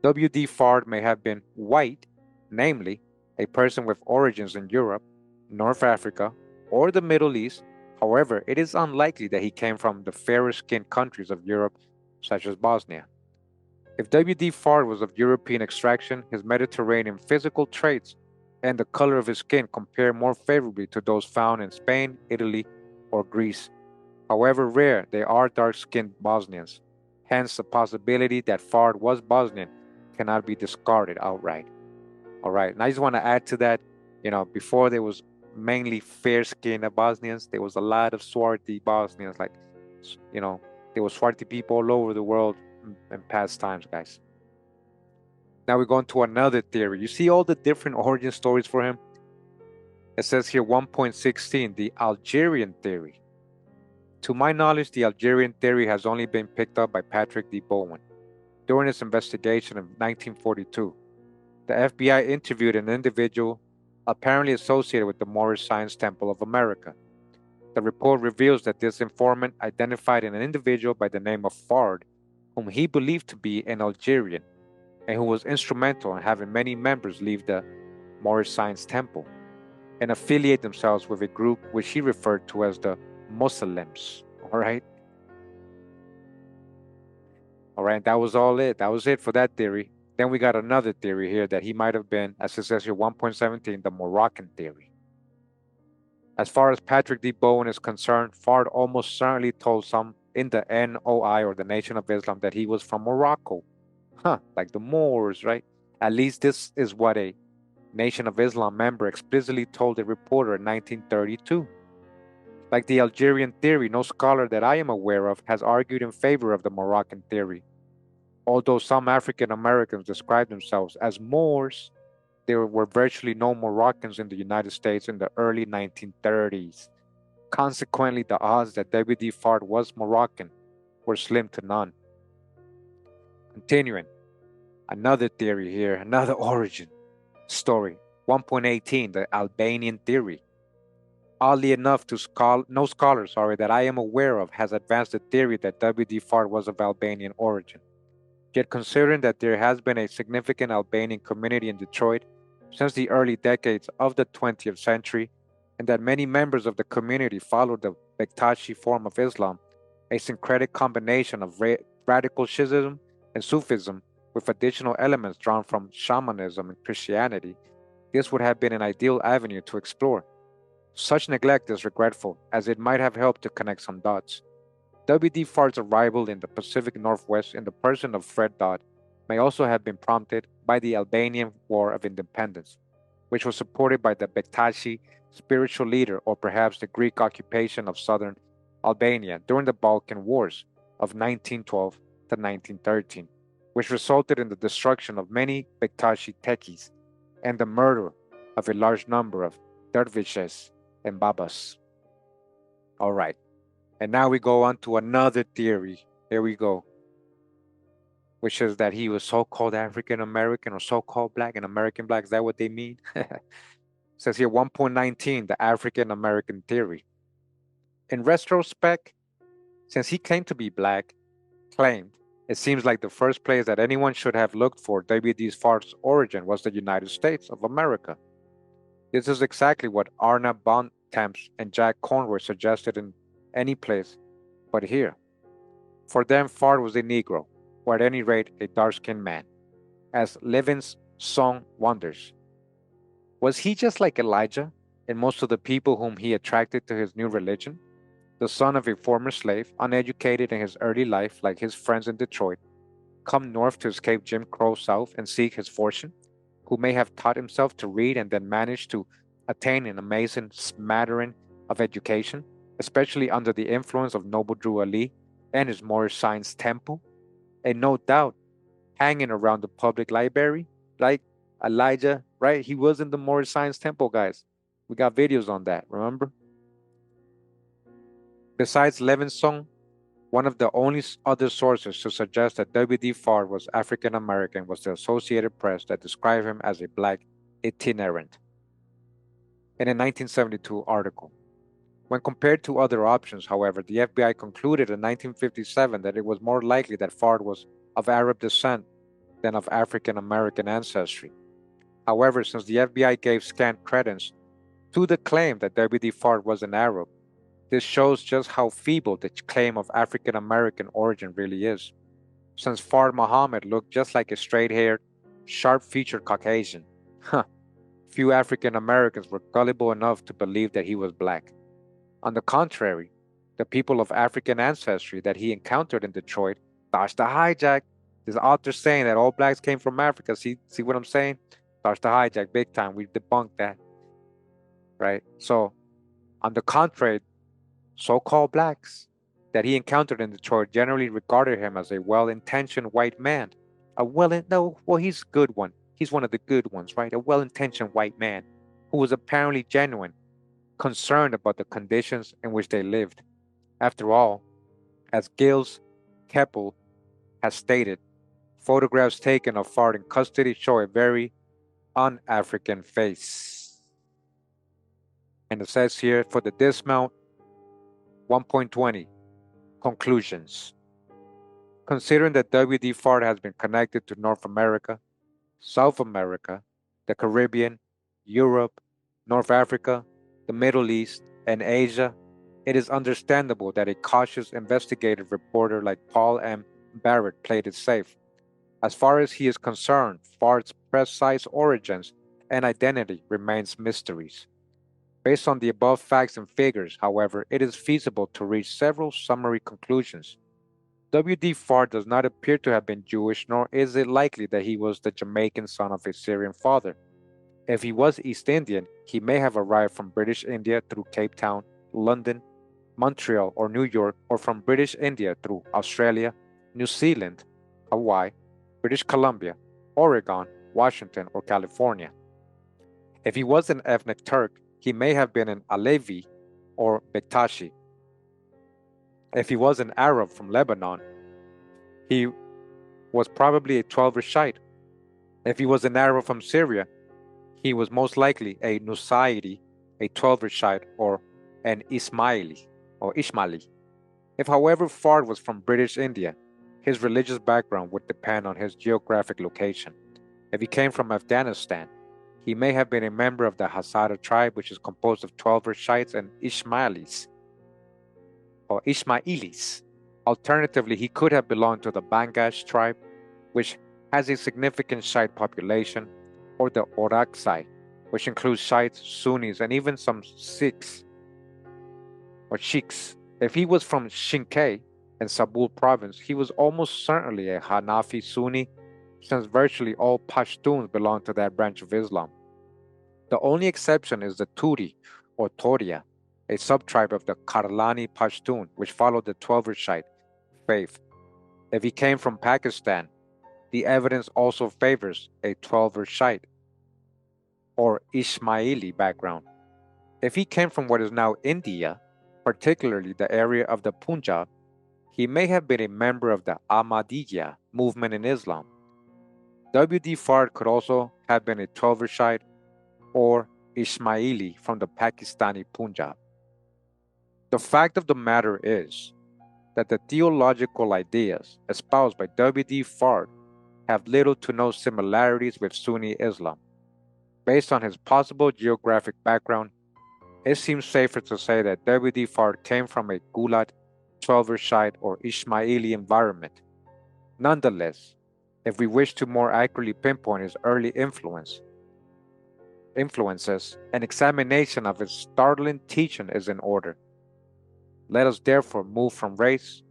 W.D. Fard may have been white, namely, a person with origins in Europe, North Africa, or the Middle East. However, it is unlikely that he came from the fairer skinned countries of Europe, such as Bosnia. If W.D. Fard was of European extraction, his Mediterranean physical traits and the color of his skin compare more favorably to those found in Spain, Italy, or Greece. However rare, they are dark skinned Bosnians. Hence, the possibility that Fard was Bosnian cannot be discarded outright. All right, and I just want to add to that, before there was mainly fair-skinned Bosnians, there was a lot of swarthy Bosnians, like, you know, there were swarthy people all over the world in past times, guys. Now we're going to another theory. You see all the different origin stories for him? It says here 1.16, the Algerian theory. To my knowledge, the Algerian theory has only been picked up by Patrick D. Bowen during his investigation of 1942. The FBI interviewed an individual apparently associated with the Moorish Science Temple of America. The report reveals that this informant identified an individual by the name of Fard, whom he believed to be an Algerian, and who was instrumental in having many members leave the Moorish Science Temple and affiliate themselves with a group which he referred to as the Muslims. All right, that was all it. That was it for that theory. Then we got another theory here that he might have been, as it says here, 1.17, the Moroccan theory. As far as Patrick D. Bowen is concerned, Fard almost certainly told some in the NOI, or the Nation of Islam, that he was from Morocco. Like the Moors, right? At least this is what a Nation of Islam member explicitly told a reporter in 1932. Like the Algerian theory, no scholar that I am aware of has argued in favor of the Moroccan theory. Although some African Americans describe themselves as Moors, there were virtually no Moroccans in the United States in the early 1930s. Consequently, the odds that W.D. Fard was Moroccan were slim to none. Continuing, another theory here, another origin story. 1.18, the Albanian theory. Oddly enough, no scholar that I am aware of has advanced the theory that W.D. Fard was of Albanian origin. Yet considering that there has been a significant Albanian community in Detroit since the early decades of the 20th century, and that many members of the community follow the Bektashi form of Islam, a syncretic combination of radical Shiism and Sufism with additional elements drawn from shamanism and Christianity, this would have been an ideal avenue to explore. Such neglect is regretful, as it might have helped to connect some dots. W.D. Fard's arrival in the Pacific Northwest in the person of Fred Dodd may also have been prompted by the Albanian War of Independence, which was supported by the Bektashi spiritual leader, or perhaps the Greek occupation of southern Albania during the Balkan Wars of 1912 to 1913, which resulted in the destruction of many Bektashi tekis and the murder of a large number of dervishes and babas. All right. And now we go on to another theory. Here we go. Which is that he was so-called African American or so-called black and American black. Is that what they mean? It says here 1.19, the African American theory. In retrospect, since he claimed to be black, it seems like the first place that anyone should have looked for W.D. Fard's origin was the United States of America. This is exactly what Arna Bontemps and Jack Conroy suggested in any place but here. For them, Fard was a Negro, or at any rate, a dark-skinned man, as Levin's song wonders. Was he just like Elijah and most of the people whom he attracted to his new religion? The son of a former slave, uneducated in his early life like his friends in Detroit, come north to escape Jim Crow South and seek his fortune, who may have taught himself to read and then managed to attain an amazing smattering of education, especially under the influence of Noble Drew Ali and his Moorish Science Temple, and no doubt hanging around the public library, like Elijah, right? He was in the Moorish Science Temple, guys. We got videos on that, remember? Besides Levin's song, one of the only other sources to suggest that W.D. Fard was African American was the Associated Press that described him as a black itinerant. in a 1972 article. When compared to other options, however, the FBI concluded in 1957 that it was more likely that Fard was of Arab descent than of African American ancestry. However, since the FBI gave scant credence to the claim that W.D. Fard was an Arab, this shows just how feeble the claim of African American origin really is, since Fard Muhammad looked just like a straight haired, sharp featured Caucasian. Few African Americans were gullible enough to believe that he was black. On the contrary, the people of African ancestry that he encountered in Detroit dodged the hijack. This author saying that all blacks came from Africa. See what I'm saying? Dodged the hijack big time. We debunked that, right? So, on the contrary, so-called blacks that he encountered in Detroit generally regarded him as a well-intentioned white man. He's a good one. He's one of the good ones, right? A well-intentioned white man who was apparently genuine, concerned about the conditions in which they lived. After all, as Gilles Keppel has stated, photographs taken of Fard in custody show a very un-African face. And it says here for the dismount 1.20 conclusions. Considering that W.D. Fard has been connected to North America, South America, the Caribbean, Europe, North Africa, the Middle East, and Asia, it is understandable that a cautious investigative reporter like Paul M. Barrett played it safe. As far as he is concerned, Fard's precise origins and identity remains mysteries. Based on the above facts and figures, however, it is feasible to reach several summary conclusions. W.D. Fard does not appear to have been Jewish, nor is it likely that he was the Jamaican son of a Syrian father. If he was East Indian, he may have arrived from British India through Cape Town, London, Montreal, or New York, or from British India through Australia, New Zealand, Hawaii, British Columbia, Oregon, Washington, or California. If he was an ethnic Turk, he may have been an Alevi or Bektashi. If he was an Arab from Lebanon, he was probably a 12 Rashid. If he was an Arab from Syria, he was most likely a Nusairi, a 12 Rashid, or an Ismaili or Ishmaeli. If, however, Fard was from British India, his religious background would depend on his geographic location. If he came from Afghanistan, he may have been a member of the Hazara tribe, which is composed of 12 Rashids and Ishmaelis, or Ismailis. Alternatively, he could have belonged to the Bangash tribe, which has a significant Shite population, or the Orakzai, which includes Shiites, Sunnis, and even some Sikhs or Sheikhs. If he was from Shinkay in Sabul province, he was almost certainly a Hanafi Sunni, since virtually all Pashtuns belong to that branch of Islam. The only exception is the Turi or Toria, a subtribe of the Karlani Pashtun, which followed the 12 Rashid faith. If he came from Pakistan, the evidence also favors a 12 Rashid or Ismaili background. If he came from what is now India, particularly the area of the Punjab, he may have been a member of the Ahmadiyya movement in Islam. W.D. Fard could also have been a 12 Rashid or Ismaili from the Pakistani Punjab. The fact of the matter is that the theological ideas espoused by W.D. Fard have little to no similarities with Sunni Islam. Based on his possible geographic background, it seems safer to say that W.D. Fard came from a Gulat, 12 Rashid, or Ismaili environment. Nonetheless, if we wish to more accurately pinpoint his early influences, an examination of his startling teaching is in order. Let us therefore move from race,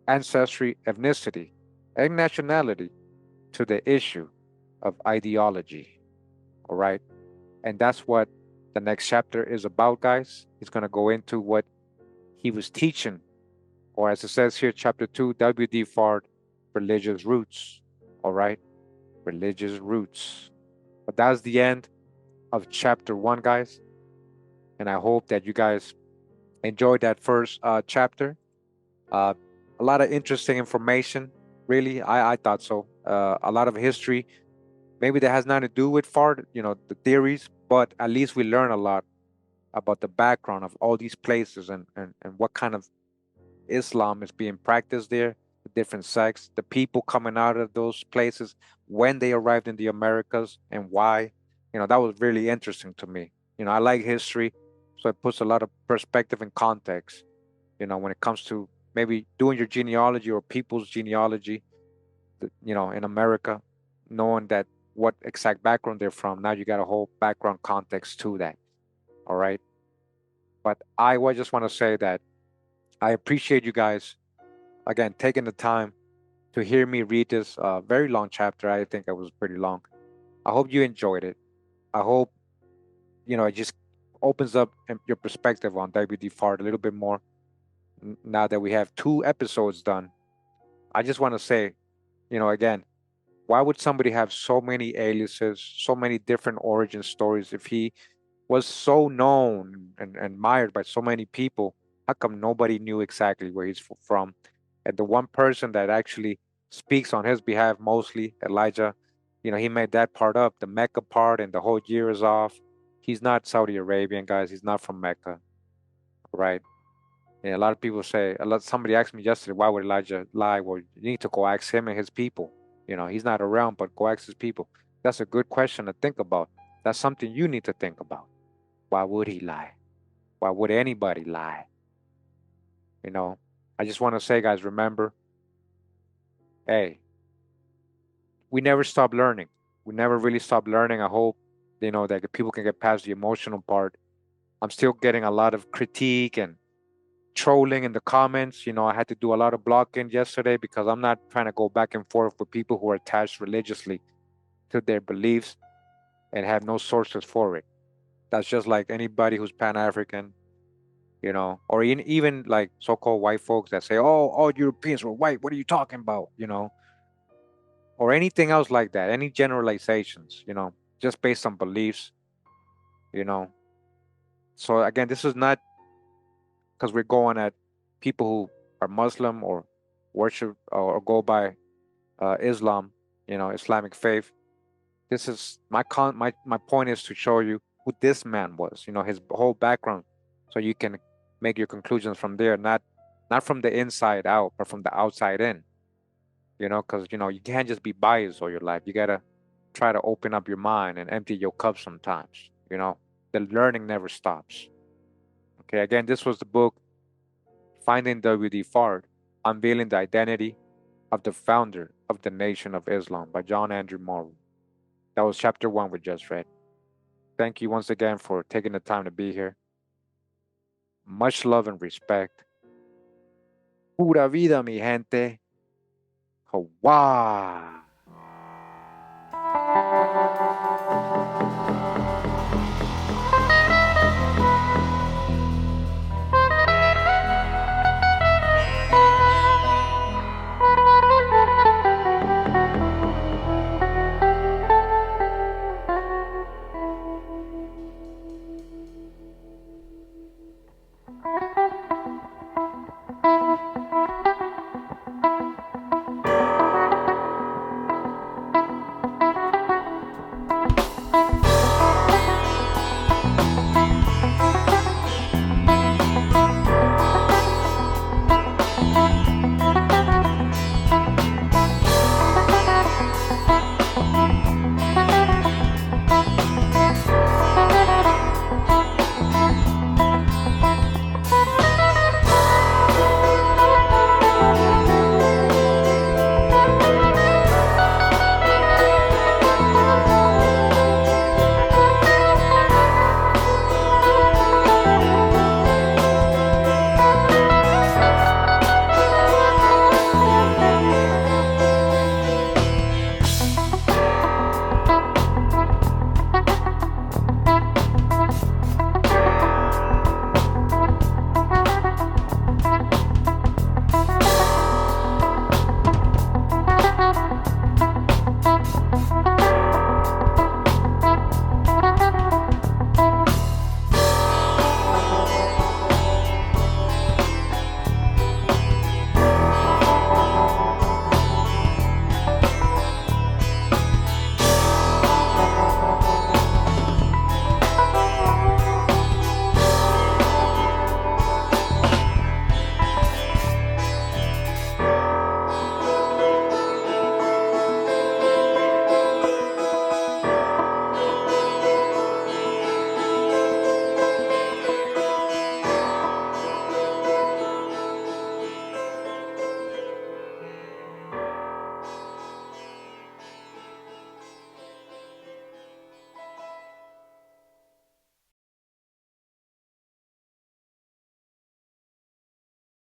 ancestry, ethnicity, and nationality to the issue of ideology. All right? And that's what the next chapter is about, guys. He's going to go into what he was teaching, or as it says here, chapter 2, W.D. Fard, religious roots. All right? Religious roots. But that's the end of chapter 1, guys. And I hope that you guys enjoyed that first chapter. A lot of interesting information, really. I thought so. A lot of history. Maybe that has nothing to do with Fard, the theories, but at least we learn a lot about the background of all these places and what kind of Islam is being practiced there, the different sects, the people coming out of those places, when they arrived in the Americas and why. That was really interesting to me. I like history, so it puts a lot of perspective and context, when it comes to maybe doing your genealogy or people's genealogy, in America, knowing that what exact background they're from. Now you got a whole background context to that. All right. But I would just want to say that I appreciate you guys again taking the time to hear me read this very long chapter. I think it was pretty long. I hope you enjoyed it. I hope it just opens up your perspective on WD Fard a little bit more. Now that we have 2 episodes done, I just want to say, again, why would somebody have so many aliases, so many different origin stories if he was so known and admired by so many people? How come nobody knew exactly where he's from? And the one person that actually speaks on his behalf, mostly Elijah, he made that part up, the Mecca part, and the whole year is off. He's not Saudi Arabian, guys. He's not from Mecca, right? And a lot of people say, somebody asked me yesterday, why would Elijah lie? Well, you need to go ask him and his people. He's not around, but go ask his people. That's a good question to think about. That's something you need to think about. Why would he lie? Why would anybody lie? I just want to say, guys, remember, hey, we never stop learning. We never really stop learning. I hope, that people can get past the emotional part. I'm still getting a lot of critique and trolling in the comments. I had to do a lot of blocking yesterday because I'm not trying to go back and forth with people who are attached religiously to their beliefs and have no sources for it. That's just like anybody who's Pan-African, or even like so-called white folks that say, oh, all Europeans were white. What are you talking about? Or anything else like that. Any generalizations, just based on beliefs, you know. So again, this is not because we're going at people who are Muslim or worship or go by Islam, Islamic faith. This is my point is to show you who this man was, his whole background, so you can make your conclusions from there, not from the inside out, but from the outside in. Because you can't just be biased all your life. You gotta try to open up your mind and empty your cup sometimes. The learning never stops. Okay, again, this was the book Finding W.D. Fard, Unveiling the Identity of the Founder of the Nation of Islam by John Andrew Morrow. That was chapter 1 we just read. Thank you once again for taking the time to be here. Much love and respect. Pura vida, mi gente. Hawaii.